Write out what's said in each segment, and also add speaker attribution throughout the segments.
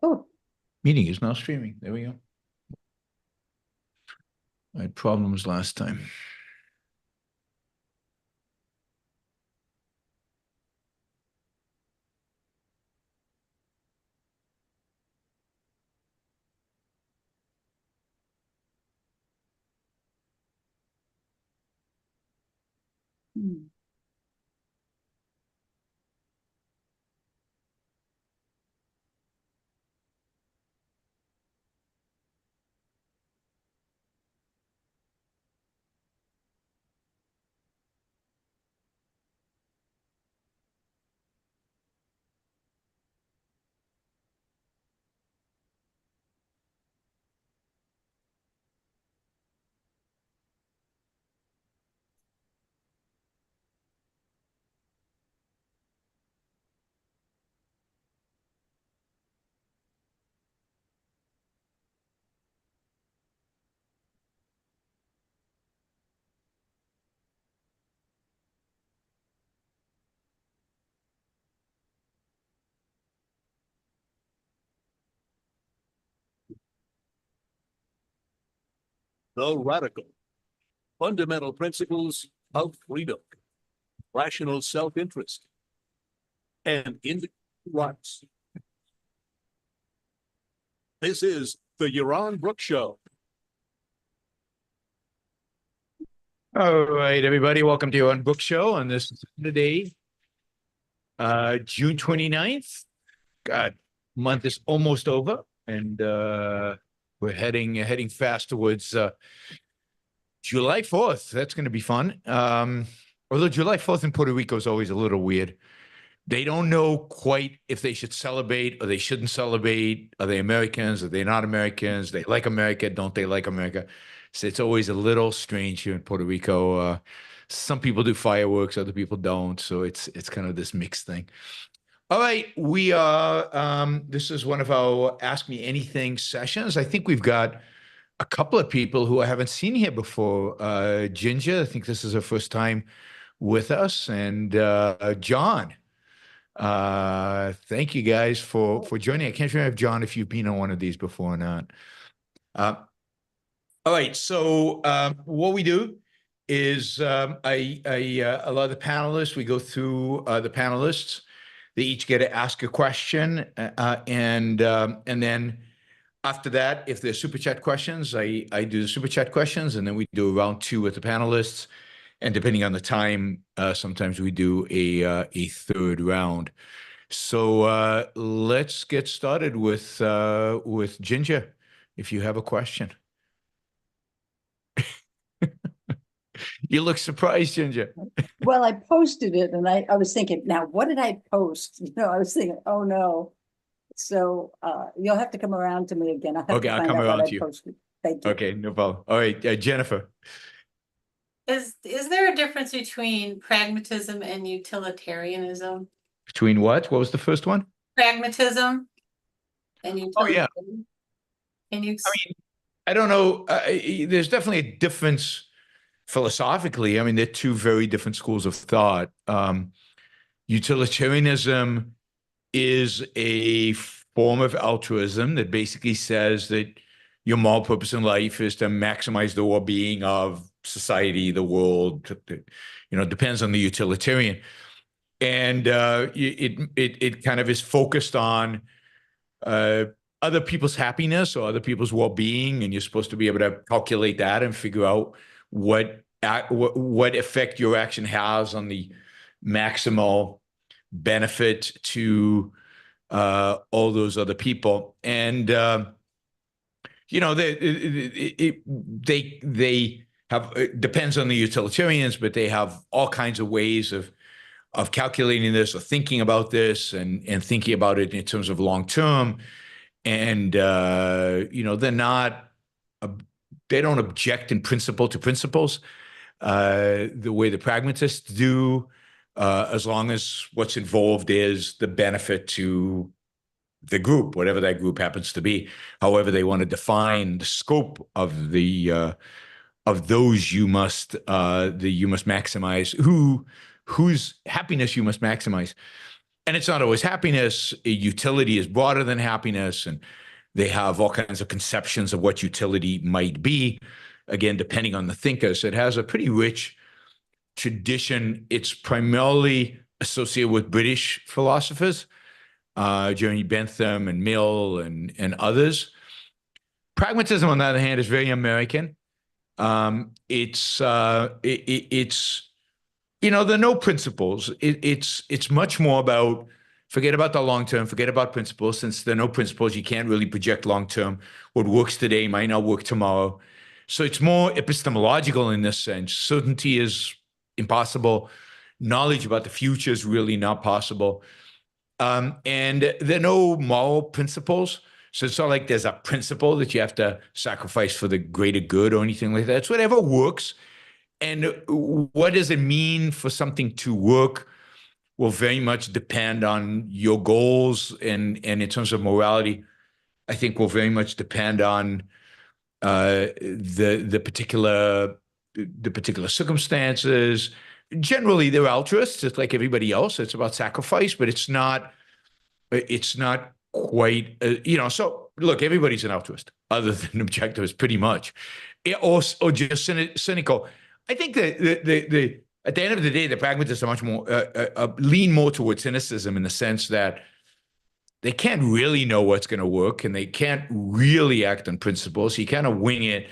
Speaker 1: Oh,
Speaker 2: Meeting is now streaming. There we go. I had problems last time.
Speaker 1: hmm.
Speaker 3: The radical fundamental principles of freedom, rational self-interest, and individual rights. This is the Yaron Brook Show.
Speaker 2: All right, everybody. Welcome to Yaron Brook Show on this Saturday, June 29th. God, month is almost over, and we're heading fast towards July 4th. That's going to be fun. Although July 4th in Puerto Rico is always a little weird. They don't know quite if they should celebrate or they shouldn't celebrate. Are they Americans? Are they not Americans? They like America? Don't they like America? So it's always a little strange here in Puerto Rico. Some people do fireworks, other people don't. So it's kind of this mixed thing. All right, we are. This is one of our Ask Me Anything sessions. I think we've got a couple of people who I haven't seen here before. Ginger, I think this is her first time with us, and John. Thank you guys for joining. I can't remember, John, if you've been on one of these before or not. Uh, all right, so what we do is a lot of the panelists, we go through the panelists. They each get to ask a question, and then after that, if there's super chat questions, I do the super chat questions, and then we do round two with the panelists. And depending on the time, sometimes we do a third round. So let's get started with Ginger, if you have a question. You look surprised, Ginger.
Speaker 1: Well, I posted it and I was thinking, now what did I post? I was thinking, oh no. So you'll have to come around to me again. I'll have
Speaker 2: Okay,
Speaker 1: to
Speaker 2: I'll
Speaker 1: find
Speaker 2: come
Speaker 1: out what
Speaker 2: around
Speaker 1: I
Speaker 2: to you.
Speaker 1: posted. Thank you.
Speaker 2: Okay, no problem. All right, Jennifer.
Speaker 4: Is there a difference between pragmatism and utilitarianism?
Speaker 2: Between what? What was the first one?
Speaker 4: Pragmatism and
Speaker 2: Oh, yeah.
Speaker 4: utilitarianism. Can you?
Speaker 2: I mean, I don't know. There's definitely a difference philosophically. I mean, they're two very different schools of thought. Utilitarianism is a form of altruism that basically says that your moral purpose in life is to maximize the well-being of society, the world. Depends on the utilitarian, and it kind of is focused on uh, other people's happiness or other people's well-being, and you're supposed to be able to calculate that and figure out what effect your action has on the maximal benefit to all those other people. And they have, it depends on the utilitarians, but they have all kinds of ways of calculating this or thinking about this and thinking about it in terms of long term. And they're not they don't object in principle to principles the way the pragmatists do, as long as what's involved is the benefit to the group, whatever that group happens to be. However, they want to define the scope of those you must maximize, whose happiness you must maximize. And it's not always happiness. Utility is broader than happiness, and they have all kinds of conceptions of what utility might be. Again, depending on the thinker. So it has a pretty rich tradition. It's primarily associated with British philosophers, Jeremy Bentham and Mill and others. Pragmatism, on the other hand, is very American. It's there are no principles. It's much more about forget about the long term, forget about principles. Since there are no principles, you can't really project long term. What works today might not work tomorrow. So it's more epistemological in this sense. Certainty is impossible. Knowledge about the future is really not possible. And there are no moral principles. So it's not like there's a principle that you have to sacrifice for the greater good or anything like that. It's whatever works. And what does it mean for something to work will very much depend on your goals, and in terms of morality, I think will very much depend on the particular circumstances. Generally, they're altruists. It's like everybody else. It's about sacrifice, but it's not quite, so look, everybody's an altruist other than objectivist, pretty much, or just cynical. I think that at the end of the day, the pragmatists are much more lean more towards cynicism in the sense that they can't really know what's going to work, and they can't really act on principles. So you kind of wing it,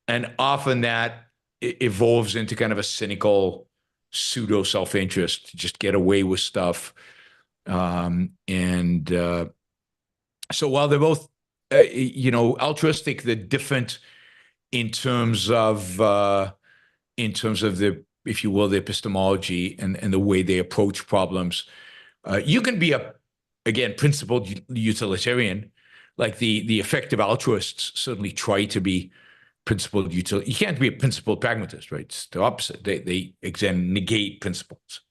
Speaker 2: and often that evolves into kind of a cynical pseudo self-interest to just get away with stuff. So while they're both, altruistic, they're different in terms of the, if you will, the epistemology and the way they approach problems. You can be again, principled utilitarian, like the effective altruists certainly try to be principled utilitarian. You can't be a principled pragmatist, right? It's the opposite. They again negate principles.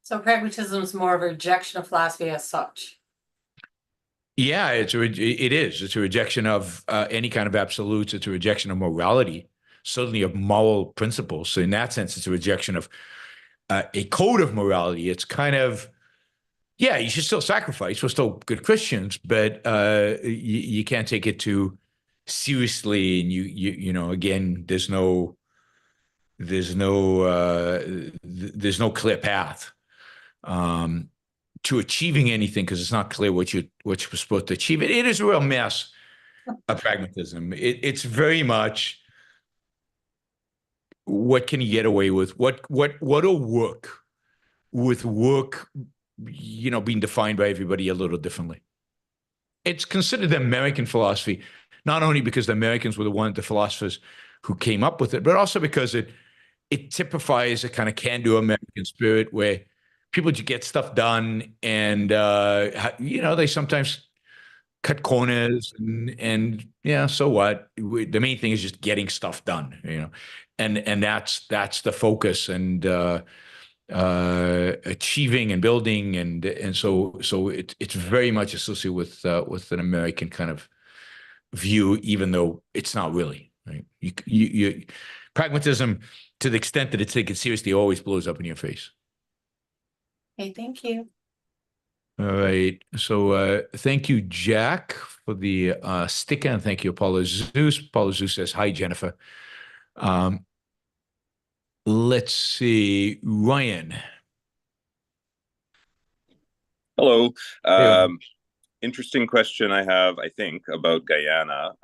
Speaker 4: So pragmatism is more of a rejection of philosophy as such.
Speaker 2: Yeah, it is. It's a rejection of any kind of absolutes. It's a rejection of morality, certainly of moral principles. So in that sense, it's a rejection of a code of morality. It's kind of, yeah, you should still sacrifice. We're still good Christians, but you can't take it too seriously. And again, there's no clear path to achieving anything, because it's not clear what you're supposed to achieve. It is a real mess of pragmatism. It's very much, what can you get away with? What'll work, with work, being defined by everybody a little differently. It's considered the American philosophy, not only because the Americans were the philosophers who came up with it, but also because it typifies a kind of can-do American spirit where people just get stuff done, and they sometimes cut corners, and yeah, so what? The main thing is just getting stuff done, and that's the focus, and achieving and building, and so it's very much associated with an American kind of view, even though it's not really, right? You pragmatism, to the extent that it's taken seriously, always blows up in your face.
Speaker 4: Okay, thank you.
Speaker 2: All right. So thank you, Jack, for the sticker, and thank you, Paula Zeus. Paula Zeus says, hi, Jennifer. Let's see, Ryan.
Speaker 5: Hello.
Speaker 2: Hey.
Speaker 5: Interesting question I have, I think, about Guyana.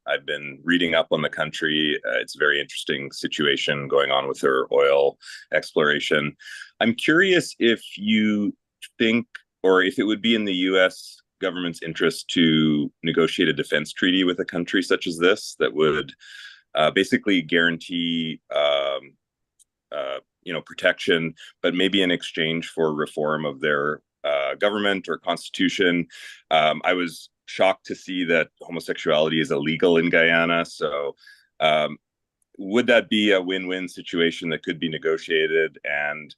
Speaker 5: I've been reading up on the country. It's a very interesting situation going on with their oil exploration. I'm curious if you think, or if it would be in the U.S. government's interest to negotiate a defense treaty with a country such as this that would basically guarantee protection, but maybe in exchange for reform of their government or constitution. I was shocked to see that homosexuality is illegal in Guyana. So would that be a win-win situation that could be negotiated? And,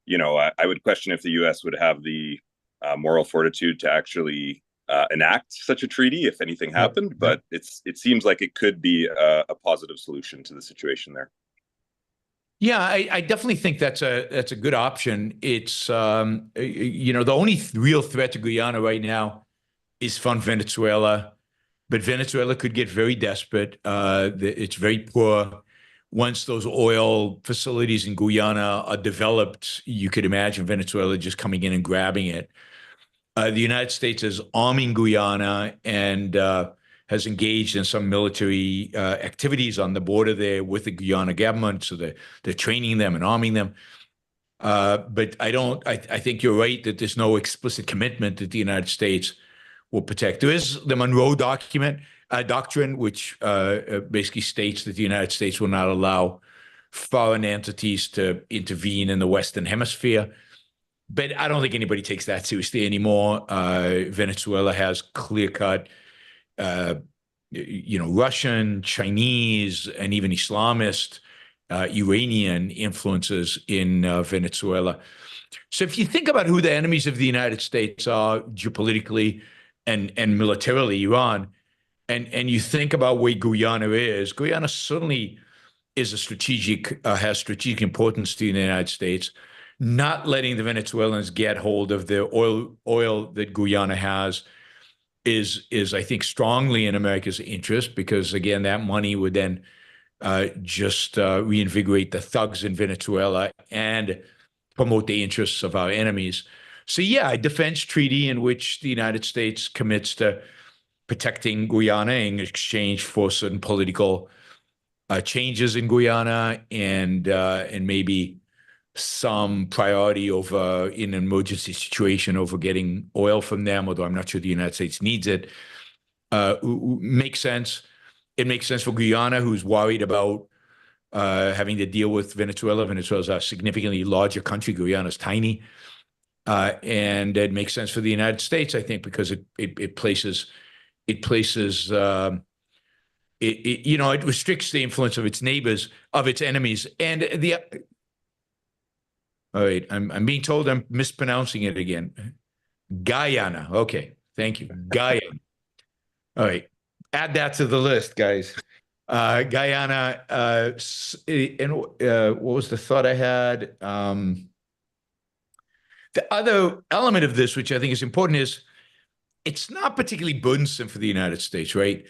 Speaker 5: I would question if the U.S. would have the moral fortitude to actually enact such a treaty if anything happened. But it seems like it could be a positive solution to the situation there.
Speaker 2: Yeah, I definitely think that's a good option. It's the only real threat to Guyana right now is from Venezuela, but Venezuela could get very desperate. It's very poor. Once those oil facilities in Guyana are developed, you could imagine Venezuela just coming in and grabbing it. The United States is arming Guyana and has engaged in some military activities on the border there with the Guyana government. So they're training them and arming them. But I think you're right that there's no explicit commitment that the United States will protect. There is the Monroe doctrine, which basically states that the United States will not allow foreign entities to intervene in the Western Hemisphere. But I don't think anybody takes that seriously anymore. Venezuela has clear-cut, Russian, Chinese, and even Islamist, Iranian influences in Venezuela. So if you think about who the enemies of the United States are geopolitically and militarily, Iran, and you think about where Guyana certainly is has strategic importance to the United States. Not letting the Venezuelans get hold of the oil that Guyana has is I think strongly in America's interest, because again that money would then just reinvigorate the thugs in Venezuela and promote the interests of our enemies. So yeah, a defense treaty in which the United States commits to protecting Guyana in exchange for certain political changes in Guyana and maybe some priority over in an emergency situation over getting oil from them, although I'm not sure the United States needs it, makes sense. It makes sense for Guyana, who's worried about having to deal with Venezuela. Venezuela's a significantly larger country. Guyana's tiny. And it makes sense for the United States, I think, because it restricts the influence of its neighbors, of its enemies. And all right, I'm being told I'm mispronouncing it again. Guyana. Okay, thank you. Guyana. All right, add that to the list, guys. Guyana. What was the thought I had? The other element of this, which I think is important, is it's not particularly burdensome for the United States, right?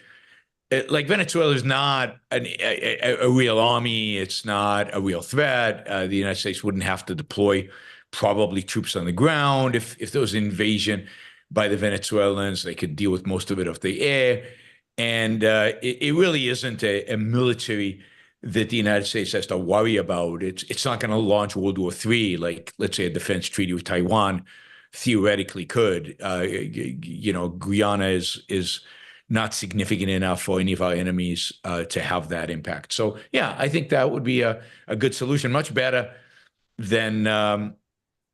Speaker 2: Like Venezuela is not a real army. It's not a real threat. The United States wouldn't have to deploy probably troops on the ground. If there was an invasion by the Venezuelans, they could deal with most of it off the air. And it really isn't a military that the United States has to worry about. It's not going to launch World War III, like, let's say, a defense treaty with Taiwan theoretically could. Guyana is not significant enough for any of our enemies to have that impact. So, yeah, I think that would be a good solution, much better than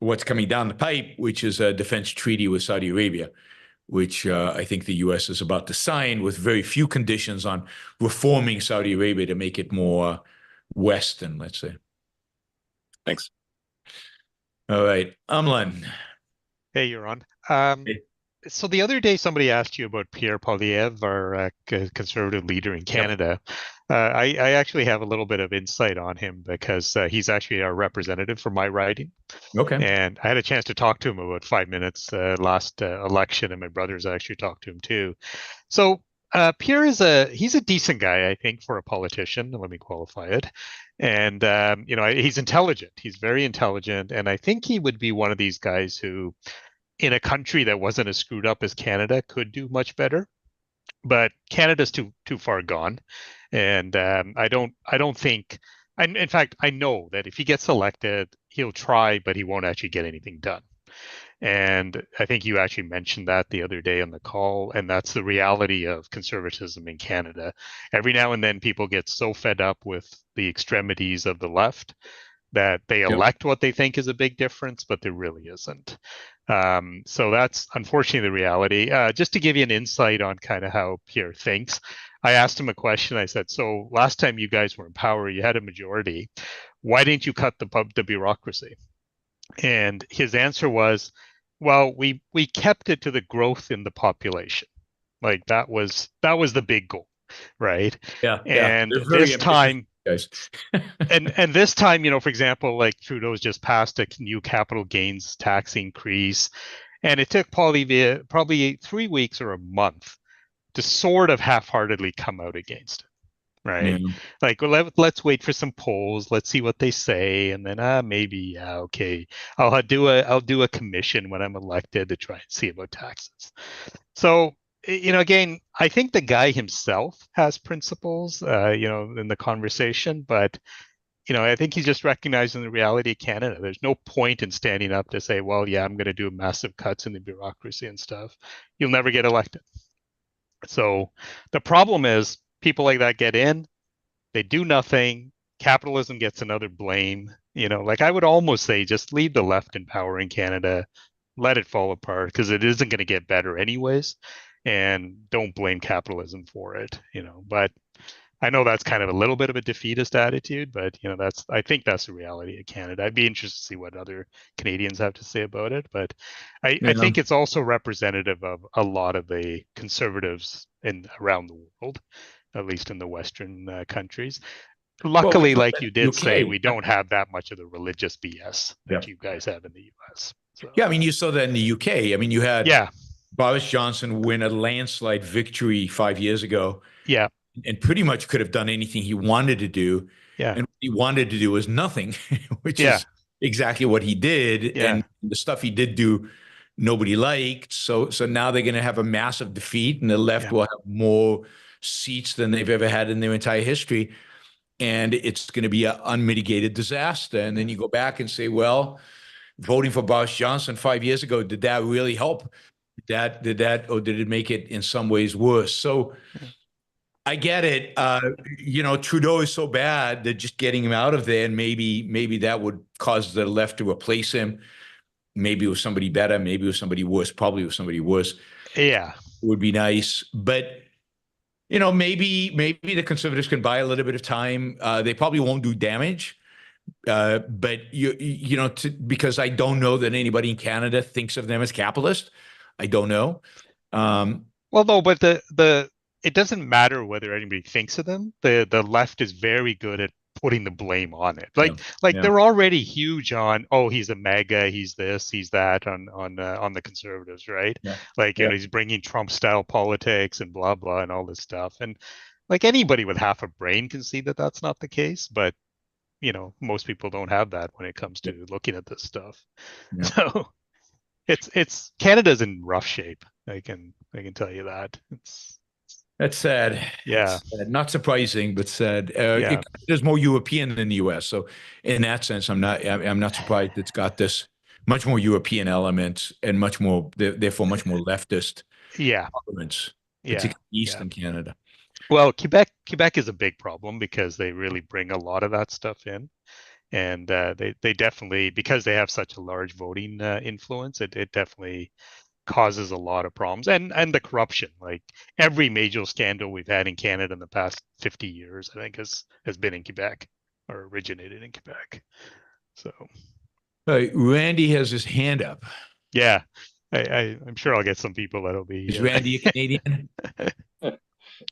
Speaker 2: what's coming down the pipe, which is a defense treaty with Saudi Arabia, which I think the U.S. is about to sign with very few conditions on reforming Saudi Arabia to make it more Western, let's say.
Speaker 5: Thanks.
Speaker 2: All right, Amlan.
Speaker 6: Hey, Yaron.
Speaker 2: Hey.
Speaker 6: So the other day, somebody asked you about Pierre Poilievre, our conservative leader in Canada. I actually have a little bit of insight on him because he's actually our representative for my riding.
Speaker 2: Okay.
Speaker 6: And I had a chance to talk to him about 5 minutes last election, and my brothers actually talked to him too. So Pierre he's a decent guy, I think, for a politician. Let me qualify it. And he's intelligent. He's very intelligent, and I think he would be one of these guys who, in a country that wasn't as screwed up as Canada, could do much better. But Canada's too far gone, and I don't think. In fact, I know that if he gets elected, he'll try, but he won't actually get anything done. And I think you actually mentioned that the other day on the call, and that's the reality of conservatism in Canada. Every now and then, people get so fed up with the extremities of the left that they elect what they think is a big difference, but there really isn't. So that's unfortunately the reality. Just to give you an insight on kind of how Pierre thinks, I asked him a question. I said, so last time you guys were in power, you had a majority. Why didn't you cut the bureaucracy? And his answer was, well, we kept it to the growth in the population. Like that was the big goal, right?
Speaker 2: Yeah.
Speaker 6: And this time,
Speaker 2: guys.
Speaker 6: And this time, for example, like Trudeau's just passed a new capital gains tax increase, and it took probably 3 weeks or a month to sort of half-heartedly come out against it, right?
Speaker 2: Yeah.
Speaker 6: Like, well, let's wait for some polls, let's see what they say, and then maybe, yeah, okay, I'll do a commission when I'm elected to try and see about taxes. So, again, I think the guy himself has principles, in the conversation, but I think he's just recognizing the reality of Canada. There's no point in standing up to say, well, yeah, I'm going to do massive cuts in the bureaucracy and stuff. You'll never get elected. So the problem is people like that get in, they do nothing. Capitalism gets another blame. Like I would almost say just leave the left in power in Canada, let it fall apart because it isn't going to get better anyways. And don't blame capitalism for it, But I know that's kind of a little bit of a defeatist attitude, but I think that's the reality of Canada. I'd be interested to see what other Canadians have to say about it, but I think it's also representative of a lot of the conservatives around the world, at least in the Western countries. Luckily,
Speaker 2: Well,
Speaker 6: like you did say,
Speaker 2: UK.
Speaker 6: we don't have that much of the religious BS that you guys have in the US. So,
Speaker 2: Yeah, I mean, you saw that in the UK. I mean, you had
Speaker 6: yeah,
Speaker 2: Boris Johnson win a landslide victory 5 years ago,
Speaker 6: yeah,
Speaker 2: and pretty much could have done anything he wanted to do.
Speaker 6: yeah,
Speaker 2: And what he wanted to do was nothing, which
Speaker 6: yeah,
Speaker 2: is exactly what he did.
Speaker 6: yeah,
Speaker 2: And the stuff he did do, nobody liked. So now they're going to have a massive defeat, and the left
Speaker 6: yeah,
Speaker 2: will have more seats than they've ever had in their entire history. And it's going to be an unmitigated disaster. And then you go back and say, well, voting for Boris Johnson 5 years ago, did that really help? Did that, or did it make it in some ways worse? So I get it. Trudeau is so bad that just getting him out of there, and maybe that would cause the left to replace him. Maybe with somebody better, maybe with somebody worse, probably with somebody worse.
Speaker 6: yeah.
Speaker 2: Would be nice. But maybe the conservatives can buy a little bit of time. They probably won't do damage. But because I don't know that anybody in Canada thinks of them as capitalist. I don't know.
Speaker 6: Well, no, but it doesn't matter whether anybody thinks of them. The left is very good at putting the blame on it.
Speaker 2: Yeah.
Speaker 6: They're already huge on, oh, he's a MAGA, he's this, he's that on the conservatives, right?
Speaker 2: Yeah.
Speaker 6: He's bringing Trump style politics and blah blah and all this stuff. And like anybody with half a brain can see that that's not the case, but most people don't have that when it comes to looking at this stuff.
Speaker 2: Yeah.
Speaker 6: So it's Canada's in rough shape. I can tell you that.
Speaker 2: That's sad.
Speaker 6: Yeah.
Speaker 2: It's sad. Not surprising, but sad.
Speaker 6: Yeah.
Speaker 2: There's more European than the US. So in that sense, I'm not surprised it's got this much more European element and therefore much more leftist elements, particularly Eastern Canada.
Speaker 6: Well, Quebec is a big problem because they really bring a lot of that stuff in. And they definitely, because they have such a large voting influence, it definitely causes a lot of problems, and the corruption. Like every major scandal we've had in Canada in the past 50 years, I think has been in Quebec or originated in Quebec. So
Speaker 2: Randy has his hand up.
Speaker 6: yeah, I'm sure I'll get some people that'll be.
Speaker 2: Is Randy a Canadian?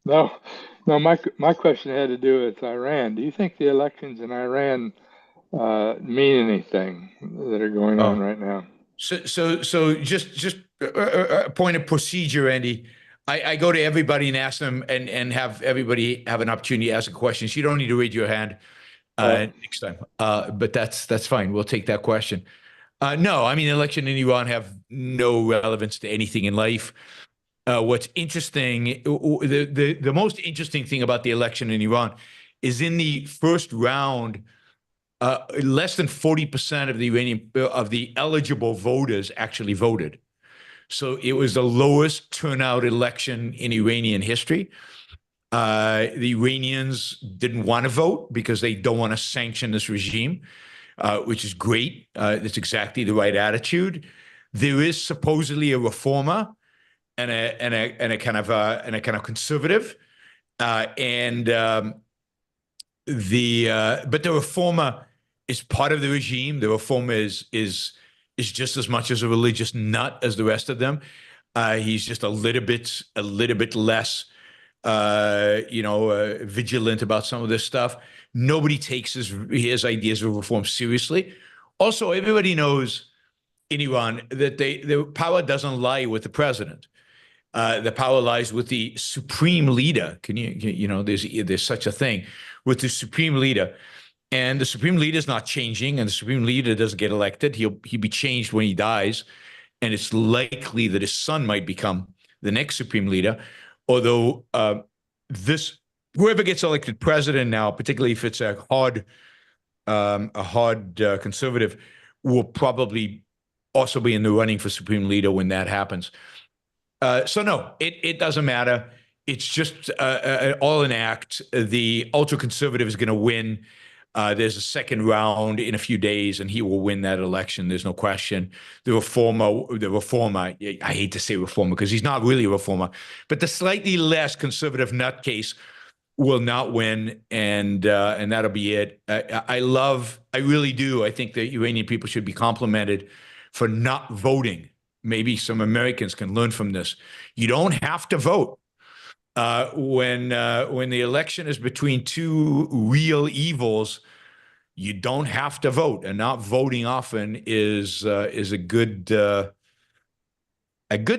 Speaker 7: No. My question had to do with Iran. Do you think the elections in Iran mean anything that are going on right now?
Speaker 2: So just a point of procedure, Andy. I go to everybody and ask them and have everybody have an opportunity to ask a question. So you don't need to raise your hand next time. But that's fine. We'll take that question. No, I mean, election in Iran have no relevance to anything in life. What's interesting, the most interesting thing about the election in Iran is in the first round, less than 40% of the eligible voters actually voted. So it was the lowest turnout election in Iranian history. The Iranians didn't want to vote because they don't want to sanction this regime, which is great. That's exactly the right attitude. There is supposedly a reformer and a kind of conservative, but the reformer is part of the regime. The reformer is just as much as a religious nut as the rest of them. He's just a little bit less vigilant about some of this stuff. Nobody takes his ideas of reform seriously. Also, everybody knows in Iran that the power doesn't lie with the president. The power lies with the supreme leader. There's such a thing with the supreme leader. And the supreme leader is not changing, and the supreme leader doesn't get elected. He'll be changed when he dies. And it's likely that his son might become the next supreme leader. Although whoever gets elected president now, particularly if it's a hard conservative, will probably also be in the running for supreme leader when that happens. So no, it doesn't matter. It's just all an act. The ultra conservative is going to win. There's a second round in a few days, and he will win that election. There's no question. The reformer, I hate to say reformer because he's not really a reformer, but the slightly less conservative nutcase will not win, and that'll be it. I really do. I think that Iranian people should be complimented for not voting. Maybe some Americans can learn from this. You don't have to vote. When the election is between two real evils, you don't have to vote, and not voting often is a good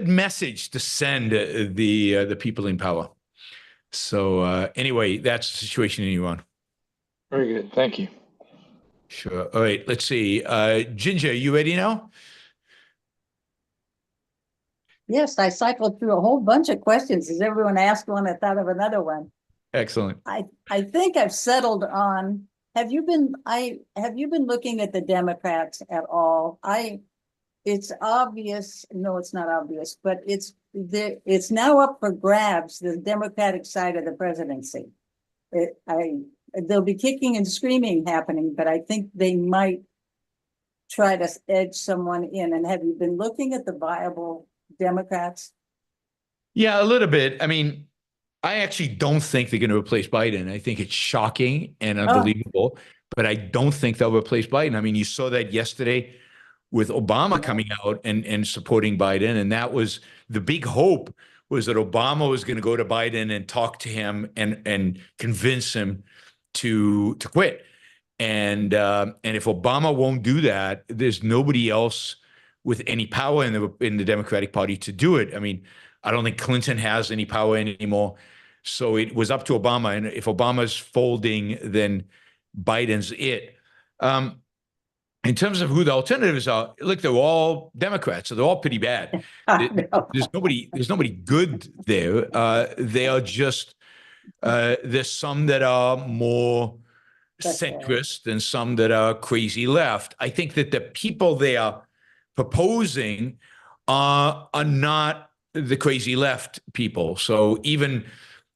Speaker 2: message to send the people in power. So anyway, that's the situation in Iran.
Speaker 7: Very good. Thank you.
Speaker 2: Sure. All right. Let's see. Ginger, you ready now?
Speaker 1: Yes, I cycled through a whole bunch of questions. As everyone asked one, I thought of another one.
Speaker 2: Excellent.
Speaker 1: I think I've settled on, have you been looking at the Democrats at all? It's obvious, no, it's not obvious, but it's now up for grabs, the Democratic side of the presidency. There'll be kicking and screaming happening, but I think they might try to edge someone in. And have you been looking at the viable Democrats?
Speaker 2: Yeah, a little bit. I mean, I actually don't think they're going to replace Biden. I think it's shocking and unbelievable, but I don't think they'll replace Biden. I mean, you saw that yesterday with Obama coming out and supporting Biden. And that was the big hope, was that Obama was going to go to Biden and talk to him and convince him to quit. And if Obama won't do that, there's nobody else with any power in the Democratic Party to do it. I mean, I don't think Clinton has any power anymore. So it was up to Obama. And if Obama's folding, then Biden's it. In terms of who the alternatives are, look, they're all Democrats, so they're all pretty bad. There's nobody good there. They are just there's some that are more centrist and some that are crazy left. I think that the people they are proposing are not the crazy left people. So even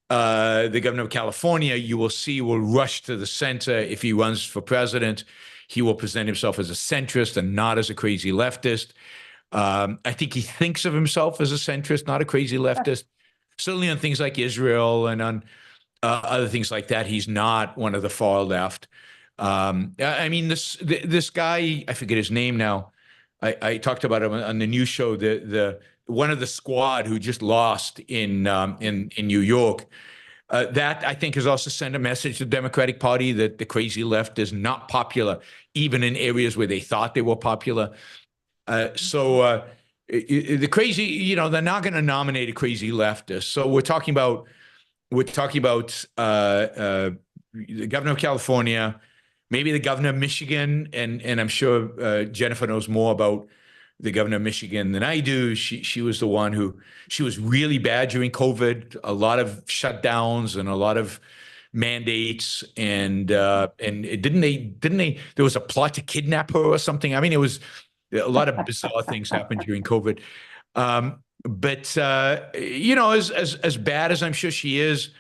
Speaker 2: the governor of California, you will see, will rush to the center if he runs for president. He will present himself as a centrist and not as a crazy leftist. I think he thinks of himself as a centrist, not a crazy leftist. Certainly on things like Israel and on other things like that, he's not one of the far left. I mean, this guy, I forget his name now. I talked about him on the news show. The one of the squad who just lost in New York. That, I think, has also sent a message to the Democratic Party that the crazy left is not popular, even in areas where they thought they were popular. So the crazy, they're not going to nominate a crazy leftist. So we're talking about the governor of California, maybe the governor of Michigan, and I'm sure Jennifer knows more about the governor of Michigan than I do. She was the one who, she was really bad during COVID, a lot of shutdowns and a lot of mandates, and didn't they, there was a plot to kidnap her or something. I mean, it was a lot of bizarre things happened during COVID. But as bad as I'm sure she is,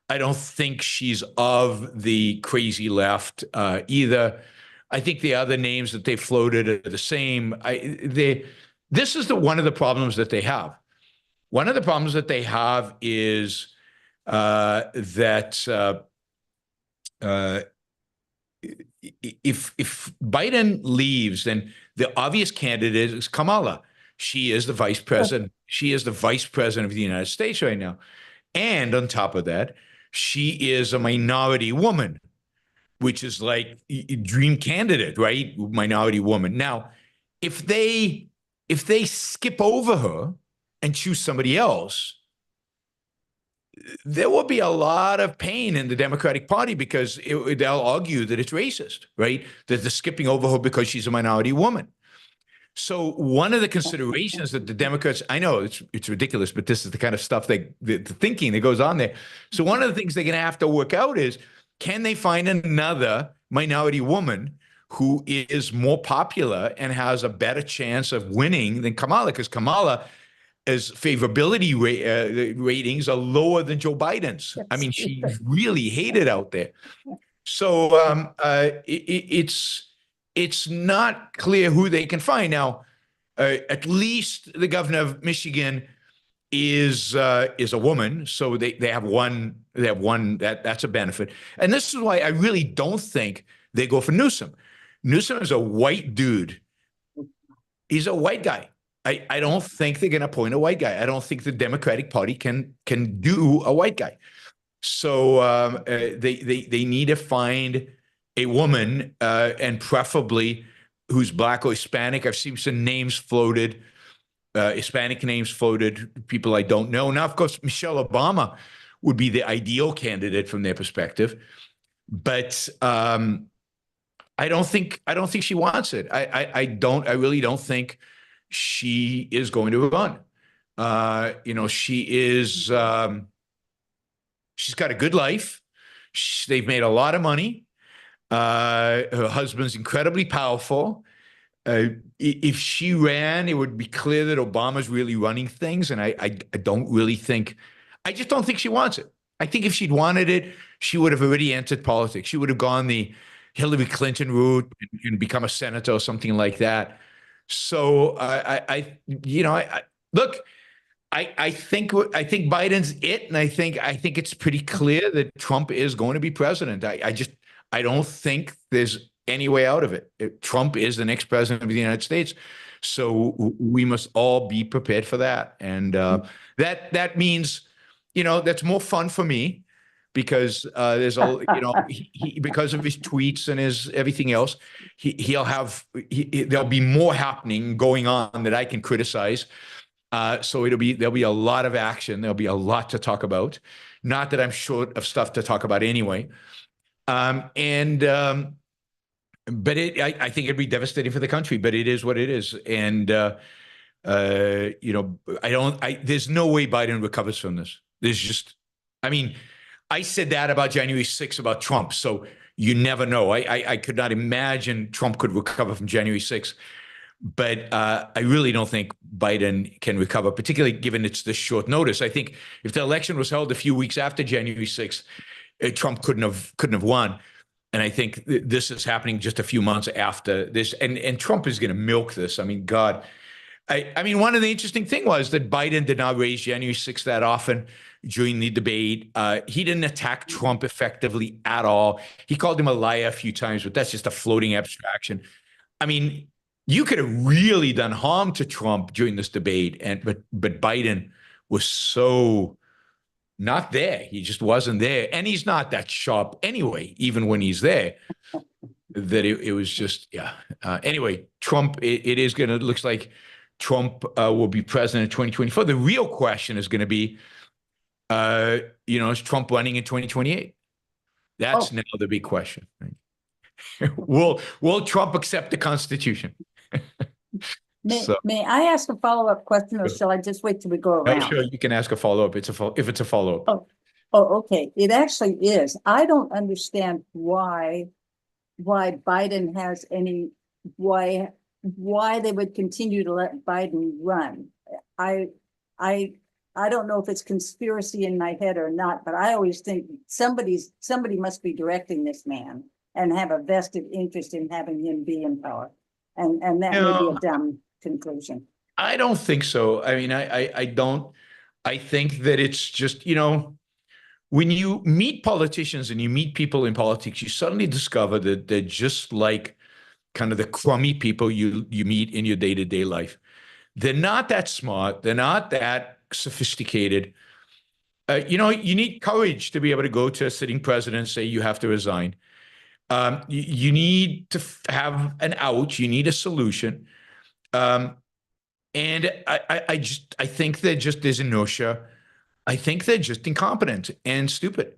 Speaker 2: I don't think she's of the crazy left either. I think the other names that they floated are the same. This is one of the problems that they have. One of the problems that they have is that if Biden leaves, then the obvious candidate is Kamala. She is the vice president. She is the vice president of the United States right now. And on top of that, she is a minority woman, which is like dream candidate, right? Minority woman. Now, if they skip over her and choose somebody else, there will be a lot of pain in the Democratic Party because they'll argue that it's racist, right? That they're skipping over her because she's a minority woman. So one of the considerations that the Democrats, I know it's ridiculous, but this is the kind of stuff the thinking that goes on there. So one of the things they're going to have to work out is, can they find another minority woman who is more popular and has a better chance of winning than Kamala? Because Kamala's favorability ratings are lower than Joe Biden's. I mean, she's really hated out there. So it's not clear who they can find now. At least the governor of Michigan is a woman, so they have one. They have one that's a benefit. And this is why I really don't think they go for Newsom. Newsom is a white dude. He's a white guy. I don't think they're going to appoint a white guy. I don't think the Democratic Party can do a white guy. So they need to find a woman, and preferably who's Black or Hispanic. I've seen some names floated, Hispanic names floated, people I don't know. Now, of course, Michelle Obama would be the ideal candidate from their perspective, but I don't think she wants it. I really don't think she is going to run. She is. She's got a good life. They've made a lot of money. Her husband's incredibly powerful. If she ran, it would be clear that Obama's really running things, and I don't really think. I just don't think she wants it. I think if she'd wanted it, she would have already entered politics. She would have gone the Hillary Clinton route and become a senator or something like that. So look. I think Biden's it, and I think it's pretty clear that Trump is going to be president. I don't think there's any way out of it. Trump is the next president of the United States, so we must all be prepared for that. And that means, that's more fun for me because there's because of his tweets and his everything else, there'll be more happening going on that I can criticize. So there'll be a lot of action. There'll be a lot to talk about. Not that I'm short of stuff to talk about anyway. But I think it'd be devastating for the country, but it is what it is. And, there's no way Biden recovers from this. I said that about January 6th about Trump. So you never know. I could not imagine Trump could recover from January 6th. But I really don't think Biden can recover, particularly given it's this short notice. I think if the election was held a few weeks after January 6th, Trump couldn't have won. And I think this is happening just a few months after this. And Trump is going to milk this. I mean, God. One of the interesting things was that Biden did not raise January 6th that often during the debate. He didn't attack Trump effectively at all. He called him a liar a few times, but that's just a floating abstraction. You could have really done harm to Trump during this debate, but Biden was so not there. He just wasn't there, and he's not that sharp anyway. Even when he's there, that it was just anyway, Trump. Looks like Trump will be president in 2024. The real question is going to be, is Trump running in 2028? That's now the big question. Right? Will Trump accept the Constitution?
Speaker 1: May I ask a follow-up question, or shall I just wait till we go around?
Speaker 2: Sure, you can ask a follow-up. If it's a follow-up.
Speaker 1: Oh, okay. It actually is. I don't understand why Biden has why they would continue to let Biden run. I don't know if it's conspiracy in my head or not, but I always think somebody must be directing this man and have a vested interest in having him be in power. And that may be a dumb conclusion.
Speaker 2: I don't think so. I don't. I think that it's just, when you meet politicians and you meet people in politics, you suddenly discover that they're just like kind of the crummy people you meet in your day-to-day life. They're not that smart. They're not that sophisticated. You need courage to be able to go to a sitting president and say you have to resign. You need to have an out. You need a solution. And I think that just there's inertia. I think they're just incompetent and stupid.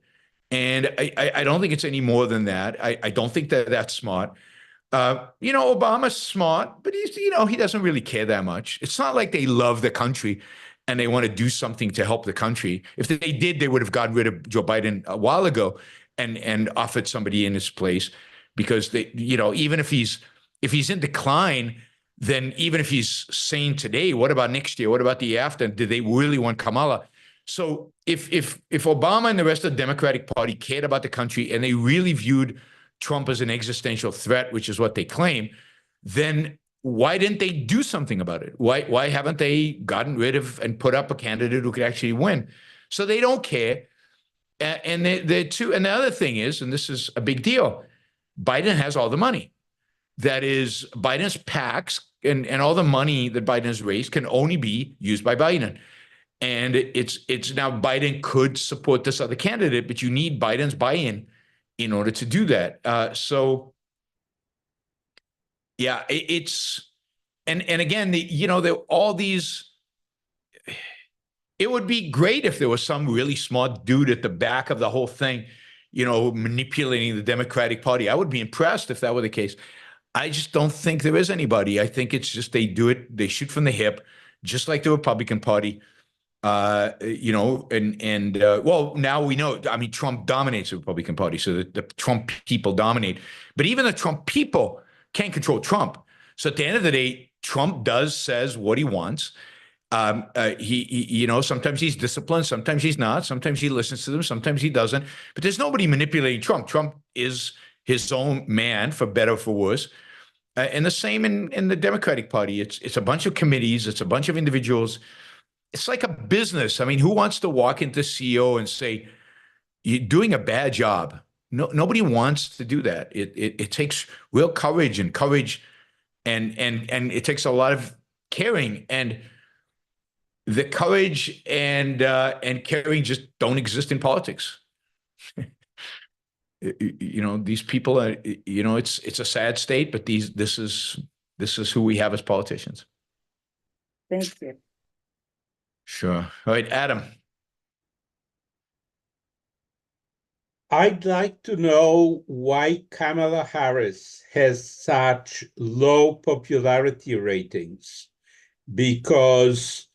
Speaker 2: And I don't think it's any more than that. I don't think that that's smart. Obama's smart, but he doesn't really care that much. It's not like they love the country and they want to do something to help the country. If they did, they would have gotten rid of Joe Biden a while ago and offered somebody in his place, because even if he's in decline, then even if he's sane today, what about next year? What about the year after? Did they really want Kamala? So if Obama and the rest of the Democratic Party cared about the country and they really viewed Trump as an existential threat, which is what they claim, then why didn't they do something about it? Why haven't they gotten rid of and put up a candidate who could actually win? So they don't care. And the other thing is, and this is a big deal, Biden has all the money. That is, Biden's PACs and all the money that Biden has raised can only be used by Biden. And it's now Biden could support this other candidate, but you need Biden's buy-in in order to do that. Yeah, and again, all these. It would be great if there was some really smart dude at the back of the whole thing, manipulating the Democratic Party. I would be impressed if that were the case. I just don't think there is anybody. I think it's just they shoot from the hip, just like the Republican Party. Well, now we know. I mean, Trump dominates the Republican Party, so the Trump people dominate. But even the Trump people can't control Trump. So at the end of the day, Trump says what he wants. Sometimes he's disciplined, sometimes he's not, sometimes he listens to them, sometimes he doesn't. But there's nobody manipulating Trump. Trump is his own man, for better or for worse. And the same in the Democratic Party. It's a bunch of committees. It's a bunch of individuals. It's like a business. I mean, who wants to walk into CEO and say, you're doing a bad job? No, nobody wants to do that. It takes real courage and it takes a lot of caring, and the courage and caring just don't exist in politics. These people are, it's a sad state, but this is who we have as politicians.
Speaker 1: Thank you.
Speaker 2: Sure. All right, Adam.
Speaker 8: I'd like to know why Kamala Harris has such low popularity ratings, because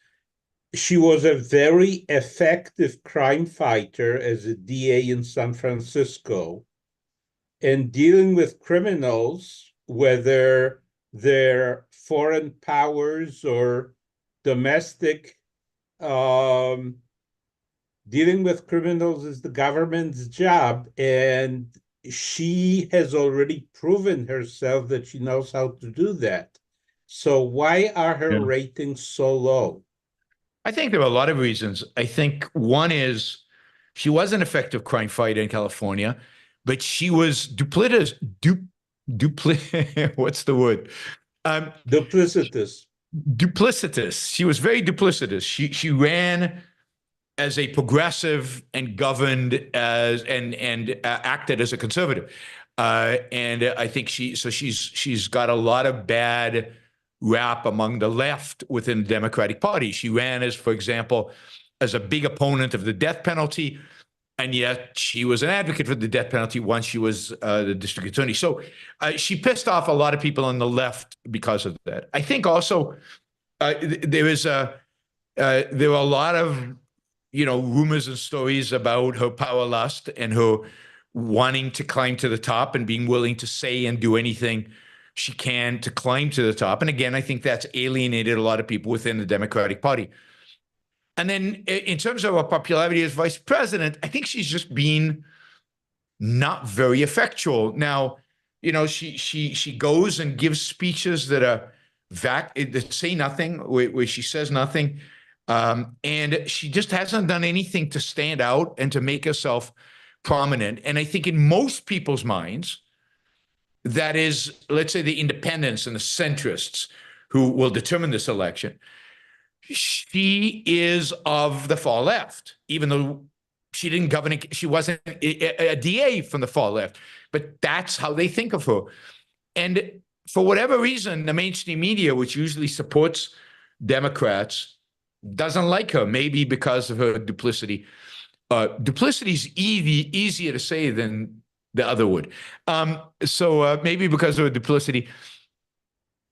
Speaker 8: she was a very effective crime fighter as a DA in San Francisco, and dealing with criminals, whether they're foreign powers or domestic, dealing with criminals is the government's job, and she has already proven herself that she knows how to do that. So why are her ratings so low?
Speaker 2: I think there are a lot of reasons. I think one is she was an effective crime fighter in California, but she was duplicitous. What's the word?
Speaker 8: Duplicitous.
Speaker 2: Duplicitous. She was very duplicitous. She ran as a progressive and governed as and acted as a conservative. And I think she's got a lot of bad rap among the left within the Democratic Party. She ran as, for example, as a big opponent of the death penalty, and yet she was an advocate for the death penalty once she was the district attorney. So she pissed off a lot of people on the left because of that. I think also there were a lot of rumors and stories about her power lust and her wanting to climb to the top and being willing to say and do anything she can to climb to the top. And again, I think that's alienated a lot of people within the Democratic Party. And then in terms of her popularity as vice president, I think she's just been not very effectual. Now, she goes and gives speeches that say nothing, where she says nothing. And she just hasn't done anything to stand out and to make herself prominent. And I think in most people's minds, that is, let's say, the independents and the centrists who will determine this election, she is of the far left, even though she didn't govern, she wasn't a DA from the far left, but that's how they think of her. And for whatever reason, the mainstream media, which usually supports Democrats, doesn't like her, maybe because of her duplicity. Duplicity is easier to say than the other would. So maybe because of her duplicity,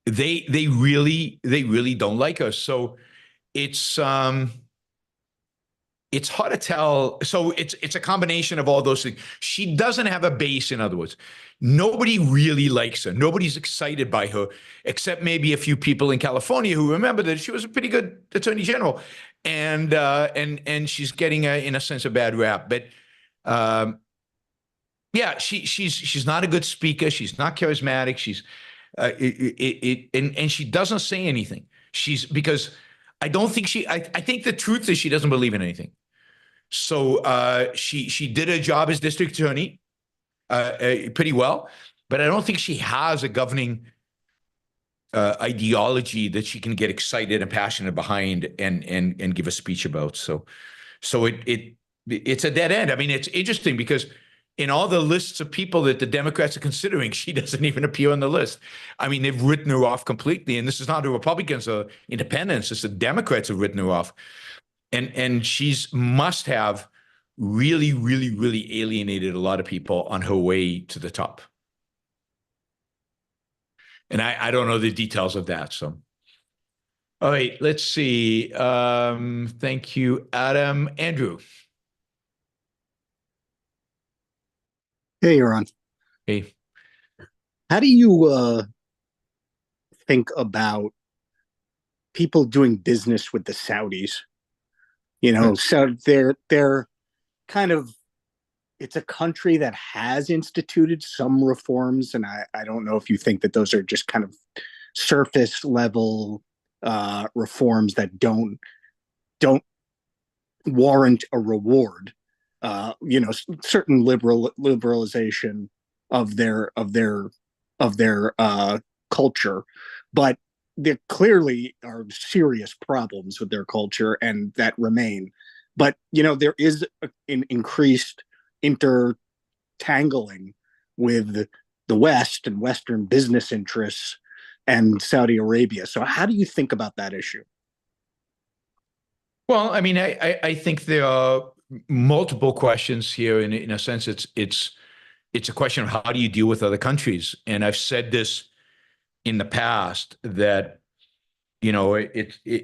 Speaker 2: they really don't like her. So it's hard to tell. So it's a combination of all those things. She doesn't have a base, in other words. Nobody really likes her. Nobody's excited by her, except maybe a few people in California who remember that she was a pretty good attorney general, and she's getting in a sense a bad rap. But yeah, she's not a good speaker. She's not charismatic. She's and she doesn't say anything. Because I don't think I think the truth is she doesn't believe in anything. So she did her job as district attorney pretty well, but I don't think she has a governing ideology that she can get excited and passionate behind and give a speech about. So it's a dead end. I mean, it's interesting because in all the lists of people that the Democrats are considering, she doesn't even appear on the list. I mean, they've written her off completely. And this is not the Republicans or independents, it's the Democrats have written her off. And she's must have really alienated a lot of people on her way to the top. And I don't know the details of that. So, all right, let's see. Thank you, Adam. Andrew.
Speaker 9: Hey, Yaron.
Speaker 2: Hey.
Speaker 9: How do you think about people doing business with the Saudis? You know, so they're kind of, it's a country that has instituted some reforms, and I don't know if you think that those are just kind of surface level reforms that don't warrant a reward. You know, certain liberalization of their culture, but there clearly are serious problems with their culture and that remain. But you know, there is an increased intertangling with the West and Western business interests and Saudi Arabia. So how do you think about that issue?
Speaker 2: Well, I mean, I think there are multiple questions here. In a sense, it's a question of how do you deal with other countries. And I've said this in the past that, you know,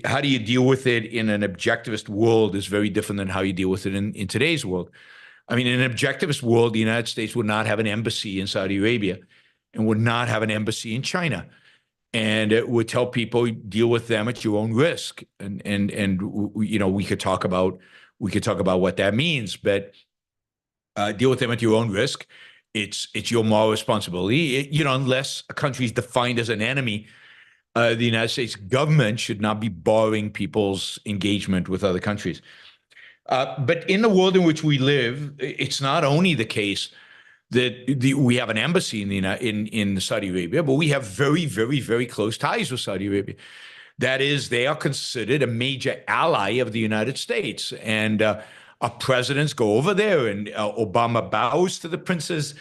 Speaker 2: how do you deal with it in an objectivist world is very different than how you deal with it in today's world. I mean, in an objectivist world, the United States would not have an embassy in Saudi Arabia and would not have an embassy in China. And it would tell people deal with them at your own risk. And you know, we could talk about what that means, but deal with them at your own risk. It's your moral responsibility. You know, unless a country is defined as an enemy, the United States government should not be barring people's engagement with other countries. But in the world in which we live, it's not only the case that we have an embassy in Saudi Arabia, but we have very close ties with Saudi Arabia. That is, they are considered a major ally of the United States, and our presidents go over there, and Obama bows to the princes,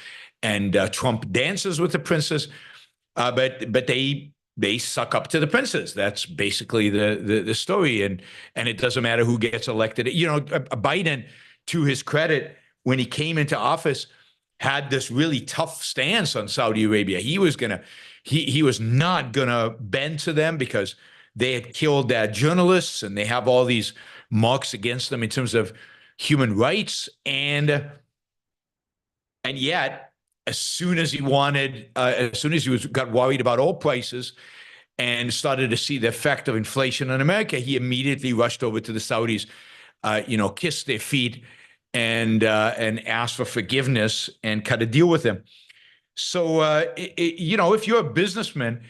Speaker 2: and Trump dances with the princes, but they suck up to the princes. That's basically the story, and it doesn't matter who gets elected. You know, Biden, to his credit, when he came into office, had this really tough stance on Saudi Arabia. He was not gonna bend to them because they had killed journalists and they have all these marks against them in terms of human rights, and yet as soon as he got worried about oil prices and started to see the effect of inflation on America, he immediately rushed over to the Saudis, you know, kissed their feet and asked for forgiveness and cut a deal with them. So, you know, if you're a businessman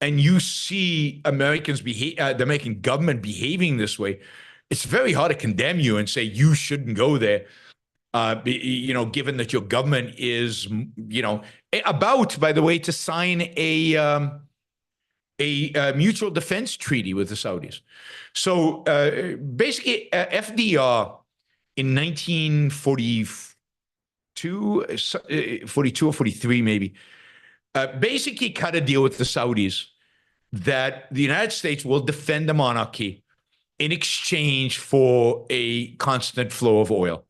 Speaker 2: and you see Americans the American government behaving this way, it's very hard to condemn you and say you shouldn't go there. You know, given that your government is, you know, about, by the way, to sign a a mutual defense treaty with the Saudis. So basically, FDR in 1942, 42 or 43 maybe, basically cut a deal with the Saudis that the United States will defend the monarchy in exchange for a constant flow of oil.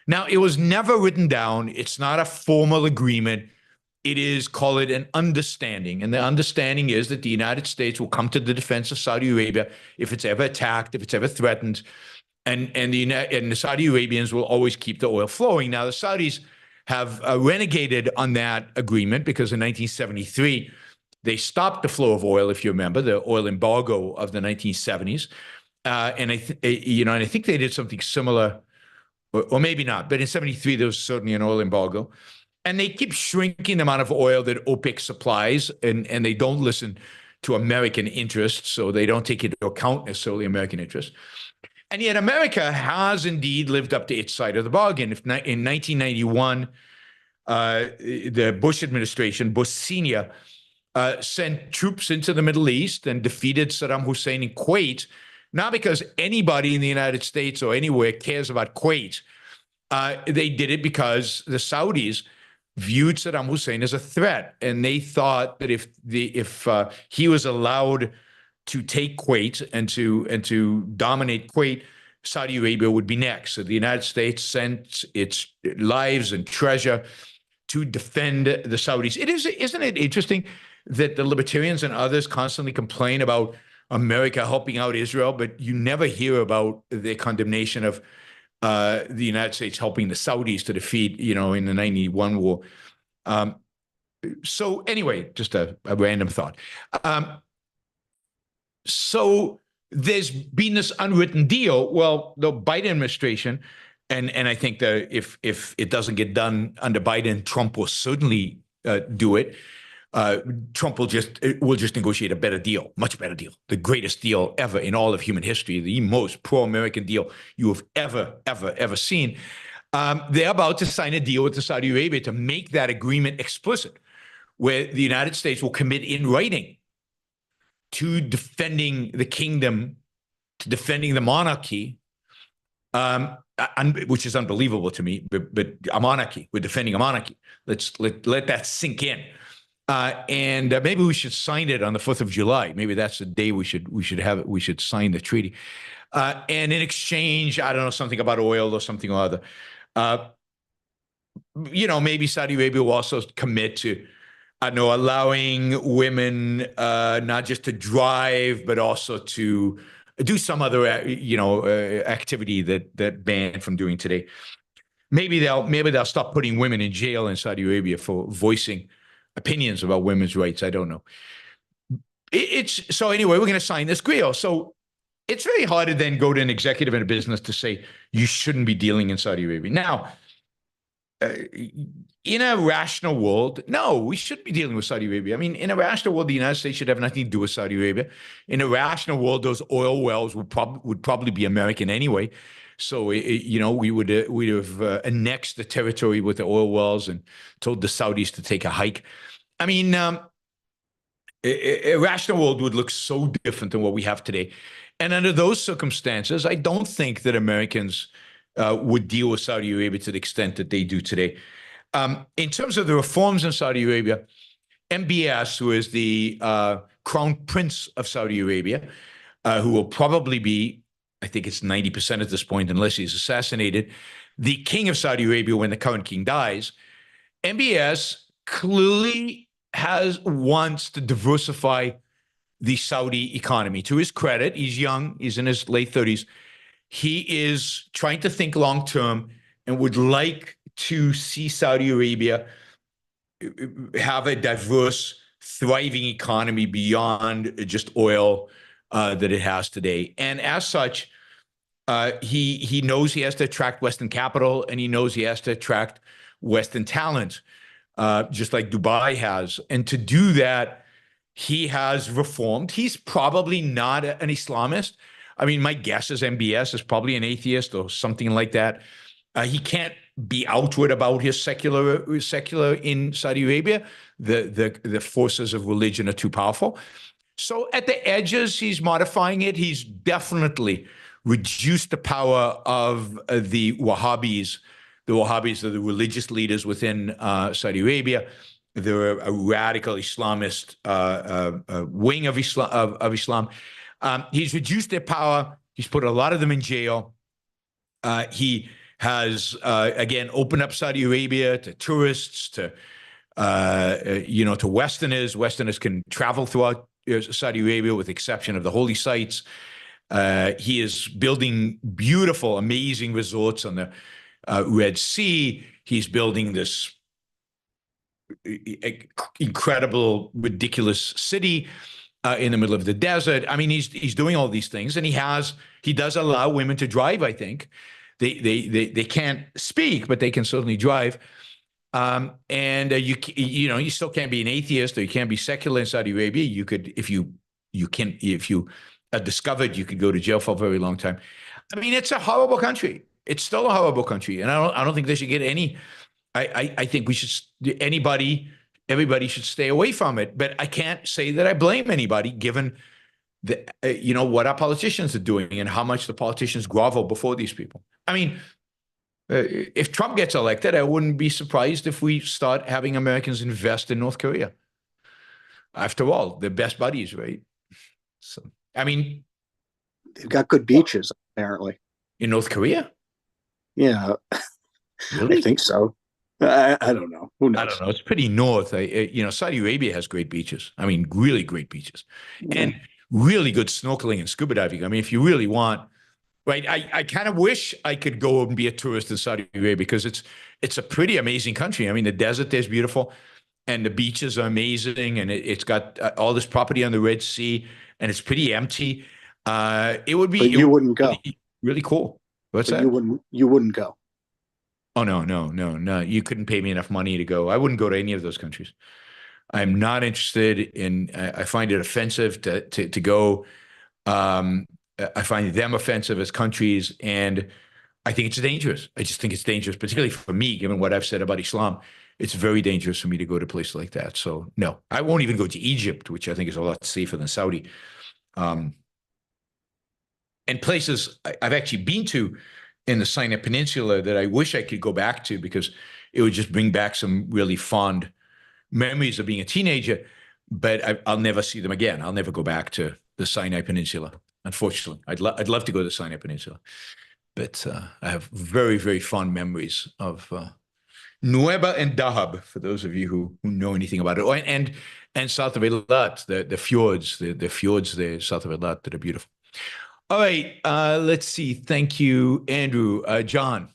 Speaker 2: Now, it was never written down. It's not a formal agreement. It is, call it an understanding. And the understanding is that the United States will come to the defense of Saudi Arabia if it's ever attacked, if it's ever threatened. And the Saudi Arabians will always keep the oil flowing. Now, the Saudis have renegated on that agreement because in 1973, they stopped the flow of oil, if you remember, the oil embargo of the 1970s. And I think they did something similar, or maybe not, but in 73, there was certainly an oil embargo. And they keep shrinking the amount of oil that OPEC supplies, and they don't listen to American interests, so they don't take into account necessarily American interests. And yet America has indeed lived up to its side of the bargain. In 1991, the Bush administration, Bush Sr., sent troops into the Middle East and defeated Saddam Hussein in Kuwait, not because anybody in the United States or anywhere cares about Kuwait. They did it because the Saudis viewed Saddam Hussein as a threat, and they thought that if he was allowed to take Kuwait and to dominate Kuwait, Saudi Arabia would be next. So the United States sent its lives and treasure to defend the Saudis. Isn't it interesting that the libertarians and others constantly complain about America helping out Israel, but you never hear about their condemnation of the United States helping the Saudis to defeat, in the 91 war. So anyway, just a random thought. So there's been this unwritten deal. Well, the Biden administration, and I think that if it doesn't get done under Biden, Trump will certainly do it. Trump will just negotiate a better deal, much better deal, the greatest deal ever in all of human history, the most pro-American deal you have ever seen. They're about to sign a deal with the Saudi Arabia to make that agreement explicit, where the United States will commit in writing to defending the kingdom, to defending the monarchy, which is unbelievable to me. But a monarchy, we're defending a monarchy. Let that sink in. And maybe we should sign it on the 4th of July. Maybe that's the day we should have it. We should sign the treaty. And in exchange, I don't know, something about oil or something or other. Maybe Saudi Arabia will also commit to, allowing women not just to drive, but also to do some other, activity that banned from doing today. Maybe they'll stop putting women in jail in Saudi Arabia for voicing opinions about women's rights. I don't know. So anyway, we're going to sign this deal. So it's very hard to then go to an executive in a business to say you shouldn't be dealing in Saudi Arabia. Now, in a rational world, no, we shouldn't be dealing with Saudi Arabia. I mean, in a rational world, the United States should have nothing to do with Saudi Arabia. In a rational world, those oil wells would probably be American anyway. So, we'd have annexed the territory with the oil wells and told the Saudis to take a hike. I mean, a rational world would look so different than what we have today. And under those circumstances, I don't think that Americans would deal with Saudi Arabia to the extent that they do today. In terms of the reforms in Saudi Arabia, MBS, who is the crown prince of Saudi Arabia, who will probably be, I think it's 90% at this point, unless he's assassinated, the king of Saudi Arabia when the current king dies, MBS clearly wants to diversify the Saudi economy. To his credit, he's young, he's in his late 30s. He is trying to think long term and would like to see Saudi Arabia have a diverse, thriving economy beyond just oil that it has today. And as such, he knows he has to attract Western capital, and he knows he has to attract Western talent, just like Dubai has. And to do that, he has reformed. He's probably not an Islamist. I mean, my guess is MBS is probably an atheist or something like that. He can't be outward about his secular in Saudi Arabia. The forces of religion are too powerful. So at the edges, he's modifying it. He's definitely reduced the power of the Wahhabis. The Wahhabis are the religious leaders within Saudi Arabia. They're a radical Islamist wing of Islam. He's reduced their power. He's put a lot of them in jail. He has, again, opened up Saudi Arabia to tourists, to Westerners. Westerners can travel throughout Saudi Arabia with the exception of the holy sites. He is building beautiful, amazing resorts on the Red Sea. He's building this incredible, ridiculous city in the middle of the desert. I mean, he's doing all these things, and he does allow women to drive. I think they can't speak, but they can certainly drive. You still can't be an atheist, or you can't be secular in Saudi Arabia. You could, if you are discovered, you could go to jail for a very long time. I mean, it's a horrible country. It's still a horrible country, and I don't think they should get any. I think everybody should stay away from it. But I can't say that I blame anybody, given what our politicians are doing and how much the politicians grovel before these people. I mean, if Trump gets elected, I wouldn't be surprised if we start having Americans invest in North Korea. After all, they're best buddies, right? So, I mean,
Speaker 9: they've got good beaches, apparently.
Speaker 2: In North Korea?
Speaker 9: Yeah.
Speaker 2: Really?
Speaker 9: I think so. I don't know. Who knows?
Speaker 2: I don't know. It's pretty north. Saudi Arabia has great beaches. I mean, really great beaches. And really good snorkeling and scuba diving. I mean, if you really want, right? I kind of wish I could go and be a tourist in Saudi Arabia, because it's a pretty amazing country. I mean, the desert there's beautiful, and the beaches are amazing, and it's got all this property on the Red Sea, and it's pretty empty. It would be.
Speaker 9: But you wouldn't go.
Speaker 2: Really cool. What's that?
Speaker 9: You wouldn't go.
Speaker 2: Oh, no. You couldn't pay me enough money to go. I wouldn't go to any of those countries. I'm not interested in, I find it offensive to go. I find them offensive as countries, and I think it's dangerous. I just think it's dangerous, particularly for me, given what I've said about Islam. It's very dangerous for me to go to a place like that. So no, I won't even go to Egypt, which I think is a lot safer than Saudi. And places I've actually been to in the Sinai Peninsula that I wish I could go back to, because it would just bring back some really fond memories of being a teenager, but I'll never see them again. I'll never go back to the Sinai Peninsula, unfortunately. I'd love to go to the Sinai Peninsula, but I have very, very fond memories of Nueva and Dahab, for those of you who know anything about it, and south of Eilat, the fjords, the fjords there south of Eilat that are beautiful. All right, let's see. Thank you, Andrew. John.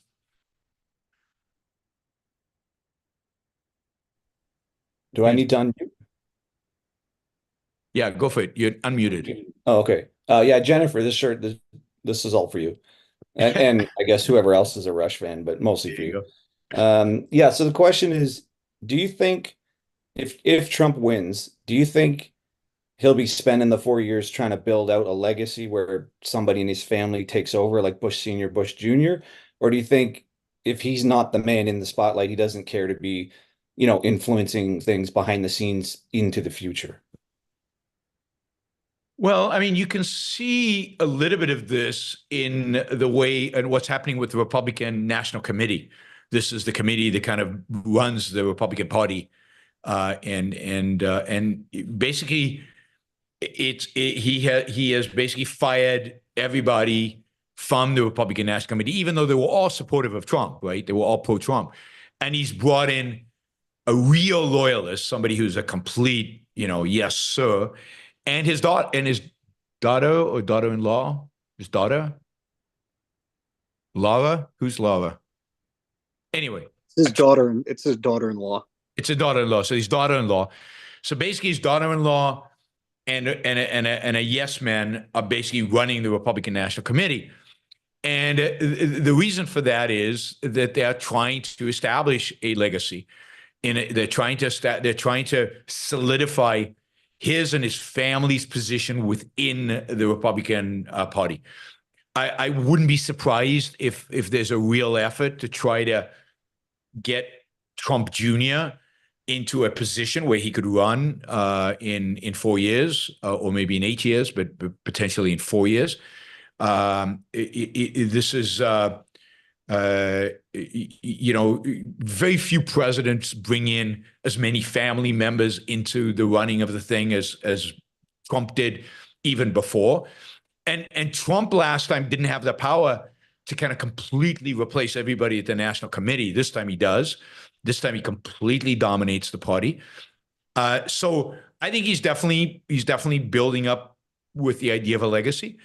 Speaker 10: Do I need to unmute?
Speaker 2: Yeah, go for it. You're unmuted.
Speaker 10: Oh, okay. Yeah, Jennifer, this shirt, this is all for you. And I guess whoever else is a Rush fan, but mostly for you. Yeah, so the question is, do you think if Trump wins, do you think he'll be spending the 4 years trying to build out a legacy where somebody in his family takes over, like Bush Sr., Bush Jr.? Or do you think if he's not the man in the spotlight, he doesn't care to be, influencing things behind the scenes into the future?
Speaker 2: Well, I mean, you can see a little bit of this in the way and what's happening with the Republican National Committee. This is the committee that kind of runs the Republican Party, and basically, he has basically fired everybody from the Republican National Committee, even though they were all supportive of Trump, right? They were all pro-Trump, and he's brought in a real loyalist, somebody who's a complete, yes sir, and his daughter or daughter-in-law, Laura. Who's Laura? Anyway,
Speaker 9: it's his daughter. It's his daughter-in-law.
Speaker 2: It's a daughter-in-law. So his daughter-in-law. So basically, his daughter-in-law and a yes man are basically running the Republican National Committee. And the reason for that is that they're trying to establish a legacy. They're trying to solidify his and his family's position within the Republican Party. I wouldn't be surprised if there's a real effort to try to get Trump Jr. into a position where he could run in 4 years or maybe in 8 years, but potentially in 4 years. This is, very few presidents bring in as many family members into the running of the thing as Trump did even before. And Trump last time didn't have the power to kind of completely replace everybody at the National Committee. This time he does. This time he completely dominates the party. So I think he's definitely building up with the idea of a legacy.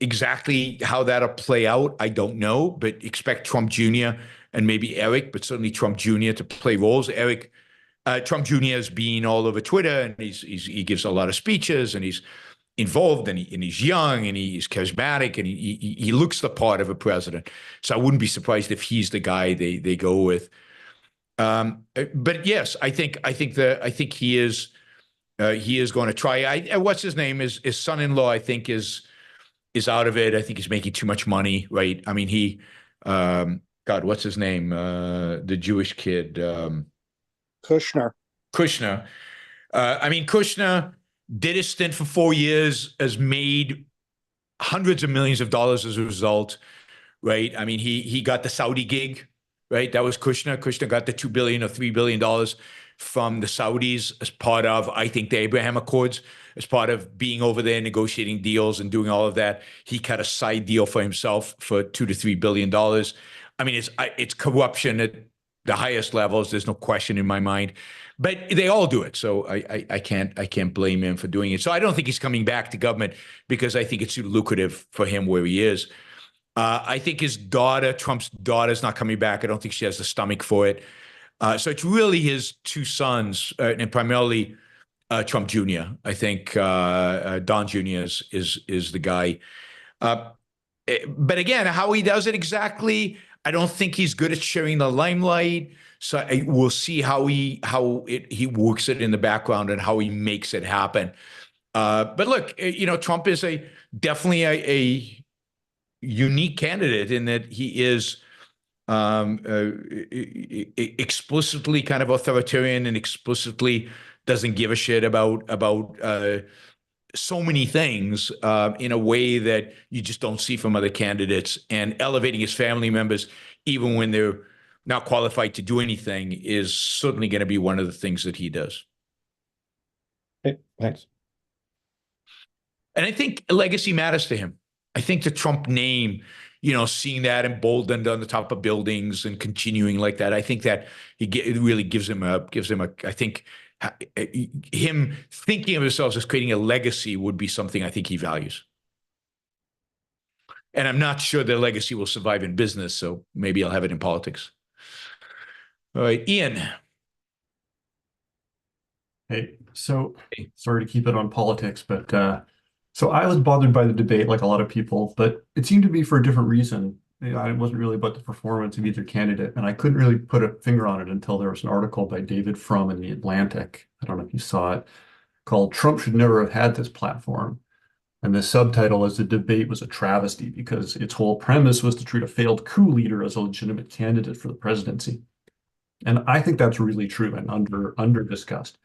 Speaker 2: Exactly how that'll play out, I don't know, but expect Trump Jr. and maybe Eric, but certainly Trump Jr. to play roles. Trump Jr. has been all over Twitter, and he gives a lot of speeches, and he's involved, and he's young, and he's charismatic, and he looks the part of a president. So I wouldn't be surprised if he's the guy they go with. But yes, I think he is going to try. What's his name? His son-in-law, I think, is out of it. I think he's making too much money, right? I mean, God, what's his name? The Jewish kid.
Speaker 9: Kushner.
Speaker 2: I mean, Kushner did a stint for 4 years, has made hundreds of millions of dollars as a result, right? I mean, he got the Saudi gig, right? That was Kushner. Kushner got the $2 billion or $3 billion from the Saudis as part of, I think, the Abraham Accords, as part of being over there negotiating deals and doing all of that. He cut a side deal for himself for $2 to $3 billion. I mean, it's corruption at the highest levels. There's no question in my mind, but they all do it. So I can't blame him for doing it. So I don't think he's coming back to government because I think it's too lucrative for him where he is. I think his daughter, Trump's daughter, is not coming back. I don't think she has the stomach for it. So it's really his two sons, and primarily Trump Jr. I think Don Jr. is the guy. But again, how he does it exactly, I don't think he's good at sharing the limelight. So we'll see how he works it in the background and how he makes it happen. But look, Trump is definitely a unique candidate in that he is explicitly kind of authoritarian and explicitly doesn't give a shit about so many things in a way that you just don't see from other candidates. And elevating his family members, even when they're not qualified to do anything, is certainly going to be one of the things that he does.
Speaker 10: Okay, thanks.
Speaker 2: And I think legacy matters to him. I think the Trump name, seeing that emboldened on the top of buildings and continuing like that, I think that it really gives him a, I think him thinking of himself as creating a legacy would be something I think he values. And I'm not sure the legacy will survive in business, so maybe I'll have it in politics. All right, Ian.
Speaker 11: Hey, so sorry to keep it on politics, but so I was bothered by the debate like a lot of people, but it seemed to be for a different reason. It wasn't really about the performance of either candidate, and I couldn't really put a finger on it until there was an article by David Frum in The Atlantic. I don't know if you saw it, called "Trump Should Never Have Had This Platform." And the subtitle is "The Debate Was a Travesty," because its whole premise was to treat a failed coup leader as a legitimate candidate for the presidency. And I think that's really true and under discussed.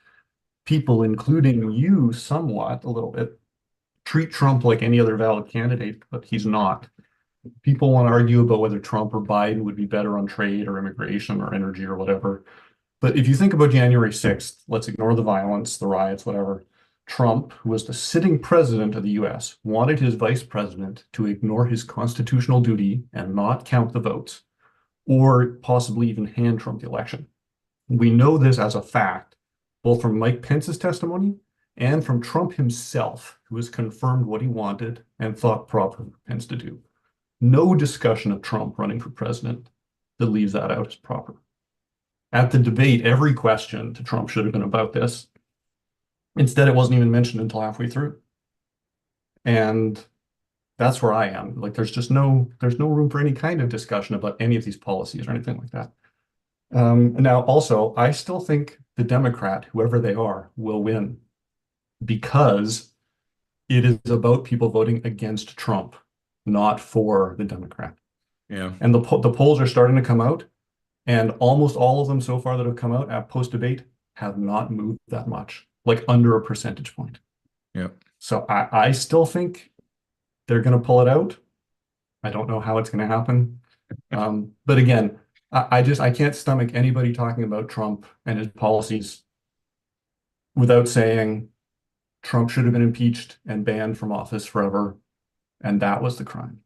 Speaker 11: People, including you somewhat, a little bit, treat Trump like any other valid candidate, but he's not. People want to argue about whether Trump or Biden would be better on trade or immigration or energy or whatever. But if you think about January 6th, let's ignore the violence, the riots, whatever. Trump, who was the sitting president of the US, wanted his vice president to ignore his constitutional duty and not count the votes, or possibly even hand Trump the election. We know this as a fact, both from Mike Pence's testimony and from Trump himself, who has confirmed what he wanted and thought proper for Pence to do. No discussion of Trump running for president that leaves that out as proper. At the debate, every question to Trump should have been about this. Instead, it wasn't even mentioned until halfway through. And that's where I am. Like, there's no room for any kind of discussion about any of these policies or anything like that. Now, also, I still think the Democrat, whoever they are, will win, because it is about people voting against Trump, not for the Democrat.
Speaker 2: Yeah.
Speaker 11: And the polls are starting to come out. And almost all of them so far that have come out at post-debate have not moved that much, like under a percentage point.
Speaker 2: Yeah.
Speaker 11: So I still think they're going to pull it out. I don't know how it's going to happen. But again, I can't stomach anybody talking about Trump and his policies without saying Trump should have been impeached and banned from office forever. And that was the crime.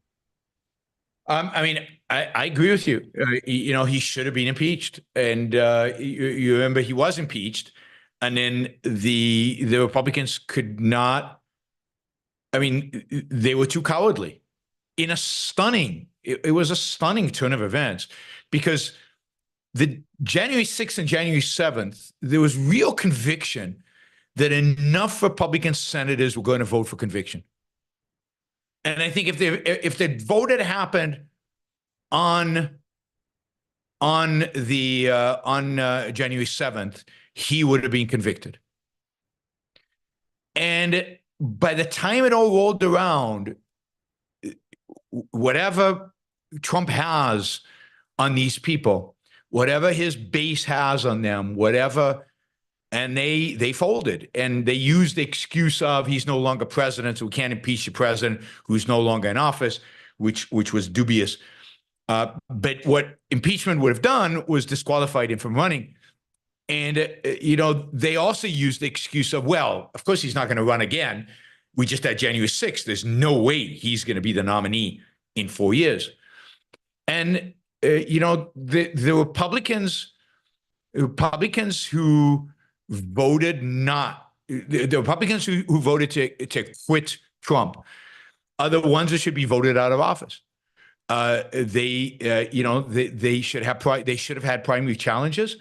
Speaker 2: I mean, I agree with you. He should have been impeached, and you remember he was impeached, and then the Republicans could not. I mean, they were too cowardly. In a stunning, it was a stunning turn of events, because the January 6th and January 7th, there was real conviction that enough Republican senators were going to vote for conviction. And I think if the vote had happened on January 7th, he would have been convicted. And by the time it all rolled around, whatever Trump has on these people, whatever his base has on them, whatever, and they folded, and they used the excuse of he's no longer president, so we can't impeach the president who's no longer in office, which was dubious. But what impeachment would have done was disqualified him from running. And, they also used the excuse of, well, of course he's not going to run again. We just had January 6th. There's no way he's going to be the nominee in 4 years. And, the Republicans who voted not, the Republicans who voted to quit Trump are the ones that should be voted out of office. They should have had primary challenges,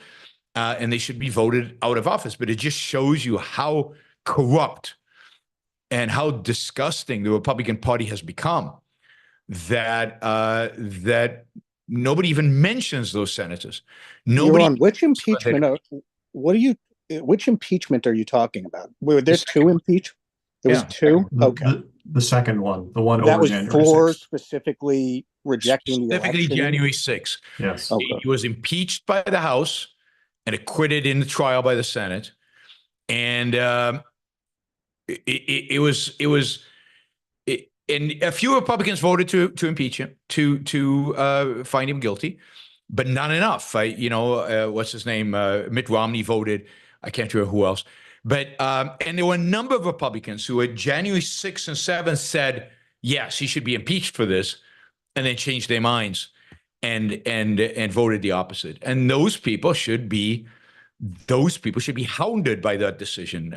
Speaker 2: and they should be voted out of office. But it just shows you how corrupt and how disgusting the Republican Party has become, that nobody even mentions those senators. Nobody.
Speaker 9: Yaron, which impeachment? Which impeachment are you talking about? Were there two impeached? There was two. Okay.
Speaker 11: The second one, the one
Speaker 9: that
Speaker 11: over
Speaker 9: was
Speaker 11: January
Speaker 9: for
Speaker 11: 6th.
Speaker 9: specifically rejecting the
Speaker 2: Specifically
Speaker 9: election.
Speaker 2: January 6th.
Speaker 11: Yes.
Speaker 9: Okay.
Speaker 2: He was impeached by the House and acquitted in the trial by the Senate. And and a few Republicans voted to impeach him, to find him guilty, but not enough. What's his name? Mitt Romney voted. I can't remember who else. But and there were a number of Republicans who at January 6th and 7th said, yes, he should be impeached for this, and then changed their minds and voted the opposite. And those people should be hounded by that decision.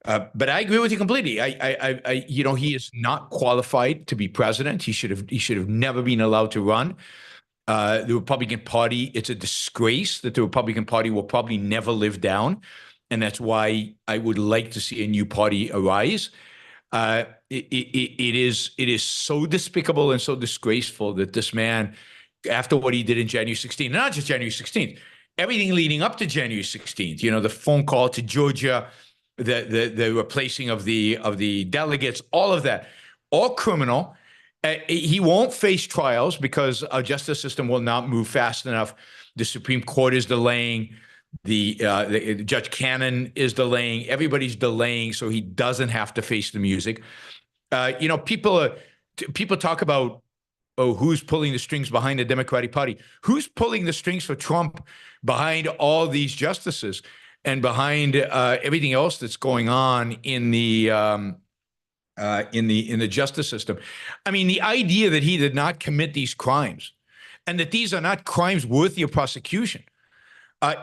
Speaker 2: But I agree with you completely. He is not qualified to be president. He should have never been allowed to run. The Republican Party, it's a disgrace that the Republican Party will probably never live down. And that's why I would like to see a new party arise. It is so despicable and so disgraceful that this man, after what he did in January 16th, not just January 16th, everything leading up to January 16th, the phone call to Georgia, the replacing of the delegates, all of that, all criminal. He won't face trials because our justice system will not move fast enough. The Supreme Court is delaying. The Judge Cannon is delaying. Everybody's delaying, so he doesn't have to face the music. People talk about, who's pulling the strings behind the Democratic Party? Who's pulling the strings for Trump behind all these justices and behind everything else that's going on in the justice system? I mean, the idea that he did not commit these crimes and that these are not crimes worthy of prosecution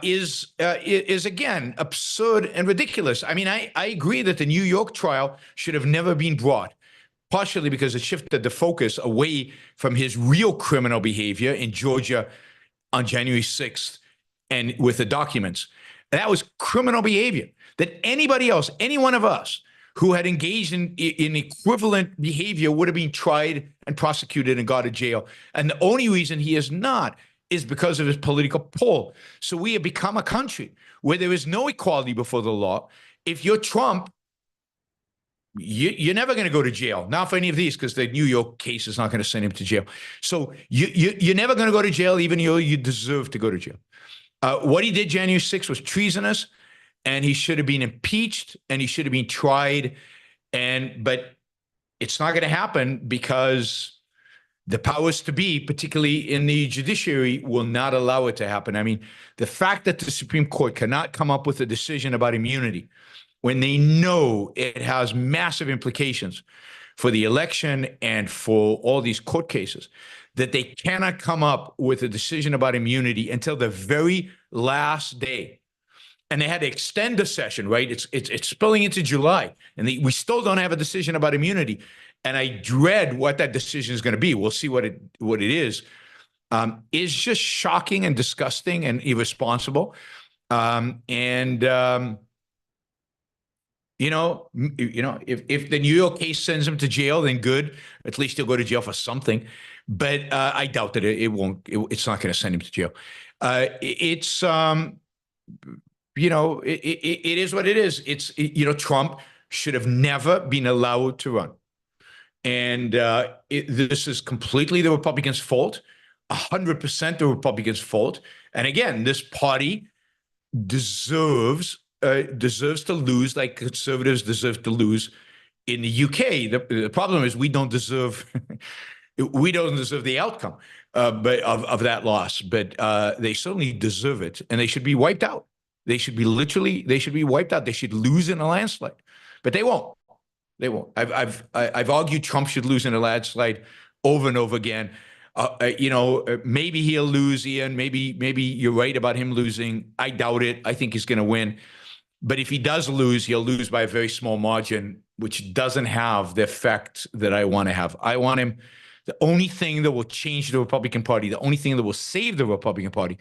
Speaker 2: is again absurd and ridiculous. I mean, I agree that the New York trial should have never been brought, partially because it shifted the focus away from his real criminal behavior in Georgia on January 6th and with the documents. That was criminal behavior that anybody else, any one of us who had engaged in equivalent behavior would have been tried and prosecuted and gone to jail. And the only reason he is not is because of his political pull. So we have become a country where there is no equality before the law. If you're Trump, you're never going to go to jail. Not for any of these, because the New York case is not going to send him to jail. So you're never going to go to jail, even though you deserve to go to jail. What he did January 6th was treasonous, and he should have been impeached, and he should have been tried. But it's not going to happen because the powers to be, particularly in the judiciary, will not allow it to happen. I mean, the fact that the Supreme Court cannot come up with a decision about immunity when they know it has massive implications for the election and for all these court cases, that they cannot come up with a decision about immunity until the very last day. And they had to extend the session, right? It's spilling into July, and we still don't have a decision about immunity. And I dread what that decision is going to be. We'll see what it is. It's just shocking and disgusting and irresponsible. If the New York case sends him to jail, then good. At least he'll go to jail for something. But I doubt that it won't. It's not going to send him to jail. It is what it is. Trump should have never been allowed to run. And this is completely the Republicans' fault, 100% the Republicans' fault. And again, this party deserves to lose, like conservatives deserve to lose in the UK. The problem is we don't deserve the outcome but of that loss. But they certainly deserve it, and they should be wiped out. They should be wiped out. They should lose in a landslide, but they won't. They won't. I've argued Trump should lose in a landslide over and over again. Maybe he'll lose, Ian. Maybe you're right about him losing. I doubt it. I think he's going to win. But if he does lose, he'll lose by a very small margin, which doesn't have the effect that I want to have. I want him. The only thing that will change the Republican Party, the only thing that will save the Republican Party,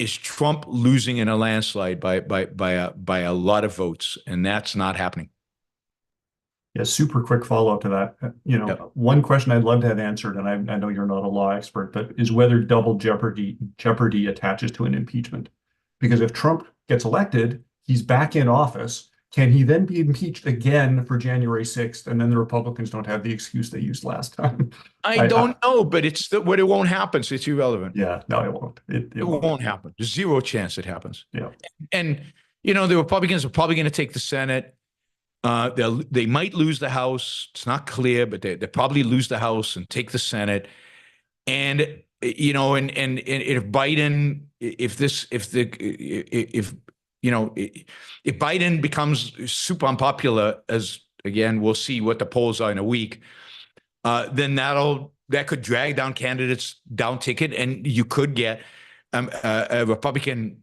Speaker 2: is Trump losing in a landslide by a lot of votes, and that's not happening.
Speaker 11: Yeah, super quick follow-up to that. One question I'd love to have answered, and I know you're not a law expert, but is whether double jeopardy attaches to an impeachment. Because if Trump gets elected, he's back in office. Can he then be impeached again for January 6th? And then the Republicans don't have the excuse they used last time.
Speaker 2: I don't know, but it won't happen, so it's irrelevant.
Speaker 11: Yeah, no, it won't. It
Speaker 2: won't happen. There's zero chance it happens.
Speaker 11: Yeah.
Speaker 2: And, the Republicans are probably going to take the Senate. They might lose the House. It's not clear, but they probably lose the House and take the Senate. And if Biden, if Biden becomes super unpopular, as again we'll see what the polls are in a week, then that could drag down candidates down ticket, and you could get a Republican.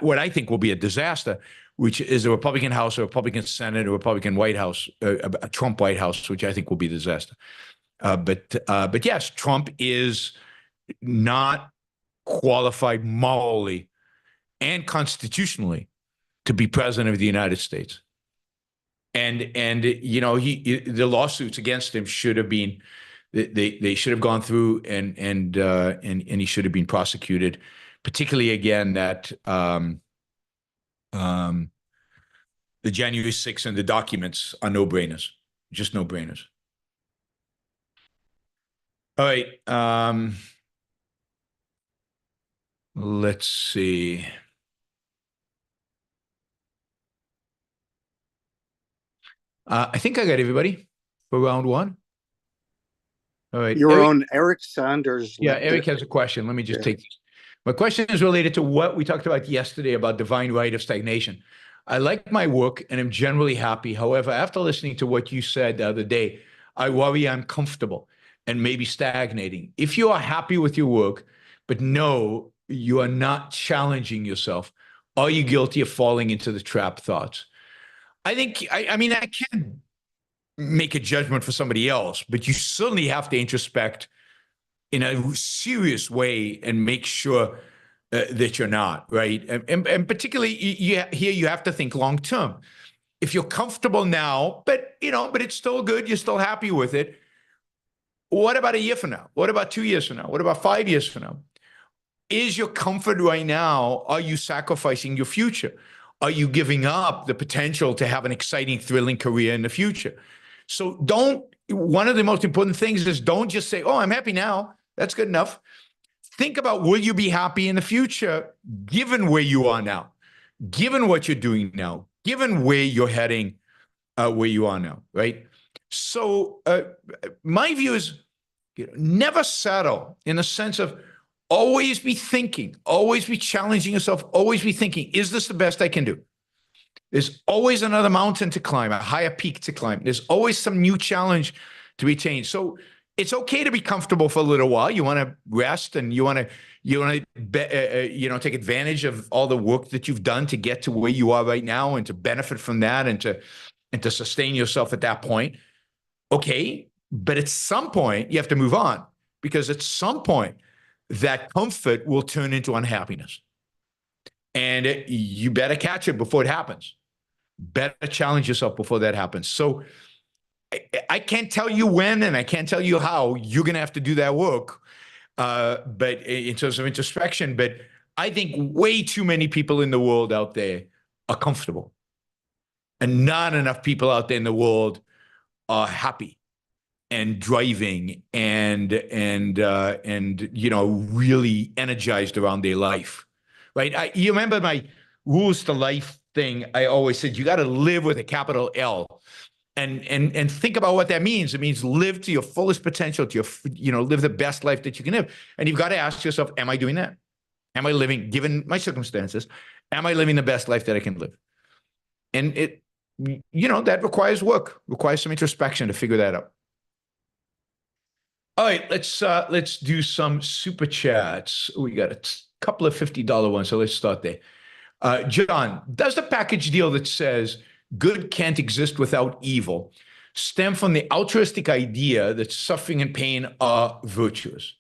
Speaker 2: What I think will be a disaster, which is a Republican House, a Republican Senate, a Republican White House, a Trump White House, which I think will be a disaster. But yes, Trump is not qualified morally and constitutionally to be president of the United States. And the lawsuits against him should have been, they should have gone through, and he should have been prosecuted, particularly again that the January 6th and the documents are no-brainers, just no-brainers. All right. Let's see. I think I got everybody for round one. All right.
Speaker 9: Eric Sanders.
Speaker 2: Yeah, Eric has a question. Let me just take this. My question is related to what we talked about yesterday about divine right of stagnation. I like my work and am generally happy. However, after listening to what you said the other day, I worry I'm comfortable and maybe stagnating. If you are happy with your work, but no, you are not challenging yourself, are you guilty of falling into the trap thoughts? I think, I mean, I can't make a judgment for somebody else, but you certainly have to introspect in a serious way and make sure that you're not, right? And particularly here, you have to think long term. If you're comfortable now, but it's still good, you're still happy with it. What about a year from now? What about 2 years from now? What about 5 years from now? Is your comfort right now, are you sacrificing your future? are you giving up the potential to have an exciting, thrilling career in the future? So one of the most important things is don't just say, oh, I'm happy now. That's good enough. Think about, will you be happy in the future, given where you are now, given what you're doing now, given where you're heading, where you are now, right? So my view is, never settle, in the sense of always be thinking, always be challenging yourself, always be thinking, is this the best I can do? There's always another mountain to climb, a higher peak to climb. There's always some new challenge to be changed. So it's okay to be comfortable for a little while. You want to rest, and you want to take advantage of all the work that you've done to get to where you are right now, and to benefit from that, and to sustain yourself at that point. Okay, but at some point you have to move on, because at some point that comfort will turn into unhappiness, and you better catch it before it happens. Better challenge yourself before that happens. So I can't tell you when, and I can't tell you how. You're going to have to do that work, but in terms of introspection. But I think way too many people in the world out there are comfortable, and not enough people out there in the world are happy and driving and really energized around their life, right? You remember my rules to life thing? I always said you got to live with a capital L, and think about what that means. It means live to your fullest potential, to your live the best life that you can live. And you've got to ask yourself, am I doing that? Am I living, given my circumstances, am I living the best life that I can live? And that requires work, requires some introspection to figure that out. All right, let's do some super chats. We got a couple of $50 ones, so let's start there. John, does the package deal that says good can't exist without evil stem from the altruistic idea that suffering and pain are virtuous?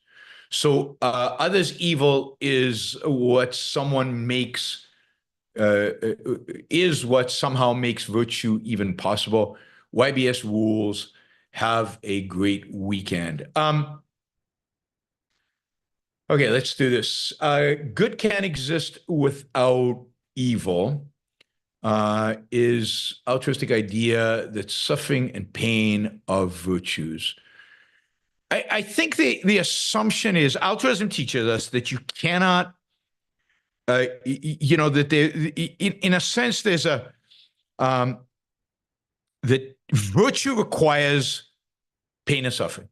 Speaker 2: So others' evil is what someone makes, is what somehow makes virtue even possible. YBS rules. Have a great weekend. Okay, let's do this. Good can't exist without evil. Is altruistic idea that suffering and pain are virtues. I think the assumption is altruism teaches us that you cannot, that there, in a sense, there's that virtue requires pain and suffering.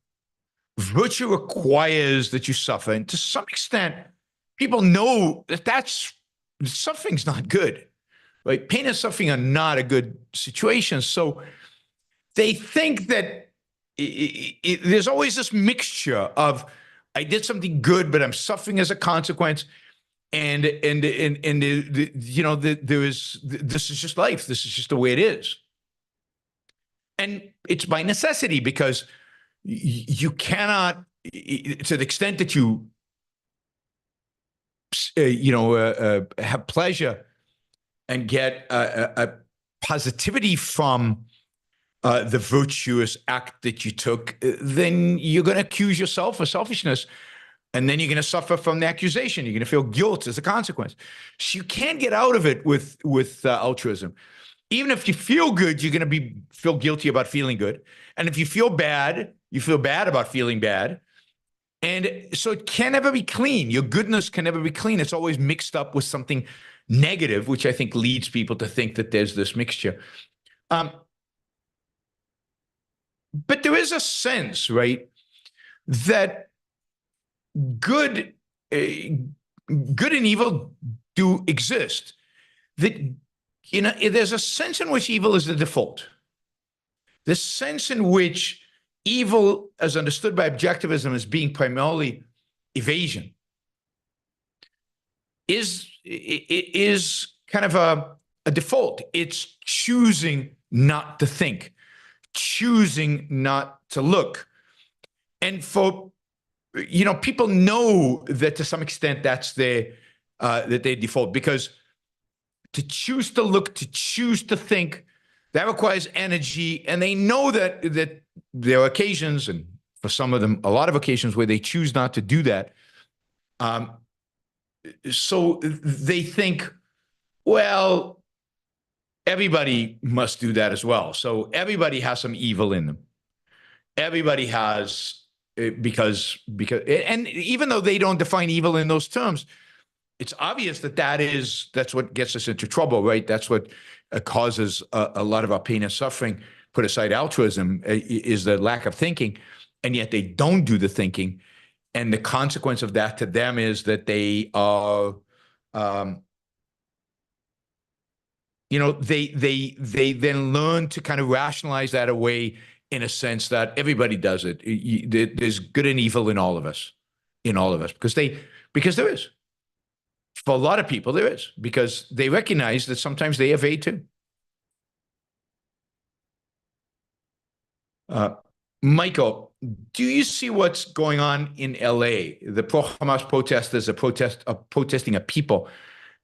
Speaker 2: Virtue requires that you suffer. And to some extent, people know that suffering's not good. Right? Pain and suffering are not a good situation. So they think that there's always this mixture of, I did something good, but I'm suffering as a consequence. And this is just life. This is just the way it is. And it's by necessity, because you cannot, to the extent that you, have pleasure and get a positivity from the virtuous act that you took, then you're going to accuse yourself of selfishness. And then you're going to suffer from the accusation. You're going to feel guilt as a consequence. So you can't get out of it with altruism. Even if you feel good, you're going to feel guilty about feeling good. And if you feel bad, you feel bad about feeling bad. And so it can never be clean. Your goodness can never be clean. It's always mixed up with something negative, which I think leads people to think that there's this mixture. But there is a sense, right, that good and evil do exist. That there's a sense in which evil is the default. The sense in which evil, as understood by objectivism as being primarily evasion, is kind of a default. It's choosing not to think, choosing not to look. And for, people know that to some extent that's their default, because to choose to look, to choose to think, that requires energy. And they know that there are occasions, and for some of them, a lot of occasions, where they choose not to do that. So they think, well, everybody must do that as well. So everybody has some evil in them. Everybody has, because, and even though they don't define evil in those terms, it's obvious that that's what gets us into trouble, right? That's what causes a lot of our pain and suffering, put aside altruism, is the lack of thinking. And yet they don't do the thinking. And the consequence of that to them is that they are, they then learn to kind of rationalize that away in a sense that everybody does it. There's good and evil in all of us, because there is. For a lot of people, there is, because they recognize that sometimes they evade too. Michael, do you see what's going on in LA? The pro-Hamas protesters are protesting a people,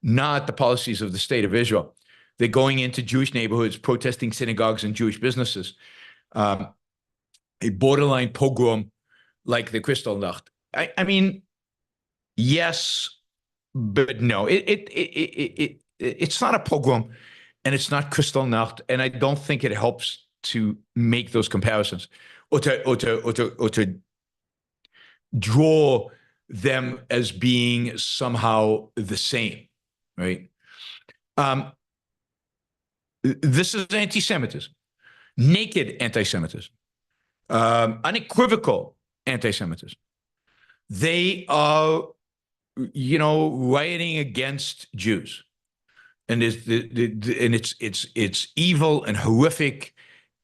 Speaker 2: not the policies of the state of Israel. They're going into Jewish neighborhoods, protesting synagogues and Jewish businesses. A borderline pogrom like the Kristallnacht. I mean, yes, but no. It's not a pogrom, and it's not Kristallnacht, and I don't think it helps to make those comparisons or to draw them as being somehow the same, right? This is anti-Semitism, naked anti-Semitism, unequivocal anti-Semitism. They are, rioting against Jews, and it's evil and horrific,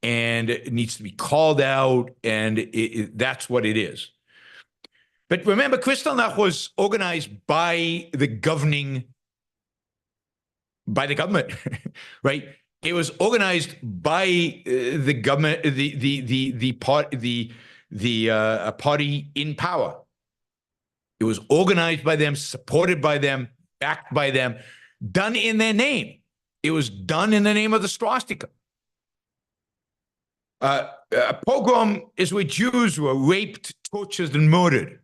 Speaker 2: and it needs to be called out, and that's what it is. But remember, Kristallnacht was organized by the government, right? It was organized by the government, the party in power. It was organized by them, supported by them, backed by them, done in their name. It was done in the name of the swastika. A pogrom is where Jews were raped, tortured, and murdered.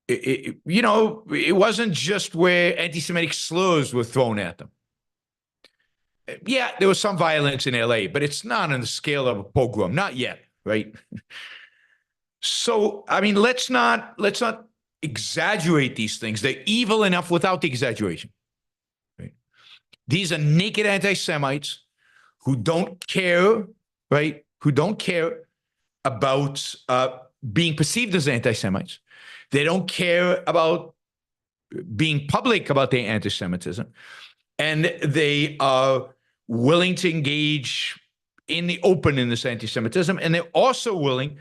Speaker 2: It wasn't just where anti-Semitic slurs were thrown at them. Yeah, there was some violence in LA, but it's not on the scale of a pogrom, not yet, right? So, I mean, let's not exaggerate these things. They're evil enough without the exaggeration, right? These are naked anti-Semites who don't care, right? Who don't care about being perceived as anti-Semites. They don't care about being public about their anti-Semitism. And they are willing to engage in the open in this anti-Semitism. And they're also willing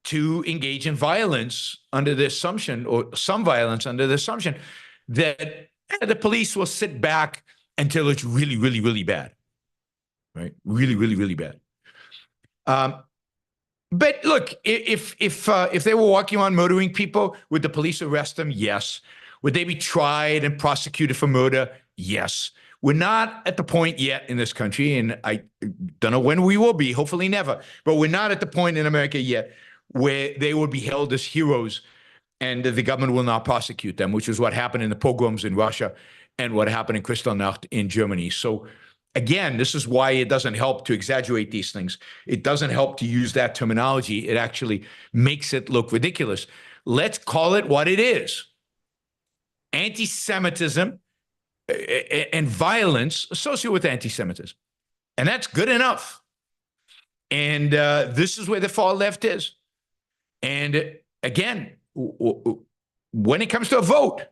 Speaker 2: to engage in violence under the assumption, or some violence under the assumption, that the police will sit back until it's really, really, really bad, right? Really, really, really bad. But look, if they were walking around murdering people, would the police arrest them? Yes. Would they be tried and prosecuted for murder? Yes. We're not at the point yet in this country, and I don't know when we will be, hopefully never, but we're not at the point in America yet where they will be held as heroes and the government will not prosecute them, which is what happened in the pogroms in Russia and what happened in Kristallnacht in Germany. So again, this is why it doesn't help to exaggerate these things. It doesn't help to use that terminology. It actually makes it look ridiculous. Let's call it what it is. Anti-Semitism and violence associated with anti-Semitism. And that's good enough. And this is where the far left is. And again, when it comes to a vote,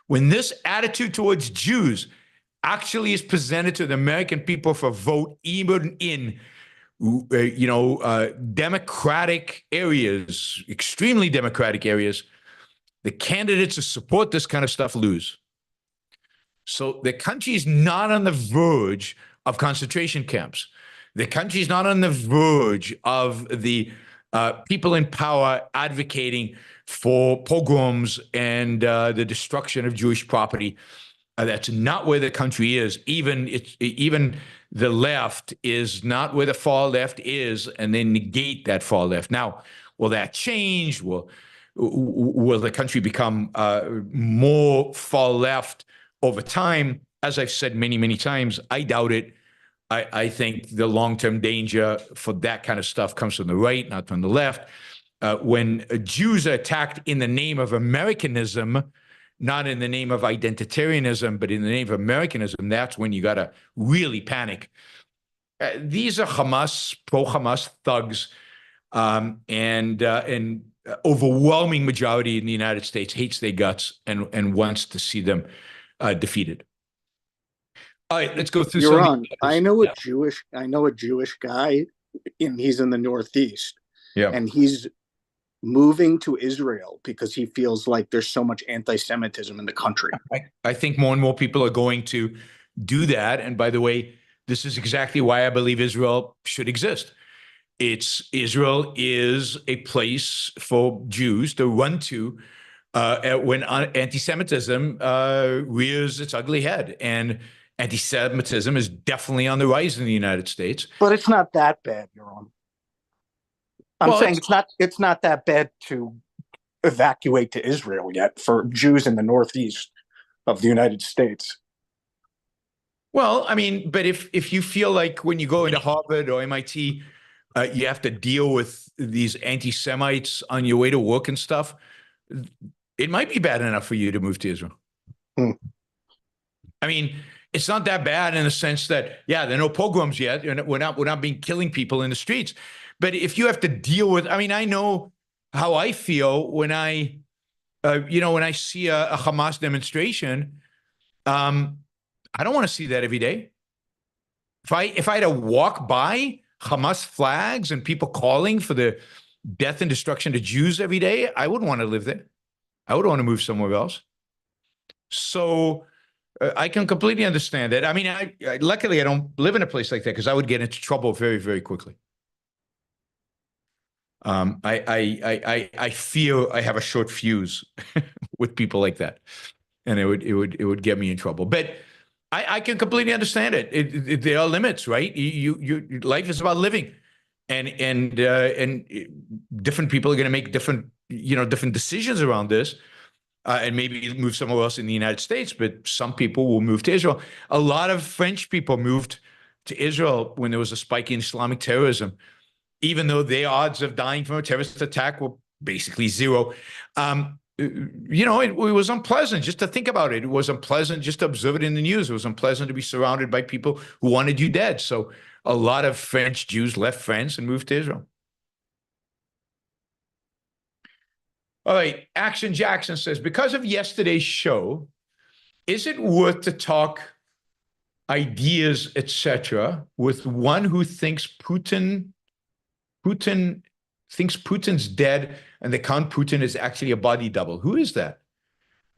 Speaker 2: when this attitude towards Jews actually is presented to the American people for vote, even in democratic areas, extremely democratic areas, the candidates who support this kind of stuff lose. So the country is not on the verge of concentration camps. The country is not on the verge of the people in power advocating for pogroms and the destruction of Jewish property. That's not where the country is. Even the left is not where the far left is, and they negate that far left. Now, will that change? Will the country become more far left over time? as I've said many, many times, I doubt it. I think the long-term danger for that kind of stuff comes from the right, not from the left. When Jews are attacked in the name of Americanism, not in the name of identitarianism, but in the name of Americanism, that's when you got to really panic. These are Hamas, pro-Hamas thugs, and overwhelming majority in the United States hates their guts and wants to see them defeated. All right, let's go through.
Speaker 9: Yaron, I know
Speaker 2: Yeah.
Speaker 9: I know a Jewish guy, and he's in the Northeast.
Speaker 2: Yeah.
Speaker 9: And he's moving to Israel because he feels like there's so much anti-Semitism in the country.
Speaker 2: I think more and more people are going to do that. And by the way, this is exactly why I believe Israel should exist. Israel is a place for Jews to run to when anti-Semitism rears its ugly head. And anti-Semitism is definitely on the rise in the United States.
Speaker 9: But it's not that bad, Yaron. I'm saying it's not that bad to evacuate to Israel yet for Jews in the Northeast of the United States.
Speaker 2: Well, I mean, but if you feel like when you go into Harvard or MIT, you have to deal with these anti-Semites on your way to work and stuff, it might be bad enough for you to move to Israel. I mean, it's not that bad in the sense that, yeah, there are no pogroms yet. We're not being killing people in the streets. But if you have to deal with, I mean, I know how I feel when I see a Hamas demonstration. I don't want to see that every day. If I had to walk by Hamas flags and people calling for the death and destruction of Jews every day, I wouldn't want to live there. I would want to move somewhere else. So I can completely understand that. I mean, luckily I don't live in a place like that because I would get into trouble very, very quickly. I feel I have a short fuse with people like that, and it would get me in trouble. But I can completely understand it. There are limits, right? Life is about living, and different people are going to make different decisions around this. And maybe move somewhere else in the United States, but some people will move to Israel. A lot of French people moved to Israel when there was a spike in Islamic terrorism, even though their odds of dying from a terrorist attack were basically zero. It was unpleasant just to think about it. It was unpleasant just to observe it in the news. It was unpleasant to be surrounded by people who wanted you dead. So a lot of French Jews left France and moved to Israel. All right, Action Jackson says, because of yesterday's show, is it worth to talk ideas, etc., with one who thinks Putin thinks Putin's dead and the Count Putin is actually a body double? Who is that?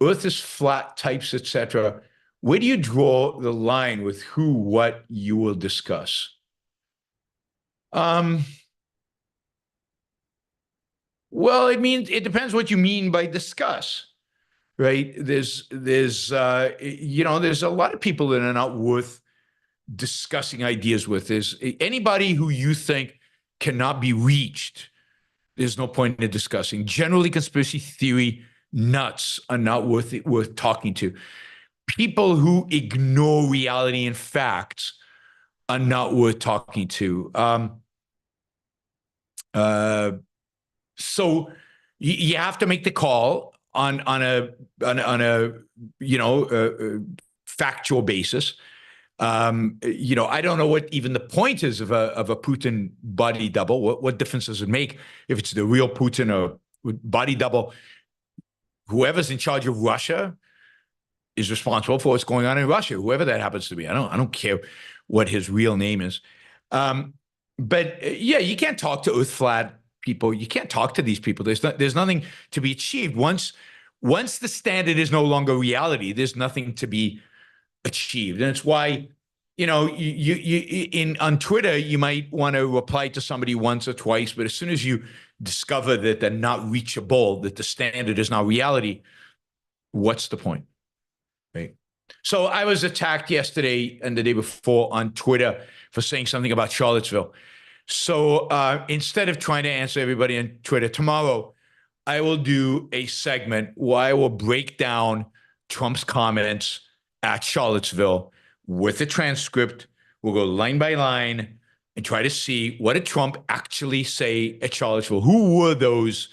Speaker 2: Earth is flat types, etc. Where do you draw the line with who, what you will discuss? Well, it depends what you mean by discuss, right? There's a lot of people that are not worth discussing ideas with. There's anybody who you think cannot be reached. There's no point in discussing. Generally, conspiracy theory nuts are not worth talking to. People who ignore reality and facts are not worth talking to. So you have to make the call on a factual basis. I don't know what even the point is of a Putin body double. What difference does it make if it's the real Putin or body double? Whoever's in charge of Russia is responsible for what's going on in Russia, whoever that happens to be. I don't care what his real name is. But you can't talk to Earth flat people. You can't talk to these people. There's nothing to be achieved. Once the standard is no longer reality, there's nothing to be achieved. And it's why, on Twitter, you might want to reply to somebody once or twice, but as soon as you discover that they're not reachable, that the standard is not reality, what's the point? Right? So I was attacked yesterday and the day before on Twitter for saying something about Charlottesville. So instead of trying to answer everybody on Twitter, tomorrow I will do a segment where I will break down Trump's comments at Charlottesville with a transcript. We'll go line by line and try to see what did Trump actually say at Charlottesville. Who were those,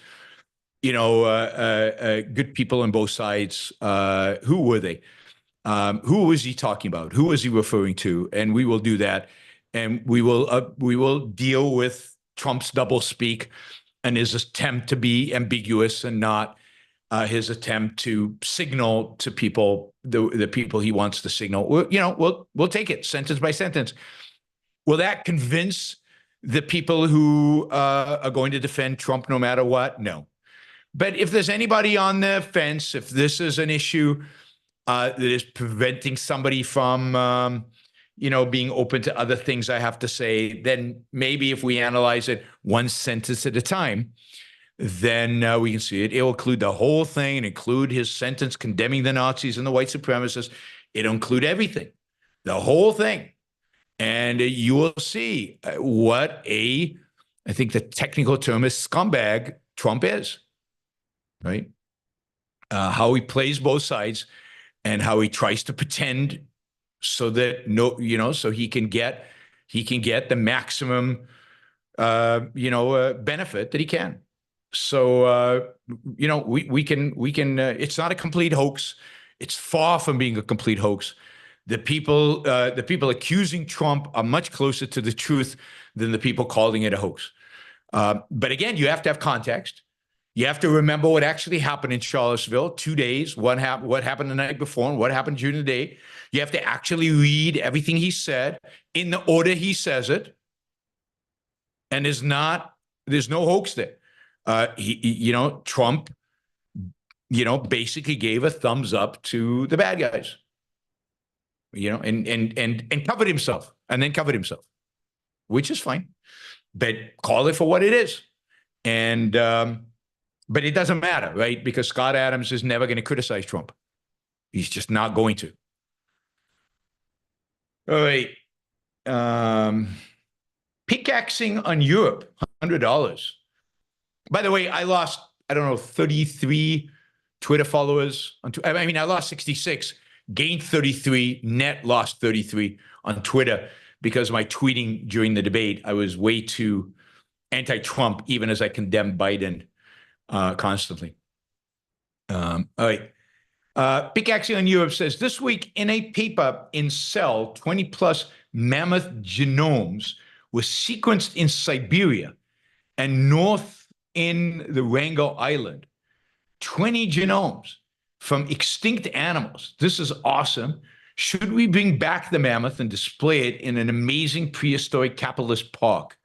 Speaker 2: good people on both sides? Who were they? Who was he talking about? Who was he referring to? And we will do that, and we will deal with Trump's doublespeak and his attempt to be ambiguous and not his attempt to signal to people the people he wants to signal. We'll take it sentence by sentence. Will that convince the people who are going to defend Trump no matter what? No. But if there's anybody on the fence, if this is an issue that is preventing somebody from, being open to other things I have to say, then maybe if we analyze it one sentence at a time, then we can see it. It'll include the whole thing and include his sentence condemning the Nazis and the white supremacists. It'll include everything, the whole thing. And you will see what I think the technical term is scumbag Trump is, right? How he plays both sides and how he tries to pretend so that so he can get the maximum, benefit that he can. So, we can, it's not a complete hoax. It's far from being a complete hoax. The people accusing Trump are much closer to the truth than the people calling it a hoax. But again, you have to have context. You have to remember what actually happened in Charlottesville, 2 days, what happened the night before, and what happened during the day. You have to actually read everything he said in the order he says it. And there's no hoax there. Trump, basically gave a thumbs up to the bad guys, and covered himself, which is fine, but call it for what it is. And, but it doesn't matter, right? Because Scott Adams is never going to criticize Trump. He's just not going to. All right. Pickaxing on Europe, $100. By the way, I lost, 33 Twitter followers. I lost 66, gained 33, net lost 33 on Twitter because of my tweeting during the debate. I was way too anti-Trump, even as I condemned Biden constantly. All right. Pickaxing on Europe says, this week in a paper in Cell, 20 plus mammoth genomes were sequenced in Siberia and north in the Wrangel Island. 20 genomes from extinct animals. This is awesome. Should we bring back the mammoth and display it in an amazing prehistoric capitalist park?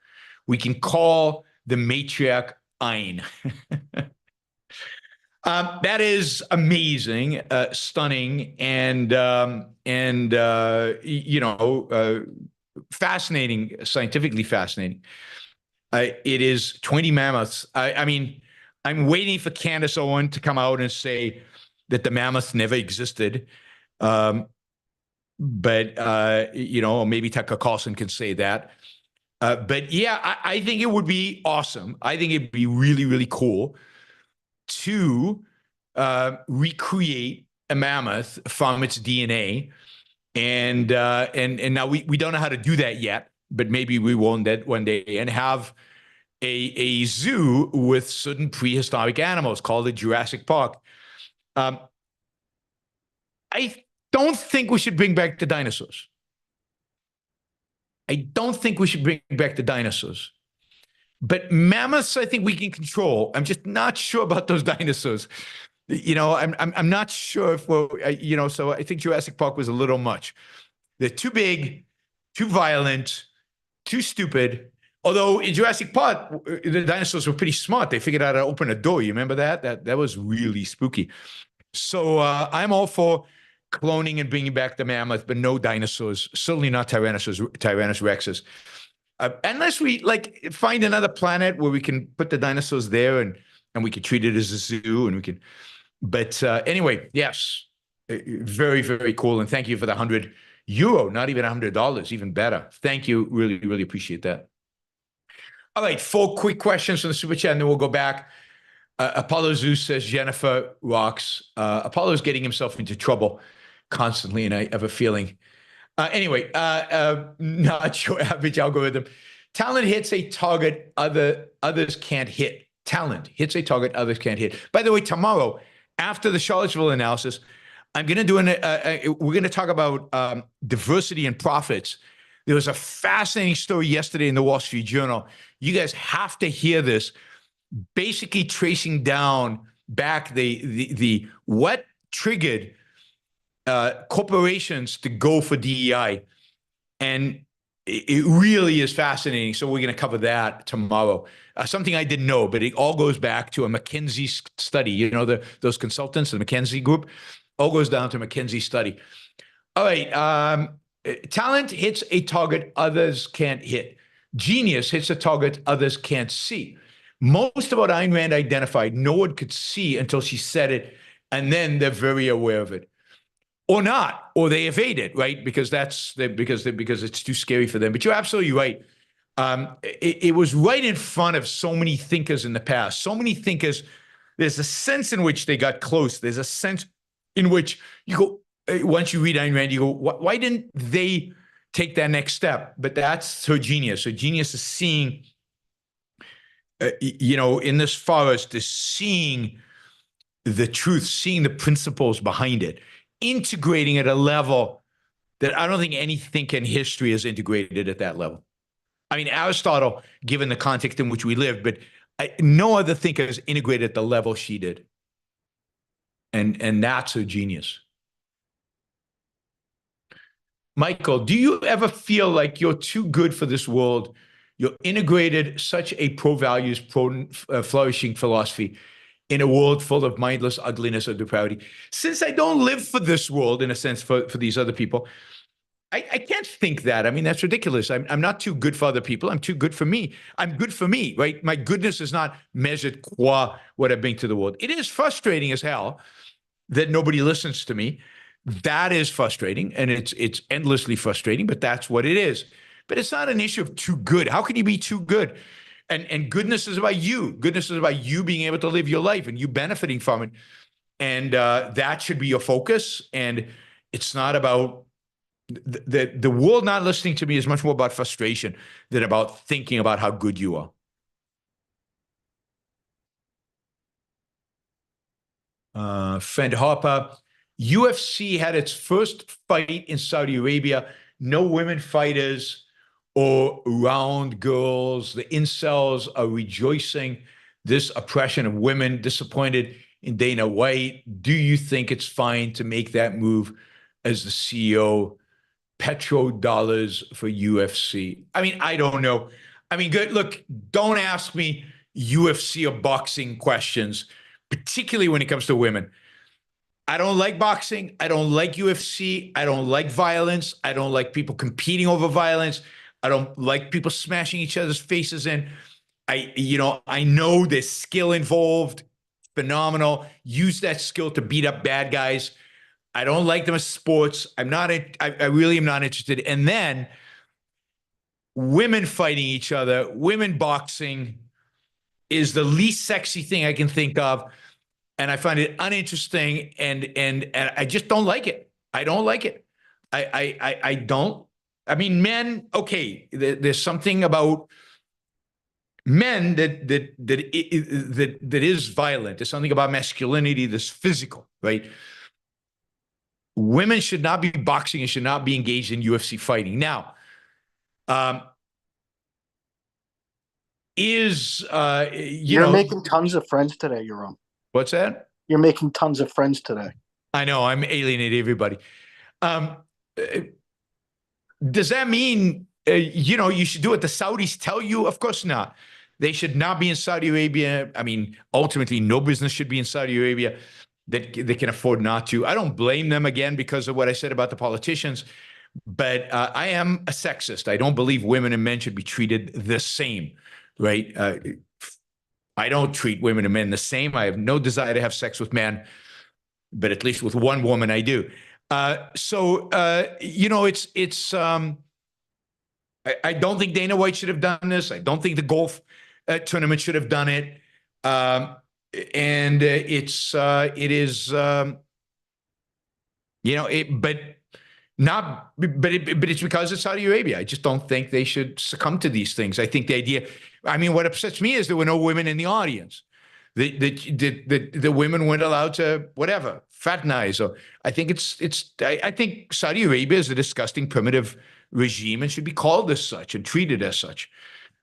Speaker 2: We can call the matriarch Ein. That is amazing, stunning, and fascinating, scientifically fascinating. It is 20 mammoths. I'm waiting for Candace Owen to come out and say that the mammoths never existed. But maybe Tucker Carlson can say that. But yeah, I think it would be awesome. I think it'd be really, really cool to recreate a mammoth from its DNA. And now we don't know how to do that yet, but maybe we will that one day, and have a zoo with certain prehistoric animals called the Jurassic Park. I don't think we should bring back the dinosaurs. But mammoths, I think we can control. I'm just not sure about those dinosaurs. I'm not sure if so I think Jurassic Park was a little much. They're too big, too violent, too stupid. Although in Jurassic Park, the dinosaurs were pretty smart. They figured out how to open a door. You remember that? That was really spooky. So I'm all for cloning and bringing back the mammoth, but no dinosaurs. Certainly not Tyrannosaurus Rexes. Unless we find another planet where we can put the dinosaurs there and we can treat it as a zoo and we can. But anyway, yes, very, very cool. And thank you for the €100, not even $100, even better. Thank you. Really, really appreciate that. All right, 4 quick questions from the Super Chat, and then we'll go back. Apollo Zeus says, Jennifer rocks. Apollo's getting himself into trouble constantly, and I have a feeling. Anyway, not your average algorithm. Talent hits a target others can't hit. Talent hits a target others can't hit. By the way, tomorrow, after the Charlottesville analysis, I'm going to do we're going to talk about diversity and profits. There was a fascinating story yesterday in the Wall Street Journal. You guys have to hear this. Basically, tracing down back the what triggered corporations to go for DEI, and it really is fascinating. So we're going to cover that tomorrow. Something I didn't know, but it all goes back to a McKinsey study. You know, those consultants, the McKinsey group, all goes down to McKinsey study. All right. Talent hits a target others can't hit. Genius hits a target others can't see. Most of what Ayn Rand identified, no one could see until she said it, and then they're very aware of it. Or not, or they evade it, right? Because because it's too scary for them. But you're absolutely right. It was right in front of so many thinkers in the past. So many thinkers. There's a sense in which they got close. There's a sense in which you go, once you read Ayn Rand, you go, why didn't they take that next step? But that's her genius. Her genius is seeing, in this forest, is seeing the truth, seeing the principles behind it, integrating at a level that I don't think any thinker in history has integrated at that level. I mean, Aristotle, given the context in which we live, but no other thinker has integrated at the level she did. And that's her genius. Michael, do you ever feel like you're too good for this world? You're integrated such a pro-values, flourishing philosophy in a world full of mindless ugliness or depravity. Since I don't live for this world, in a sense, for these other people, I can't think that. I mean, that's ridiculous. I'm not too good for other people. I'm too good for me. I'm good for me, right? My goodness is not measured qua what I bring to the world. It is frustrating as hell that nobody listens to me. That is frustrating, and it's endlessly frustrating, but that's what it is. But it's not an issue of too good. How can you be too good? And goodness is about you. Goodness is about you being able to live your life and you benefiting from it. And that should be your focus. And it's not about the world not listening to me is much more about frustration than about thinking about how good you are. Friend Harper, UFC had its first fight in Saudi Arabia. No women fighters or round girls. The incels are rejoicing this oppression of women, disappointed in Dana White. Do you think it's fine to make that move as the CEO? Petrodollars for UFC. I mean, I don't know. I mean, good. Look, don't ask me UFC or boxing questions, particularly when it comes to women. I don't like boxing. I don't like UFC. I don't like violence. I don't like people competing over violence. I don't like people smashing each other's faces in. I know there's skill involved, phenomenal. Use that skill to beat up bad guys. I don't like them as sports. I really am not interested. And then women fighting each other, women boxing is the least sexy thing I can think of. And I find it uninteresting, and I just don't like it. I don't like it. I don't. I mean, men. Okay, there's something about men that is violent. There's something about masculinity that's physical, right? Women should not be boxing and should not be engaged in UFC fighting. Now,
Speaker 9: You're making tons of friends today, Yaron.
Speaker 2: What's that?
Speaker 9: You're making tons of friends today.
Speaker 2: I know. I'm alienating everybody. Does that mean, you should do what the Saudis tell you? Of course not. They should not be in Saudi Arabia. I mean, ultimately, no business should be in Saudi Arabia that they can afford not to. I don't blame them, again, because of what I said about the politicians. But I am a sexist. I don't believe women and men should be treated the same, right? I don't treat women and men the same. I have no desire to have sex with men, but at least with one woman I do. I don't think Dana White should have done this. I don't think the golf tournament should have done it. It is But not, but it's because it's Saudi Arabia. I just don't think they should succumb to these things. I think the idea, I mean, what upsets me is there were no women in the audience. The women weren't allowed to whatever fraternize. Or I think I think Saudi Arabia is a disgusting primitive regime and should be called as such and treated as such.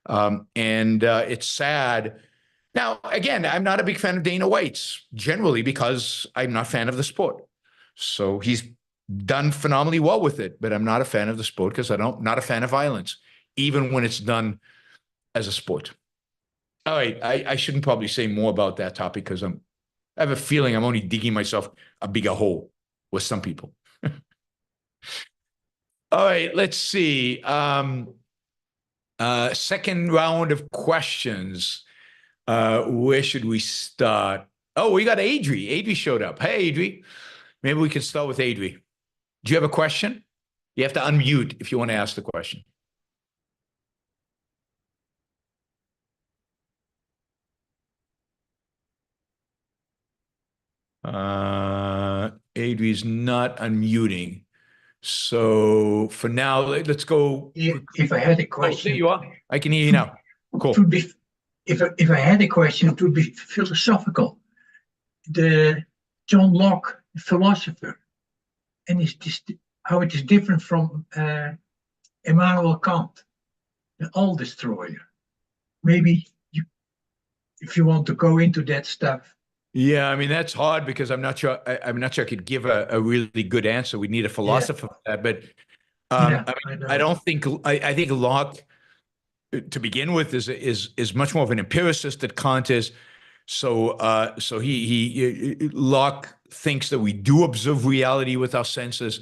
Speaker 2: And it's sad. Now, again, I'm not a big fan of Dana White's generally because I'm not a fan of the sport. So he's done phenomenally well with it, but I'm not a fan of the sport because not a fan of violence, even when it's done as a sport. All right, I shouldn't probably say more about that topic because I have a feeling I'm only digging myself a bigger hole with some people. All right, let's see. Second round of questions. Where should we start? Oh, we got Adri. Adri showed up. Hey, Adri. Maybe we can start with Adri. Do you have a question? You have to unmute if you want to ask the question. Adri's not unmuting. So for now, let's go.
Speaker 12: If I had a question,
Speaker 2: there you are. I can hear you now. Cool.
Speaker 12: It would be, if I had a question, it would be philosophical. The John Locke, the philosopher, and how it is different from Immanuel Kant, the all destroyer. Maybe if you want to go into that stuff.
Speaker 2: Yeah, I mean that's hard because I'm not sure. I'm not sure I could give a really good answer. We need a philosopher for that. But I don't think. I think Locke, to begin with, is much more of an empiricist than Kant is. So Locke thinks that we do observe reality with our senses,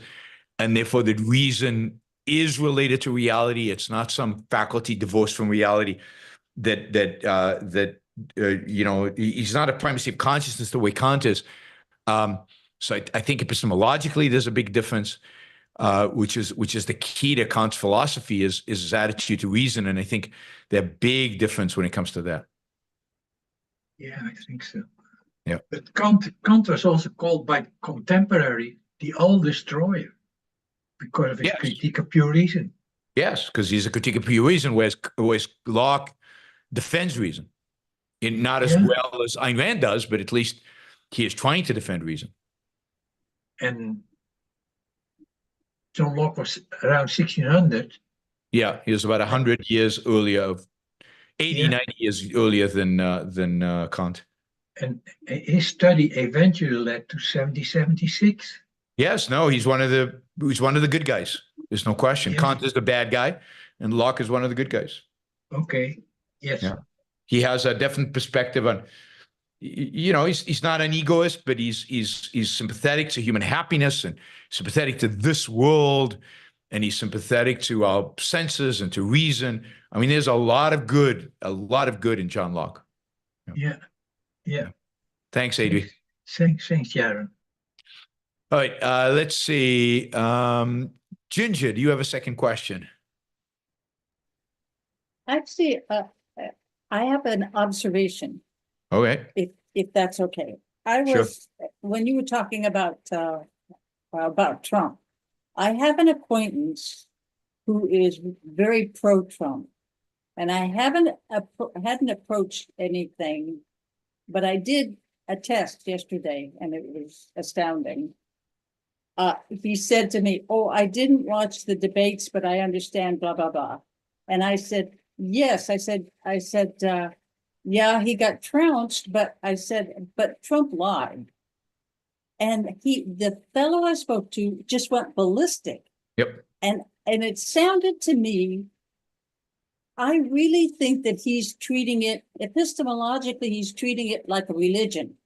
Speaker 2: and therefore the reason is related to reality. It's not some faculty divorced from reality. He's not a primacy of consciousness the way Kant is. So I think epistemologically there's a big difference, which is the key to Kant's philosophy is his attitude to reason, and I think there's a big difference when it comes to that.
Speaker 12: Yeah, I think so.
Speaker 2: Yeah,
Speaker 12: but Kant was also called by contemporary the all destroyer because of his critique of pure reason.
Speaker 2: Yes, because he's a critique of pure reason, whereas Locke defends reason. Not as well as Ayn Rand does, but at least he is trying to defend reason.
Speaker 12: And John Locke was around 1600.
Speaker 2: Yeah, he was about 100 years earlier, 90 years earlier than Kant.
Speaker 12: And his study eventually led to 1776.
Speaker 2: Yes, no, he's one of the good guys. There's no question. Yeah. Kant is the bad guy, and Locke is one of the good guys.
Speaker 12: Okay. Yes.
Speaker 2: Yeah. He has a definite perspective on, he's not an egoist, but he's sympathetic to human happiness and sympathetic to this world, and he's sympathetic to our senses and to reason. I mean, there's a lot of good in John Locke.
Speaker 12: Yeah.
Speaker 2: Thanks, Adri.
Speaker 12: Thanks, Yaron.
Speaker 2: All right, let's see. Ginger, do you have a second question?
Speaker 1: Actually, I have an observation.
Speaker 2: Okay.
Speaker 1: If that's okay. When you were talking about Trump, I have an acquaintance who is very pro-Trump, and I hadn't approached anything, but I did a test yesterday, and it was astounding. He said to me, "Oh, I didn't watch the debates, but I understand blah blah blah," and I said, "Yes." I said, "Yeah, he got trounced," but but Trump lied. And the fellow I spoke to just went ballistic.
Speaker 2: Yep.
Speaker 1: And it sounded to me, I really think that he's treating it, epistemologically, he's treating it like a religion.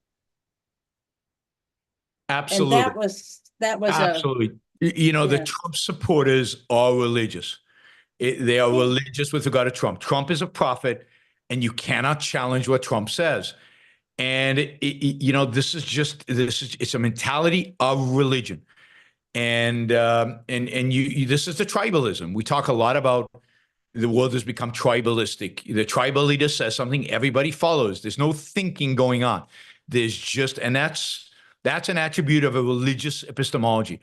Speaker 2: Absolutely.
Speaker 1: And that was
Speaker 2: absolutely. The Trump supporters are religious. They are religious with regard to Trump. Trump is a prophet, and you cannot challenge what Trump says. And this is a mentality of religion, and this is the tribalism. We talk a lot about the world has become tribalistic. The tribal leader says something, everybody follows. There's no thinking going on. There's just, and that's That's an attribute of a religious epistemology.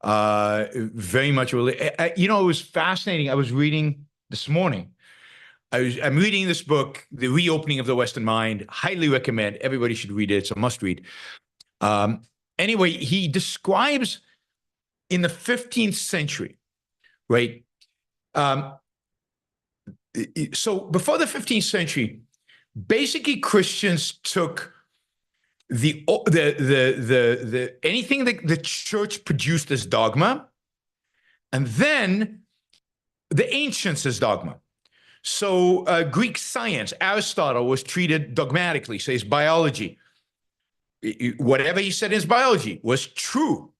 Speaker 2: Very much, you know, it was fascinating. I was reading this morning. I'm reading this book, The Reopening of the Western Mind. Highly recommend. Everybody should read it. It's a must read. Anyway, he describes in the 15th century, right? So before the 15th century, basically Christians took the anything that the church produced as dogma, and then the ancients as dogma. So Greek science, Aristotle was treated dogmatically, says biology. Whatever he said in his biology was true,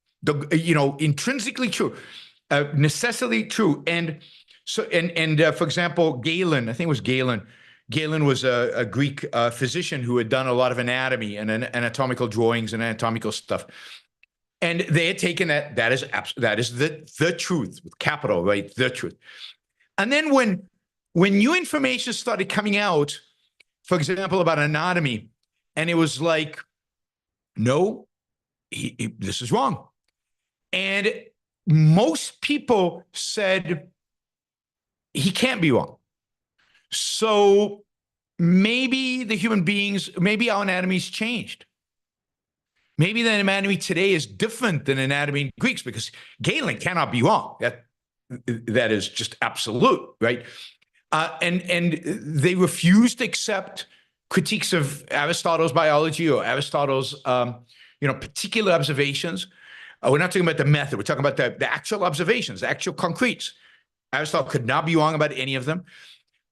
Speaker 2: you know, intrinsically true, necessarily true. And so, for example, Galen, I think it was Galen. Galen was a Greek physician who had done a lot of anatomy and anatomical drawings and anatomical stuff. And they had taken that is the truth with capital, right? The truth. And then when new information started coming out, for example, about anatomy, and it was like, no, this is wrong. And most people said he can't be wrong. So maybe the human beings, maybe our anatomy's changed. Maybe the anatomy today is different than anatomy in Greeks, because Galen cannot be wrong. That is just absolute, right? And they refused to accept critiques of Aristotle's biology or Aristotle's particular observations. We're not talking about the method. We're talking about the actual observations, the actual concretes. Aristotle could not be wrong about any of them.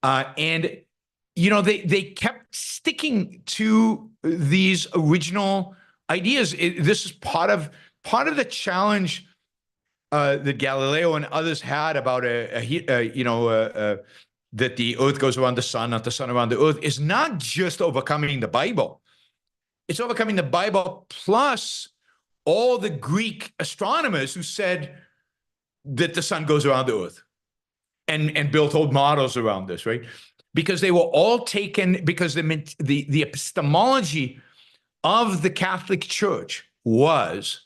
Speaker 2: And they kept sticking to these original ideas. This is part of the challenge that Galileo and others had about that the earth goes around the sun, not the sun around the earth, is not just overcoming the Bible. It's overcoming the Bible plus all the Greek astronomers who said that the sun goes around the earth and built old models around this, right? Because they were all taken, because the epistemology of the Catholic Church was,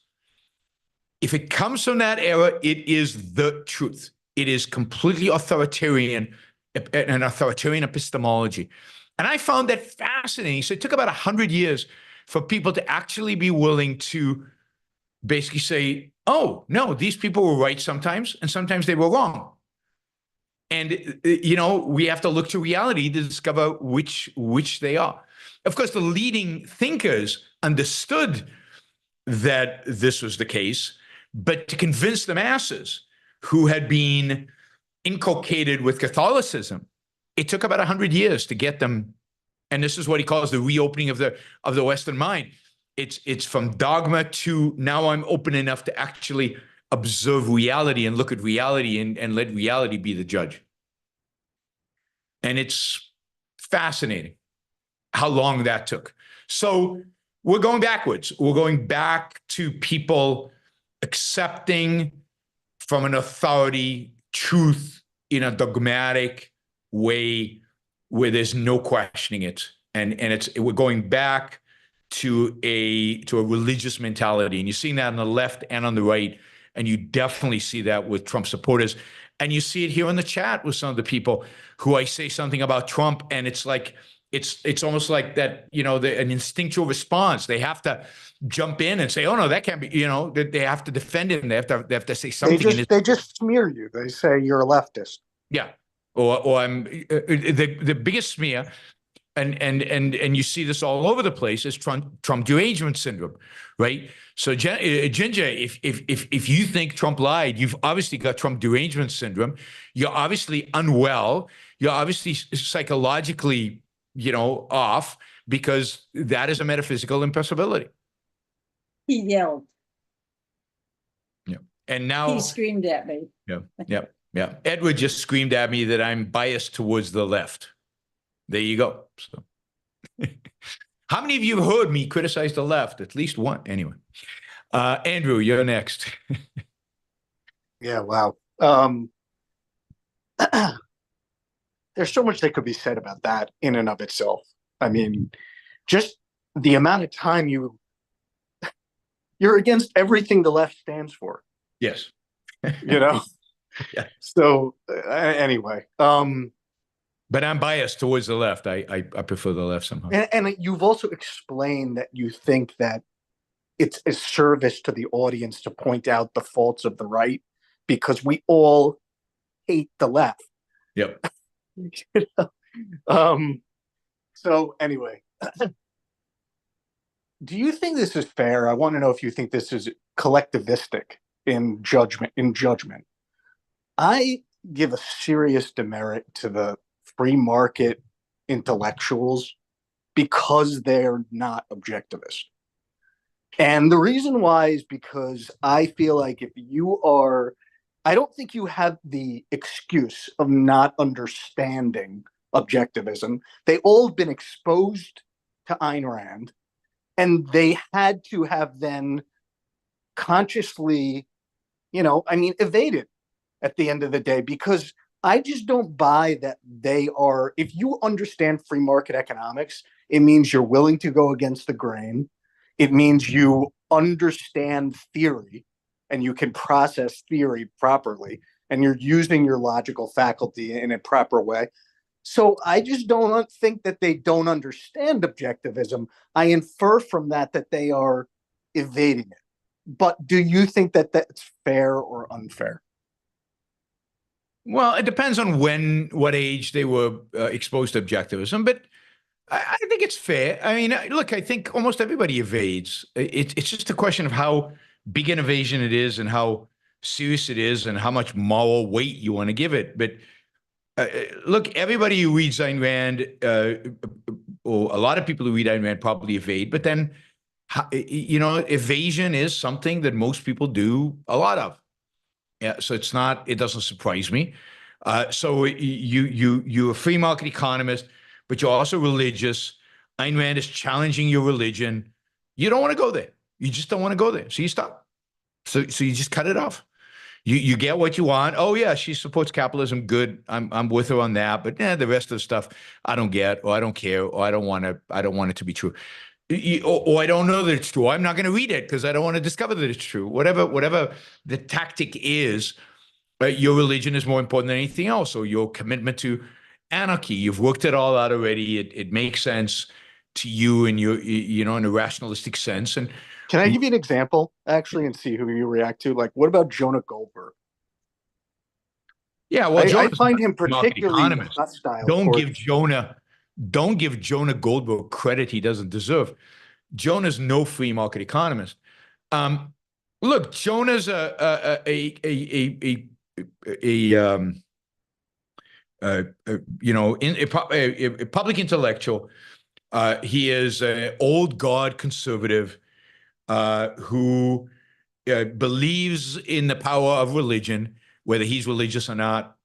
Speaker 2: if it comes from that era, it is the truth. It is completely authoritarian, an authoritarian epistemology. And I found that fascinating. So it took about 100 years for people to actually be willing to basically say, oh, no, these people were right sometimes, and sometimes they were wrong. And, we have to look to reality to discover which they are. Of course, the leading thinkers understood that this was the case, but to convince the masses who had been inculcated with Catholicism, it took about 100 years to get them. And this is what he calls the reopening of the Western mind. It's from dogma to now I'm open enough to actually observe reality and look at reality and let reality be the judge. And it's fascinating how long that took. So we're going backwards. We're going back to people accepting from an authority truth in a dogmatic way where there's no questioning it. And we're going back to a religious mentality. And you're seeing that on the left and on the right. And you definitely see that with Trump supporters. And you see it here in the chat with some of the people who I say something about Trump, and it's like, it's almost like that, an instinctual response. They have to jump in and say, oh no, that can't be, they have to defend him. They have to say something.
Speaker 9: They just smear you. They say you're a leftist.
Speaker 2: Yeah. Or I'm the biggest smear. And you see this all over the place is Trump derangement syndrome, right? So Ginger, if you think Trump lied, you've obviously got Trump derangement syndrome. You're obviously unwell. You're obviously psychologically, off, because that is a metaphysical impossibility.
Speaker 1: He yelled.
Speaker 2: Yeah, and now
Speaker 1: he screamed at me.
Speaker 2: Yeah. Edward just screamed at me that I'm biased towards the left. There you go. So, how many of you have heard me criticize the left? At least one. Anyway, Andrew, you're next.
Speaker 9: Yeah, wow. There's so much that could be said about that in and of itself. I mean, just the amount of time you're against everything the left stands for,
Speaker 2: Yes.
Speaker 9: you know?
Speaker 2: Yeah.
Speaker 9: So anyway,
Speaker 2: But I'm biased towards the left. I prefer the left somehow.
Speaker 9: and you've also explained that you think that it's a service to the audience to point out the faults of the right because we all hate the left.
Speaker 2: Yep.
Speaker 9: You know? So anyway, do you think this is fair? I want to know if you think this is collectivistic in judgment. I give a serious demerit to the free market intellectuals because they're not objectivist. And the reason why is because I feel like if you are, I don't think you have the excuse of not understanding objectivism. They all have been exposed to Ayn Rand, and they had to have then consciously, evaded at the end of the day, because I just don't buy that they are, if you understand free market economics, it means you're willing to go against the grain. It means you understand theory and you can process theory properly and you're using your logical faculty in a proper way. So I just don't think that they don't understand objectivism. I infer from that they are evading it. But do you think that that's fair or unfair?
Speaker 2: Well, it depends on what age they were exposed to objectivism, but I think it's fair. I mean, look, I think almost everybody evades. It's just a question of how big an evasion it is and how serious it is and how much moral weight you want to give it. But look, everybody who reads Ayn Rand, or a lot of people who read Ayn Rand probably evade, but then, evasion is something that most people do a lot of. Yeah, so it doesn't surprise me. So you're a free market economist, but you're also religious. Ayn Rand is challenging your religion. You don't want to go there. You just don't want to go there. So you stop. So you just cut it off. You get what you want. Oh yeah, she supports capitalism. Good. I'm with her on that. But the rest of the stuff I don't get, or I don't care, or I don't want it to be true. Or I don't know that it's true. I'm not going to read it because I don't want to discover that it's true. Whatever the tactic is, your religion is more important than anything else, or your commitment to anarchy. You've worked it all out already. It makes sense to you in in a rationalistic sense. And
Speaker 9: can I give you an example, actually, and see who you react to? Like, what about Jonah Goldberg?
Speaker 2: Yeah, well,
Speaker 9: I find him particularly hostile.
Speaker 2: Don't give Jonah Goldberg credit he doesn't deserve. Jonah's no free market economist. Look, Jonah's a public intellectual. He is an old guard conservative who believes in the power of religion, whether he's religious or not.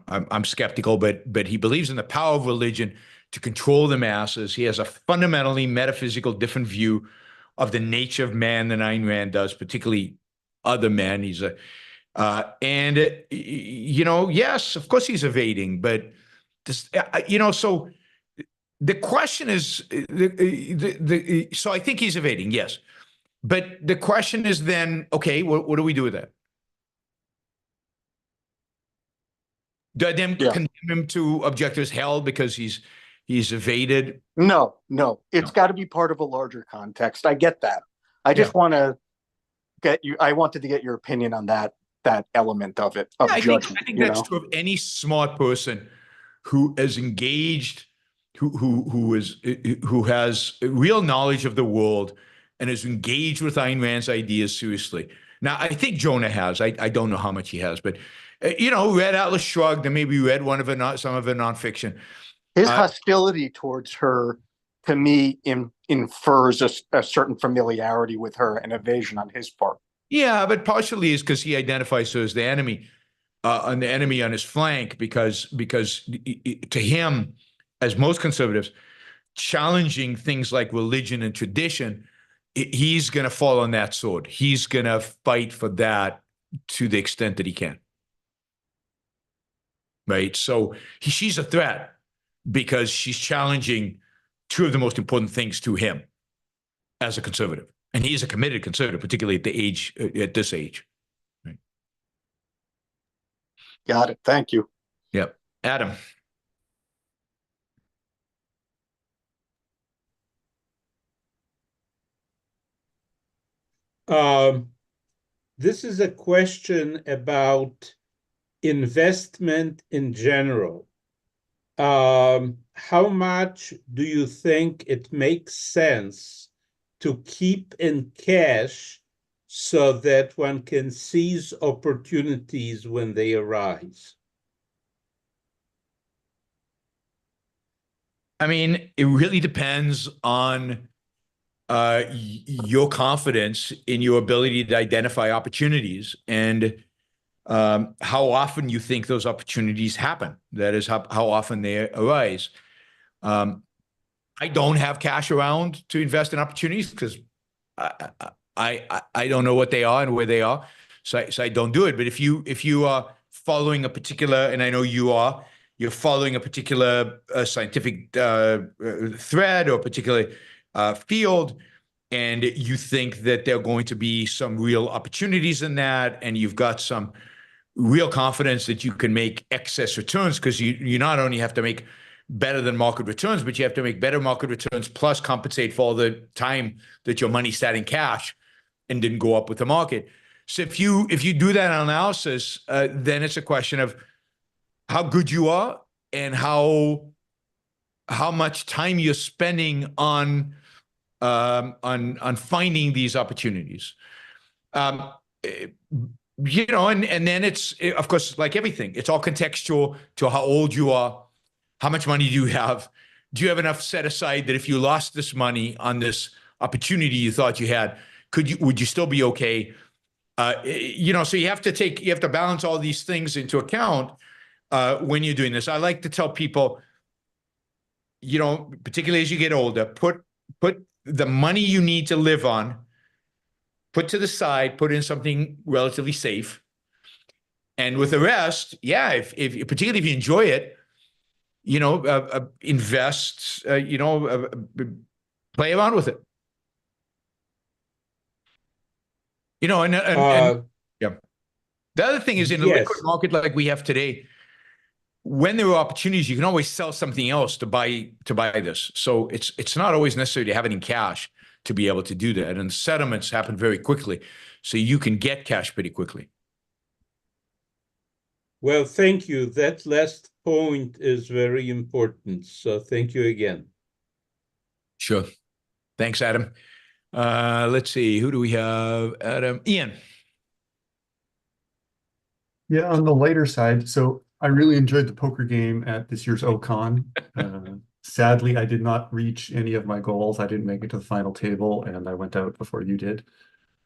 Speaker 2: I'm skeptical, but he believes in the power of religion to control the masses. He has a fundamentally metaphysical different view of the nature of man than Ayn Rand does, particularly other men. He's yes, of course he's evading, but this, so the question is, so I think he's evading, yes. But the question is then, okay, what do we do with that? Do I then condemn him to objectivist hell because he's evaded?
Speaker 9: No. It's got to be part of a larger context. I get that. I just want to I wanted to get your opinion on that element of it, of judgment.
Speaker 2: I think that's true of any smart person who is engaged, who has real knowledge of the world and is engaged with Ayn Rand's ideas seriously. Now, I think Jonah has. I don't know how much he has, but read Atlas Shrugged and maybe read some of her nonfiction.
Speaker 9: His hostility towards her, to me, infers a certain familiarity with her and evasion on his part.
Speaker 2: Yeah, but partially is because he identifies her as the enemy, on his flank, because to him, as most conservatives, challenging things like religion and tradition, he's going to fall on that sword. He's going to fight for that to the extent that he can. Right? So she's a threat because she's challenging two of the most important things to him as a conservative. And he is a committed conservative, particularly at this age. Right.
Speaker 9: Got it. Thank you.
Speaker 2: Yep. Adam.
Speaker 8: This is a question about investment in general. How much do you think it makes sense to keep in cash so that one can seize opportunities when they arise?
Speaker 2: I mean, it really depends on your confidence in your ability to identify opportunities and how often you think those opportunities happen. That is how often they arise. I don't have cash around to invest in opportunities because I don't know what they are and where they are, so I don't do it. But if you are following a particular, and I know you're following a particular scientific thread or particular field, and you think that there are going to be some real opportunities in that, and you've got some real confidence that you can make excess returns, because you not only have to make better than market returns, but you have to make better market returns plus compensate for all the time that your money sat in cash and didn't go up with the market. So if you do that analysis, then it's a question of how good you are and how much time you're spending on finding these opportunities. You know, and then it's, of course, like everything, it's all contextual to how old you are, how much money do you have, do you have enough set aside that if you lost this money on this opportunity you thought you had, would you still be okay? You know, so you have to balance all these things into account when you're doing this. I like to tell people, you know, particularly as you get older, put the money you need to live on, put to the side, put in something relatively safe. And with the rest, yeah, if particularly if you enjoy it, you know, invest, you know, play around with it. You know, and yeah. The other thing is, in a liquid market like we have today, when there are opportunities, you can always sell something else to buy this. So it's not always necessary to have it in cash to be able to do that. And settlements happen very quickly, so you can get cash pretty quickly.
Speaker 8: Well, thank you. That last point is very important. So thank you again.
Speaker 2: Sure. Thanks, Adam. Let's see. Who do we have? Adam. Ian.
Speaker 11: Yeah, on the lighter side, so I really enjoyed the poker game at this year's Ocon. Sadly, I did not reach any of my goals. I didn't make it to the final table, and I went out before you did.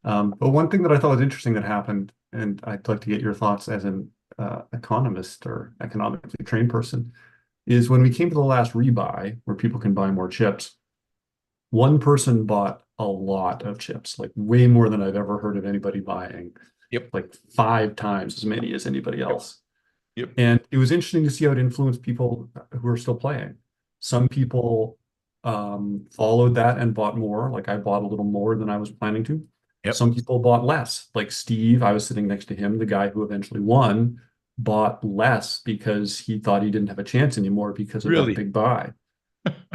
Speaker 11: But one thing that I thought was interesting that happened, and I'd like to get your thoughts as an economist or economically trained person, is when we came to the last rebuy, where people can buy more chips, one person bought a lot of chips, like way more than I've ever heard of anybody buying.
Speaker 2: Yep.
Speaker 11: Like 5 times as many as anybody else.
Speaker 2: Yep.
Speaker 11: And it was interesting to see how it influenced people who are still playing. Some people followed that and bought more. Like I bought a little more than I was planning to.
Speaker 2: Yep.
Speaker 11: Some people bought less. Like Steve, I was sitting next to him, the guy who eventually won, bought less because he thought he didn't have a chance anymore because of that big buy.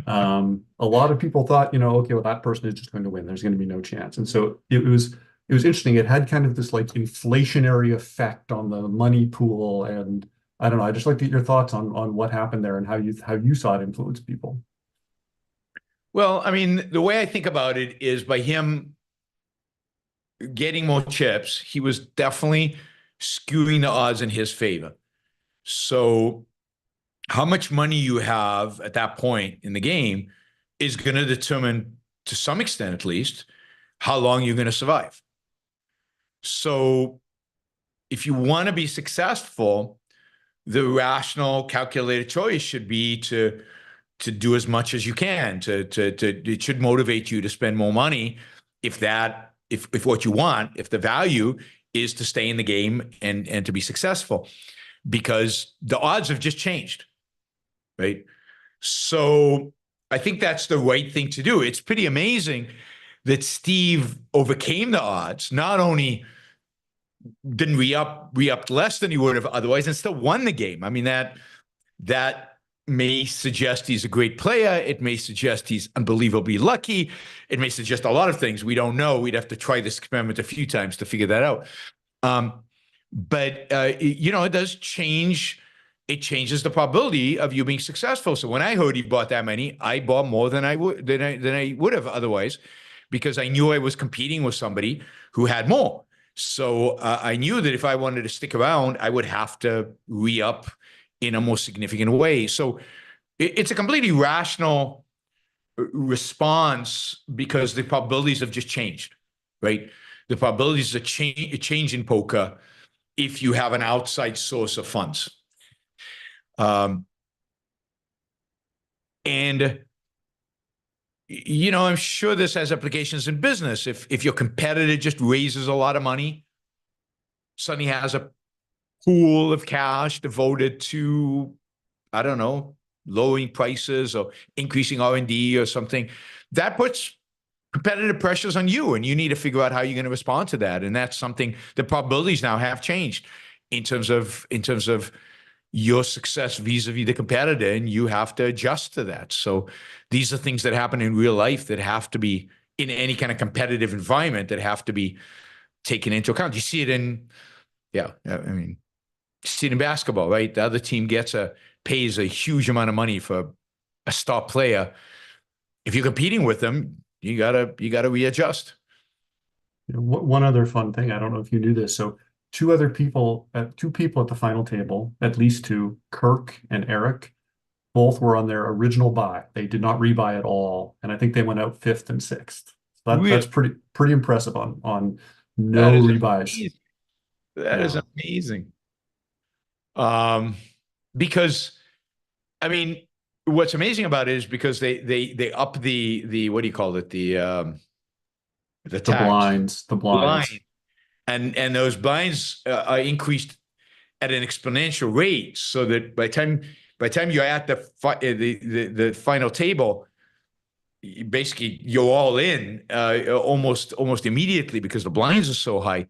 Speaker 11: A lot of people thought, you know, okay, well, that person is just going to win. There's going to be no chance. And so it was interesting. It had kind of this like inflationary effect on the money pool. And I don't know, I just like to get your thoughts on what happened there and how you saw it influence people.
Speaker 2: Well, I mean, the way I think about it is by him getting more chips, he was definitely skewing the odds in his favor. So how much money you have at that point in the game is going to determine, to some extent at least, how long you're going to survive. So if you want to be successful, the rational, calculated choice should be to do as much as you can. It should motivate you to spend more money if what you want, if the value is to stay in the game and to be successful, because the odds have just changed, right? So I think that's the right thing to do. It's pretty amazing that Steve overcame the odds, not only didn't re-up less than he would have otherwise and still won the game. I mean, that may suggest he's a great player. It may suggest he's unbelievably lucky. It may suggest a lot of things. We don't know. We'd have to try this experiment a few times to figure that out. But it does change. It changes the probability of you being successful. So when I heard he bought that many, I bought more than I would have otherwise, because I knew I was competing with somebody who had more. So I knew that if I wanted to stick around, I would have to re-up in a more significant way. So it's a completely rational response because the probabilities have just changed, right? The probabilities of change in poker if you have an outside source of funds. And I'm sure this has applications in business. If your competitor just raises a lot of money, suddenly has a pool of cash devoted to, I don't know, lowering prices or increasing R&D or something, that puts competitive pressures on you, and you need to figure out how you're going to respond to that. And that's something, the probabilities now have changed in terms of your success vis-a-vis the competitor, and you have to adjust to that. So these are things that happen in real life that have to be, in any kind of competitive environment, that have to be taken into account. You see it in, you see it in basketball, right? The other team pays a huge amount of money for a star player. If you're competing with them, you gotta readjust.
Speaker 11: One other fun thing, I don't know if you knew this. So two people at the final table, at least two, Kirk and Eric, both were on their original buy. They did not rebuy at all, and I think they went out 5th and 6th. So that's pretty impressive on no rebuys.
Speaker 2: That is amazing. Because what's amazing about it is because they up the what do you call it, the tax,
Speaker 11: the blinds,
Speaker 2: and those blinds are increased at an exponential rate, so that by the time you're at the final table, basically you're all in almost immediately because the blinds are so high.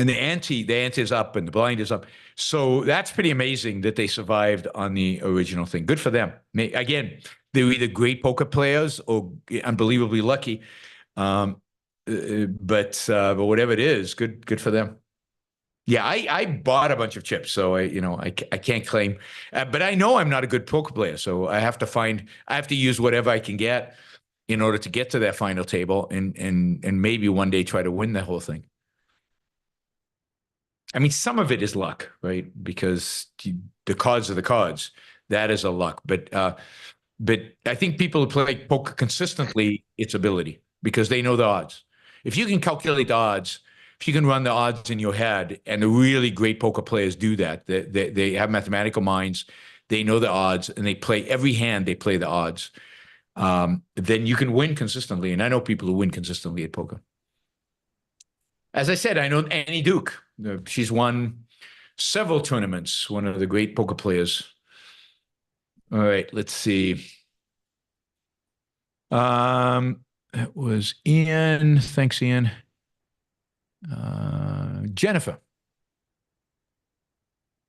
Speaker 2: And the ante is up and the blind is up. So that's pretty amazing that they survived on the original thing. Good for them. Again, they're either great poker players or unbelievably lucky. But whatever it is, good for them. Yeah, I bought a bunch of chips, so I can't claim. But I know I'm not a good poker player, so I have to use whatever I can get in order to get to that final table and maybe one day try to win the whole thing. Some of it is luck, right? Because the cards are the cards. That is a luck. But I think people who play poker consistently, it's ability, because they know the odds. If you can calculate the odds, if you can run the odds in your head, and the really great poker players do that, they have mathematical minds, they know the odds, and they play every hand, they play the odds, then you can win consistently. And I know people who win consistently at poker. As I said, I know Annie Duke. She's won several tournaments, one of the great poker players. All right, let's see. That was Ian. Thanks, Ian. Jennifer.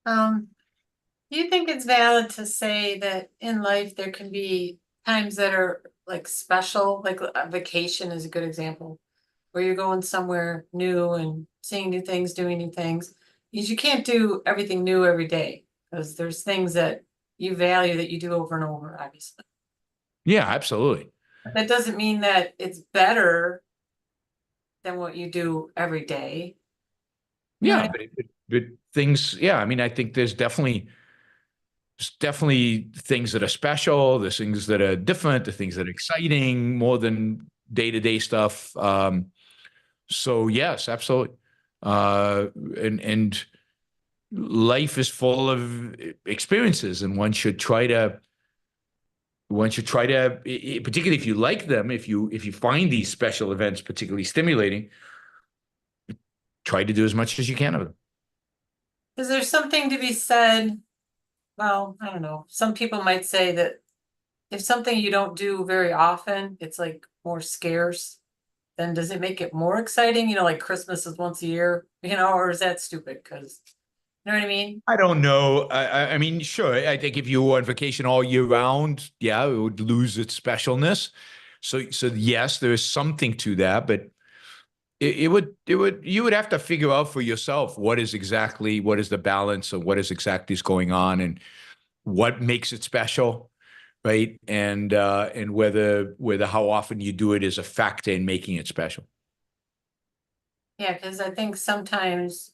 Speaker 4: Do you think it's valid to say that in life there can be times that are like special, like a vacation is a good example, where you're going somewhere new and seeing new things, doing new things? You can't do everything new every day, because there's things that you value that you do over and over, obviously.
Speaker 2: Yeah, absolutely.
Speaker 4: That doesn't mean that it's better than what you do every day.
Speaker 2: Yeah, but things, I think there's definitely things that are special, there's things that are different, the things that are exciting more than day-to-day stuff. So yes, absolutely. And life is full of experiences, and one should try to, particularly if you like them, if you find these special events particularly stimulating, try to do as much as you can of them.
Speaker 4: Is there something to be said? Well, I don't know. Some people might say that if something you don't do very often, it's like more scarce, then does it make it more exciting? You know, like Christmas is once a year, you know, or is that stupid? Because, you know what I mean?
Speaker 2: I don't know. I mean, sure. I think if you were on vacation all year round, yeah, it would lose its specialness. So yes, there is something to that, but you would have to figure out for yourself what is the balance of what is exactly is going on and what makes it special, right? And whether how often you do it is a factor in making it special.
Speaker 4: Yeah, because I think sometimes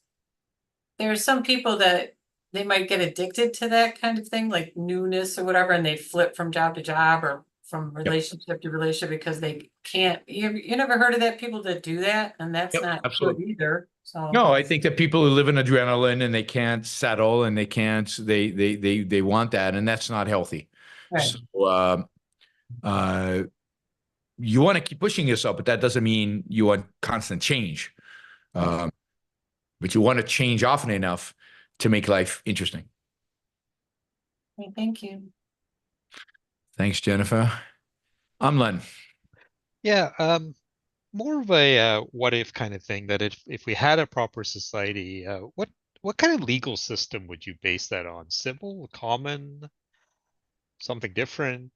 Speaker 4: there are some people that they might get addicted to that kind of thing, like newness or whatever, and they flip from job to job or from relationship to relationship because they can't. You never heard of that? People that do that, and that's
Speaker 2: Yep,
Speaker 4: not good
Speaker 2: absolutely.
Speaker 4: either. So
Speaker 2: No, I think that people who live in adrenaline and they can't settle and they want that, and that's not healthy.
Speaker 4: right.
Speaker 2: So you want to keep pushing yourself, but that doesn't mean you want constant change. But you want to change often enough to make life interesting.
Speaker 4: Okay, thank you.
Speaker 2: Thanks, Jennifer. I'm Len.
Speaker 6: Yeah, more of a what if kind of thing, that if we had a proper society, what kind of legal system would you base that on? Civil, common, something different?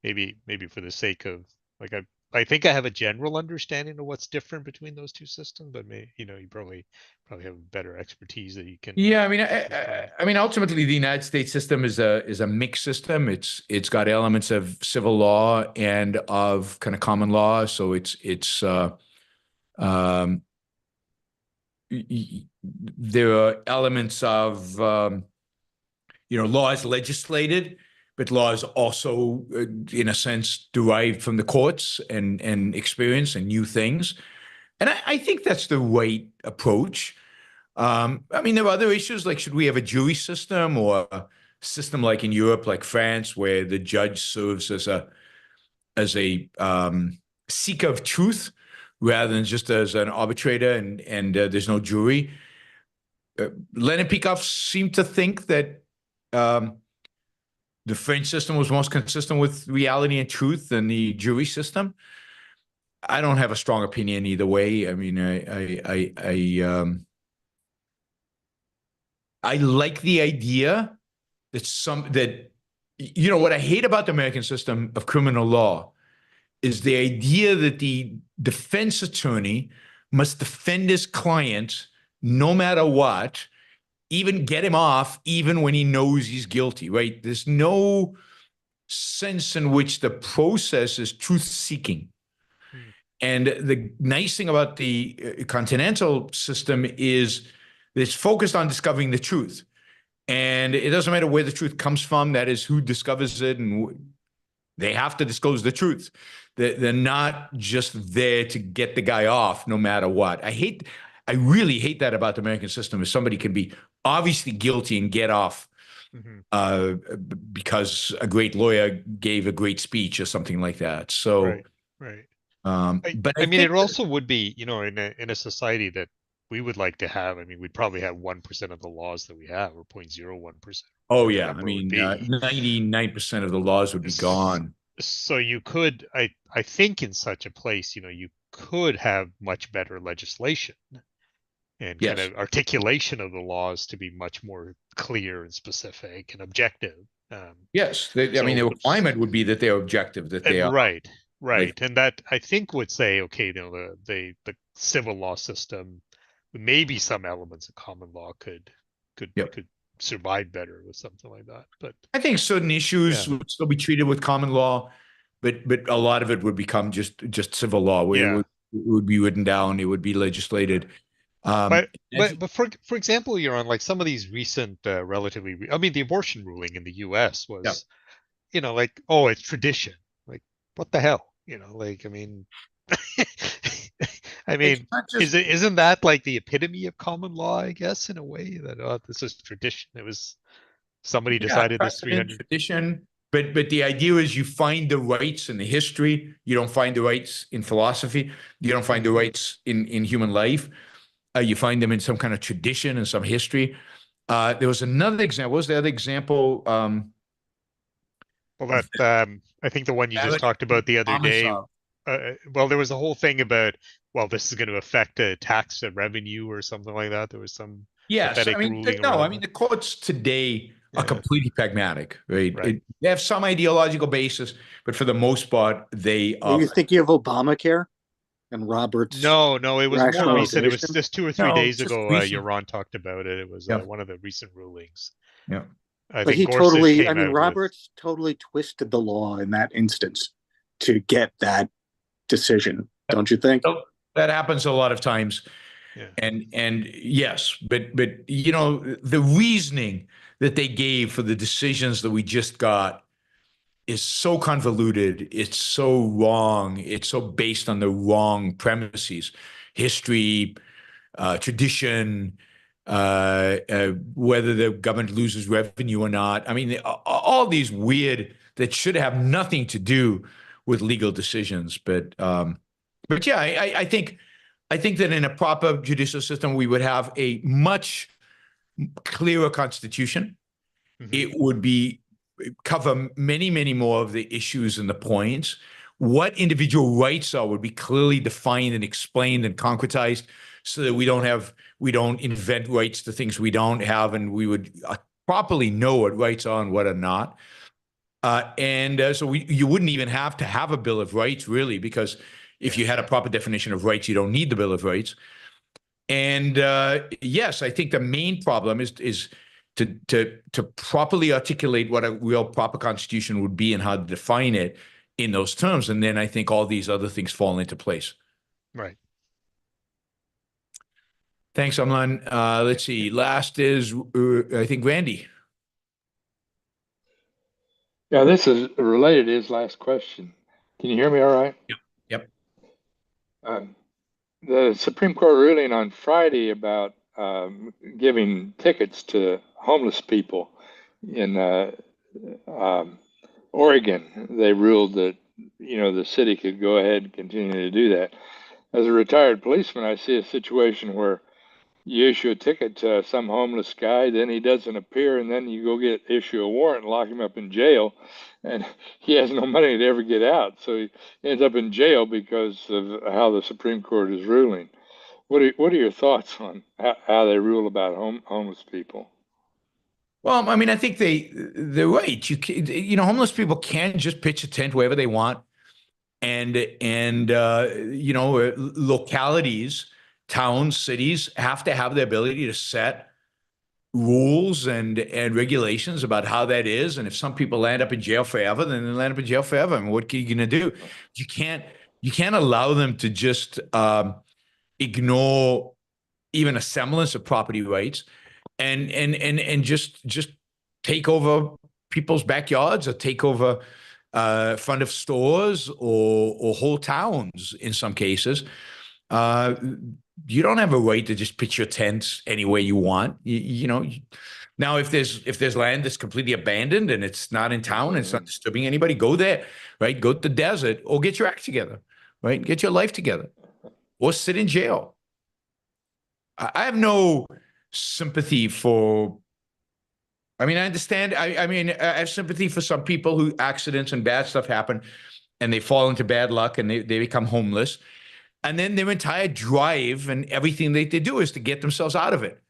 Speaker 6: Maybe for the sake of, like, I think I have a general understanding of what's different between those two systems, but you probably have better expertise that you can.
Speaker 2: Yeah, I mean, ultimately, the United States system is a mixed system. It's got elements of civil law and of kind of common law. So there are elements of laws legislated, but laws also, in a sense, derived from the courts and experience and new things. And I think that's the right approach. I mean, there are other issues like should we have a jury system or a system like in Europe, like France, where the judge serves as a seeker of truth rather than just as an arbitrator and there's no jury. Lenin Peikoff seemed to think that the French system was most consistent with reality and truth than the jury system. I don't have a strong opinion either way. I mean, I like the idea that what I hate about the American system of criminal law is the idea that the defense attorney must defend his client no matter what, even get him off, even when he knows he's guilty, right? There's no sense in which the process is truth seeking. And the nice thing about the continental system is it's focused on discovering the truth. And it doesn't matter where the truth comes from, that is who discovers it, and they have to disclose the truth. They're not just there to get the guy off no matter what. I really hate that about the American system, is somebody can be obviously guilty and get off because a great lawyer gave a great speech or something like that. So,
Speaker 6: right.
Speaker 2: But
Speaker 6: I mean, it also would be, in a society that we would like to have. I mean, we'd probably have 1% of the laws that we have, or 0.01%.
Speaker 2: Oh yeah, I mean, 99% of the laws would be gone.
Speaker 6: So you could, I think, in such a place, you could have much better legislation and kind of articulation of the laws to be much more clear and specific and objective.
Speaker 2: Yes, I mean, the requirement would be that they're objective, that they are
Speaker 6: right. And that, I think, would say, okay, the civil law system, maybe some elements of common law could survive better with something like that. But
Speaker 2: I think certain issues would still be treated with common law, but a lot of it would become just civil law, where it would be written down, it would be legislated.
Speaker 6: But for example, you're on like some of these recent relatively, I mean, the abortion ruling in the U.S. was, like, oh, it's tradition. Like, what the hell? Like, I mean, isn't that like the epitome of common law, I guess, in a way, that this is tradition? It was somebody decided this 300
Speaker 2: tradition, but the idea is you find the rights in the history. You don't find the rights in philosophy. You don't find the rights in human life. You find them in some kind of tradition and some history. There was another example. What was the other example?
Speaker 6: Well, that I think the one you just talked about the other day. Well, there was a whole thing about, well, this is going to affect tax revenue or something like that. There was some
Speaker 2: Yes, I
Speaker 6: pathetic
Speaker 2: mean,
Speaker 6: ruling
Speaker 2: no, I
Speaker 6: around
Speaker 2: mean,
Speaker 6: that.
Speaker 2: the courts today are
Speaker 6: Yeah.
Speaker 2: completely pragmatic, right?
Speaker 6: Right.
Speaker 2: They have some ideological basis, but for the most part, they
Speaker 9: Are
Speaker 2: are.
Speaker 9: you thinking of Obamacare and Roberts'
Speaker 6: No, it was more recent. It was
Speaker 9: rationalization?
Speaker 6: just 2 or 3
Speaker 2: No,
Speaker 6: days
Speaker 2: just
Speaker 6: ago.
Speaker 2: recent.
Speaker 6: Yaron talked about it. It was
Speaker 2: Yeah.
Speaker 6: one of the recent rulings.
Speaker 2: Yeah.
Speaker 6: I
Speaker 9: But
Speaker 6: think
Speaker 9: he
Speaker 6: Gorsuch
Speaker 9: totally,
Speaker 6: came
Speaker 9: I mean,
Speaker 6: out with.
Speaker 9: Roberts totally twisted the law in that instance to get that decision, don't you think?
Speaker 2: So that happens a lot of times.
Speaker 6: Yeah.
Speaker 2: And yes, but you know, the reasoning that they gave for the decisions that we just got is so convoluted. It's so wrong. It's so based on the wrong premises, history, tradition, whether the government loses revenue or not. I mean, all these weird that should have nothing to do with legal decisions. But yeah, I think that in a proper judicial system, we would have a much clearer constitution.
Speaker 6: Mhm.
Speaker 2: It would be cover many more of the issues and the points. What individual rights are would be clearly defined and explained and concretized, so that we don't invent rights to things we don't have, and we would properly know what rights are and what are not. So you wouldn't even have to have a Bill of Rights, really, because if you had a proper definition of rights, you don't need the Bill of Rights. And yes, I think the main problem is to properly articulate what a real proper constitution would be and how to define it in those terms. And then I think all these other things fall into place.
Speaker 6: Right.
Speaker 2: Thanks, Amlan. Let's see. Last is, I think, Randy.
Speaker 7: Yeah, this is related to his last question. Can you hear me all right?
Speaker 2: Yep.
Speaker 7: The Supreme Court ruling on Friday about giving tickets to homeless people in Oregon, they ruled that, the city could go ahead and continue to do that. As a retired policeman, I see a situation where you issue a ticket to some homeless guy, then he doesn't appear, and then you go issue a warrant and lock him up in jail, and he has no money to ever get out, so he ends up in jail because of how the Supreme Court is ruling. What are your thoughts on how they rule about homeless people?
Speaker 2: Well, I mean, I think they're right. Homeless people can just pitch a tent wherever they want, and localities, towns, cities have to have the ability to set rules and regulations about how that is. And if some people land up in jail forever, then they land up in jail forever. I mean, what are you going to do? You can't allow them to just ignore even a semblance of property rights and just take over people's backyards or take over front of stores or whole towns in some cases. You don't have a right to just pitch your tents anywhere you want. Now if there's land that's completely abandoned and it's not in town and it's not disturbing anybody, go there, right? Go to the desert or get your act together, right? Get your life together or sit in jail. I have no sympathy for. I mean, I understand. I mean, I have sympathy for some people who accidents and bad stuff happen and they fall into bad luck and they become homeless. And then their entire drive and everything they do is to get themselves out of it.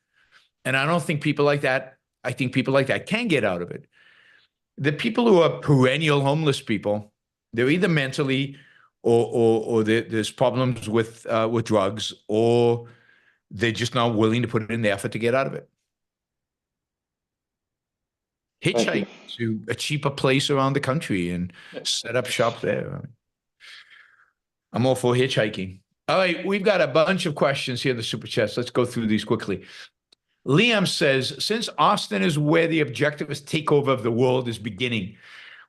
Speaker 2: And I don't think people like that, I think people like that can get out of it. The people who are perennial homeless people, they're either mentally or there's problems with drugs, or they're just not willing to put in the effort to get out of it. Hitchhike to a cheaper place around the country and set up shop there. I'm all for hitchhiking. All right, we've got a bunch of questions here in the super chats. Let's go through these quickly. Liam says, since Austin is where the objectivist takeover of the world is beginning,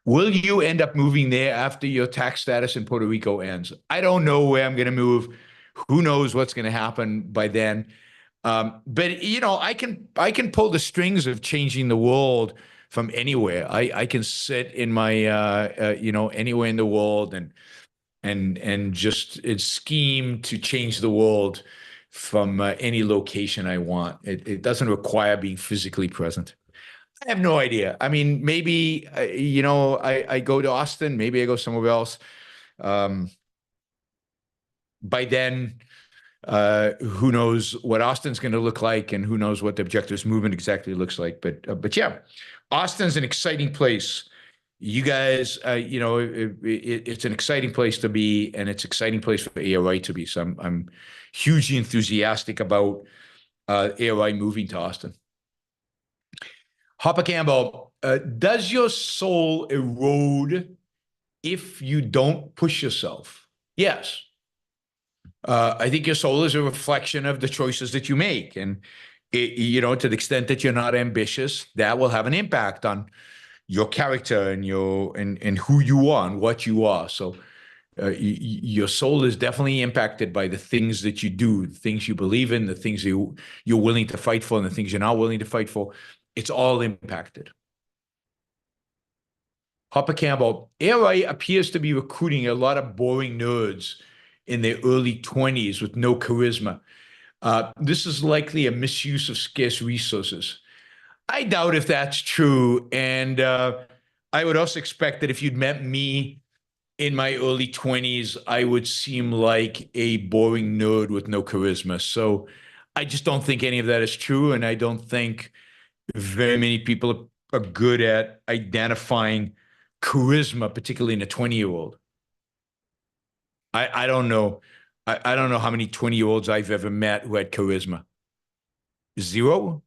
Speaker 2: will you end up moving there after your tax status in Puerto Rico ends? I don't know where I'm going to move. Who knows what's going to happen by then? But I can pull the strings of changing the world from anywhere. I can sit in my anywhere in the world and just scheme to change the world from any location I want. It doesn't require being physically present. I have no idea. I mean, maybe, I go to Austin, maybe I go somewhere else. By then, who knows what Austin's going to look like, and who knows what the objectives movement exactly looks like. But yeah, Austin's an exciting place. You guys, it's an exciting place to be, and it's an exciting place for ARI to be. So I'm hugely enthusiastic about ARI moving to Austin. Hopper Campbell, does your soul erode if you don't push yourself? Yes. I think your soul is a reflection of the choices that you make. And, to the extent that you're not ambitious, that will have an impact on your character and and who you are and what you are. So your soul is definitely impacted by the things that you do, the things you believe in, the things you're willing to fight for, and the things you're not willing to fight for. It's all impacted. Hopper Campbell, ARI appears to be recruiting a lot of boring nerds in their early 20s with no charisma. This is likely a misuse of scarce resources. I doubt if that's true. And I would also expect that if you'd met me in my early 20s, I would seem like a boring nerd with no charisma. So I just don't think any of that is true. And I don't think very many people are good at identifying charisma, particularly in a 20-year-old. I don't know. I don't know how many 20-year-olds I've ever met who had charisma. Zero?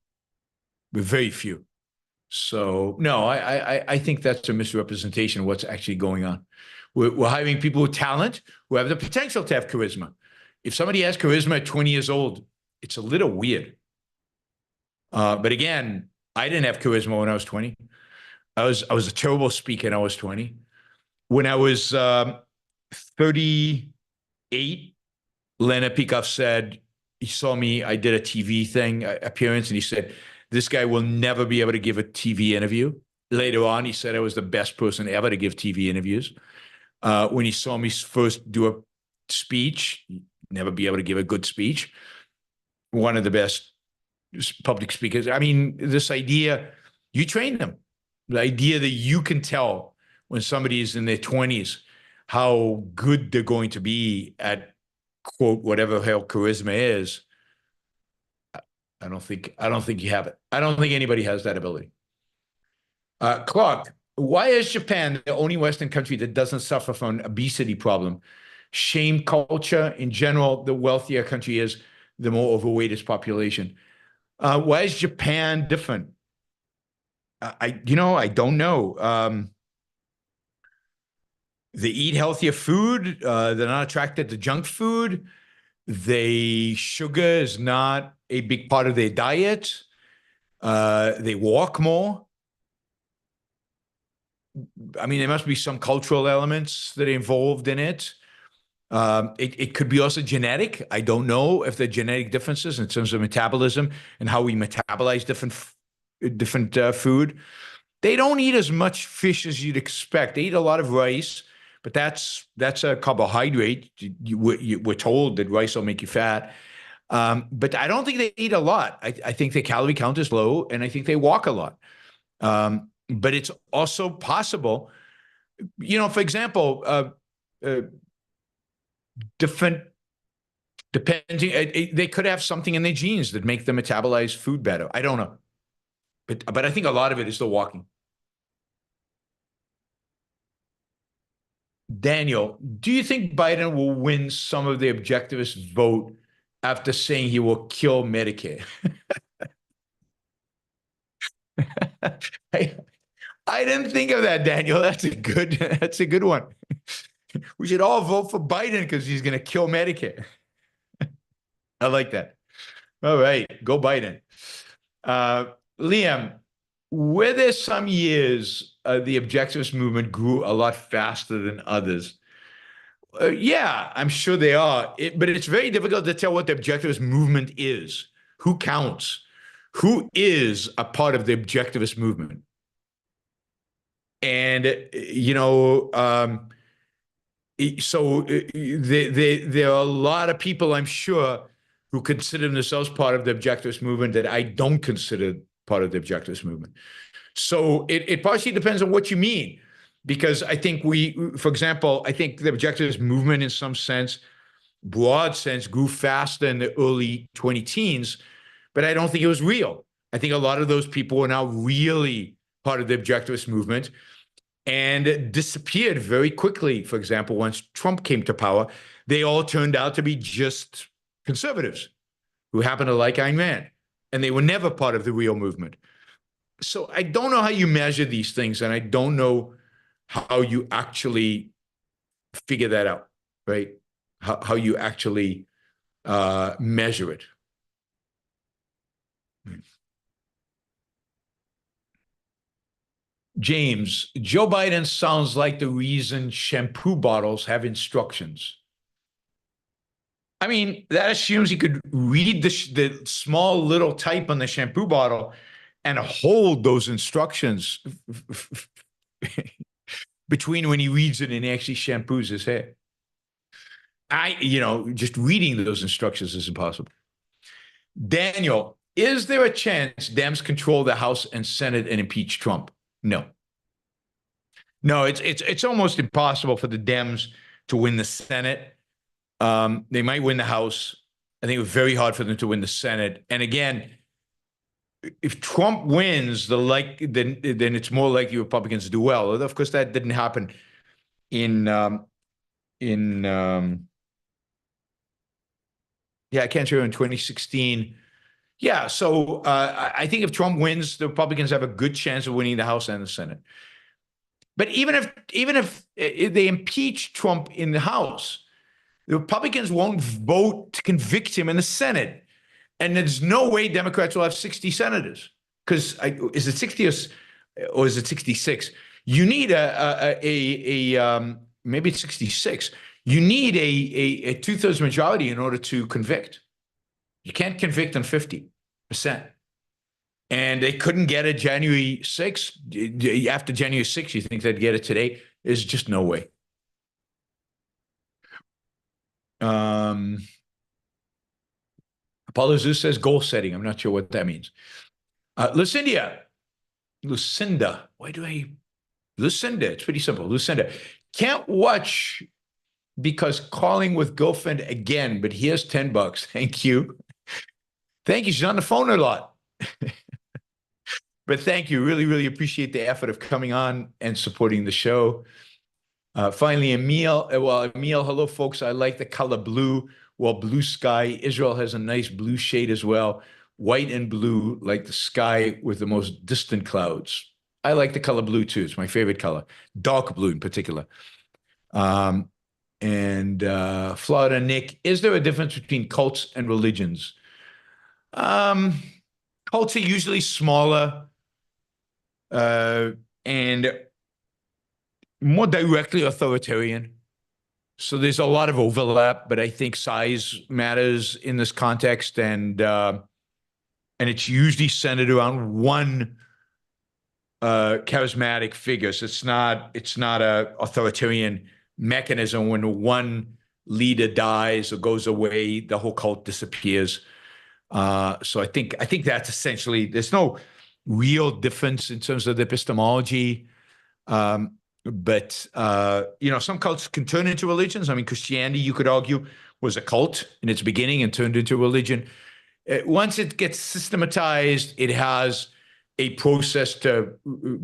Speaker 2: Very few. So no, I think that's a misrepresentation of what's actually going on. We're hiring people with talent who have the potential to have charisma. If somebody has charisma at 20 years old, it's a little weird. But again, I didn't have charisma when I was 20. I was a terrible speaker when I was 20. When I was 38, Leonard Peikoff said, he saw me, I did a TV appearance, and he said, this guy will never be able to give a TV interview. Later on, he said I was the best person ever to give TV interviews. When he saw me first do a speech, never be able to give a good speech. One of the best public speakers. I mean, this idea, you train them. The idea that you can tell when somebody is in their 20s how good they're going to be at, quote, whatever hell charisma is. I don't think you have it. I don't think anybody has that ability. Clark, why is Japan the only Western country that doesn't suffer from an obesity problem? Shame culture in general, the wealthier a country is, the more overweight its population. Why is Japan different? I don't know. They eat healthier food. They're not attracted to junk food. Sugar is not a big part of their diet. They walk more. I mean, there must be some cultural elements that are involved in it. It could be also genetic. I don't know if there are genetic differences in terms of metabolism and how we metabolize different food. They don't eat as much fish as you'd expect. They eat a lot of rice, but that's a carbohydrate. We're told that rice will make you fat. But I don't think they eat a lot. I think their calorie count is low, and I think they walk a lot. But it's also possible, for example, depending, they could have something in their genes that make them metabolize food better. I don't know. But I think a lot of it is the walking. Daniel, do you think Biden will win some of the objectivist vote after saying he will kill Medicare? I didn't think of that, Daniel. That's a good one. We should all vote for Biden because he's going to kill Medicare. I like that. All right, go Biden. Liam, were there some years the objectivist movement grew a lot faster than others? Yeah, I'm sure they are. But it's very difficult to tell what the objectivist movement is. Who counts? Who is a part of the objectivist movement? And, so there are a lot of people, I'm sure, who consider themselves part of the objectivist movement that I don't consider part of the objectivist movement. So it partially depends on what you mean, because I think for example, I think the objectivist movement in some sense, broad sense, grew faster in the early 20-teens, but I don't think it was real. I think a lot of those people are now really part of the objectivist movement and disappeared very quickly. For example, once Trump came to power, they all turned out to be just conservatives who happen to like Ayn Rand, and they were never part of the real movement. So I don't know how you measure these things, and I don't know how you actually figure that out, right? How you actually measure it. James, Joe Biden sounds like the reason shampoo bottles have instructions. I mean, that assumes he could read the small little type on the shampoo bottle and hold those instructions between when he reads it and actually shampoos his hair. Just reading those instructions is impossible. Daniel, is there a chance Dems control the House and Senate and impeach Trump? No. No, it's almost impossible for the Dems to win the Senate. They might win the House. I think it was very hard for them to win the Senate. And again, if Trump wins, then it's more likely Republicans do well. Although, of course, that didn't happen I can't show in 2016. Yeah, so I think if Trump wins, the Republicans have a good chance of winning the House and the Senate. But even if they impeach Trump in the House, the Republicans won't vote to convict him in the Senate. And there's no way Democrats will have 60 senators. Because is it 60 or is it 66? You need maybe it's 66. You need a 2/3 majority in order to convict. You can't convict on 50%. And they couldn't get it January 6th. After January 6th, you think they'd get it today? There's just no way. Apollo Zeus says goal setting. I'm not sure what that means. Lucinda. Lucinda. It's pretty simple. Lucinda. Can't watch because calling with girlfriend again, but here's $10. Thank you. Thank you. She's on the phone a lot. But thank you. Really, really appreciate the effort of coming on and supporting the show. Finally, Emil. Emil, hello, folks. I like the color blue. Well, blue sky. Israel has a nice blue shade as well. White and blue, like the sky with the most distant clouds. I like the color blue too. It's my favorite color. Dark blue in particular. And Florida Nick, is there a difference between cults and religions? Cults are usually smaller and more directly authoritarian. So there's a lot of overlap, but I think size matters in this context, and it's usually centered around one charismatic figure. So it's not a authoritarian mechanism. When one leader dies or goes away, the whole cult disappears. So I think that's essentially, there's no real difference in terms of the epistemology. But some cults can turn into religions. I mean, Christianity, you could argue, was a cult in its beginning and turned into religion. Once it gets systematized, it has a process to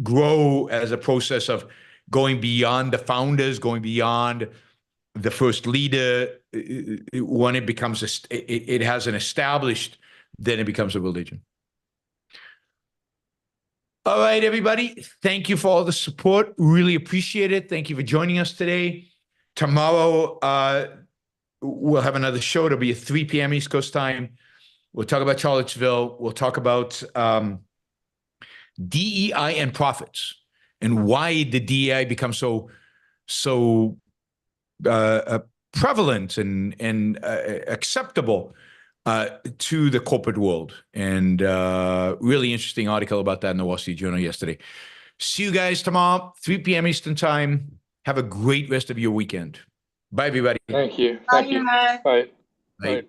Speaker 2: grow as a process of going beyond the founders, going beyond the first leader. When it becomes, it has an established, then it becomes a religion. All right, everybody. Thank you for all the support. Really appreciate it. Thank you for joining us today. Tomorrow, we'll have another show. It'll be at 3 p.m. East Coast time. We'll talk about Charlottesville. We'll talk about DEI and profits and why did DEI become so prevalent and acceptable to the corporate world. And really interesting article about that in the Wall Street Journal yesterday. See you guys tomorrow, 3 p.m. Eastern time. Have a great rest of your weekend. Bye, everybody.
Speaker 7: Thank you.
Speaker 4: Bye,
Speaker 7: Thank you.
Speaker 4: guys.
Speaker 7: Bye.
Speaker 2: Bye.
Speaker 7: Bye.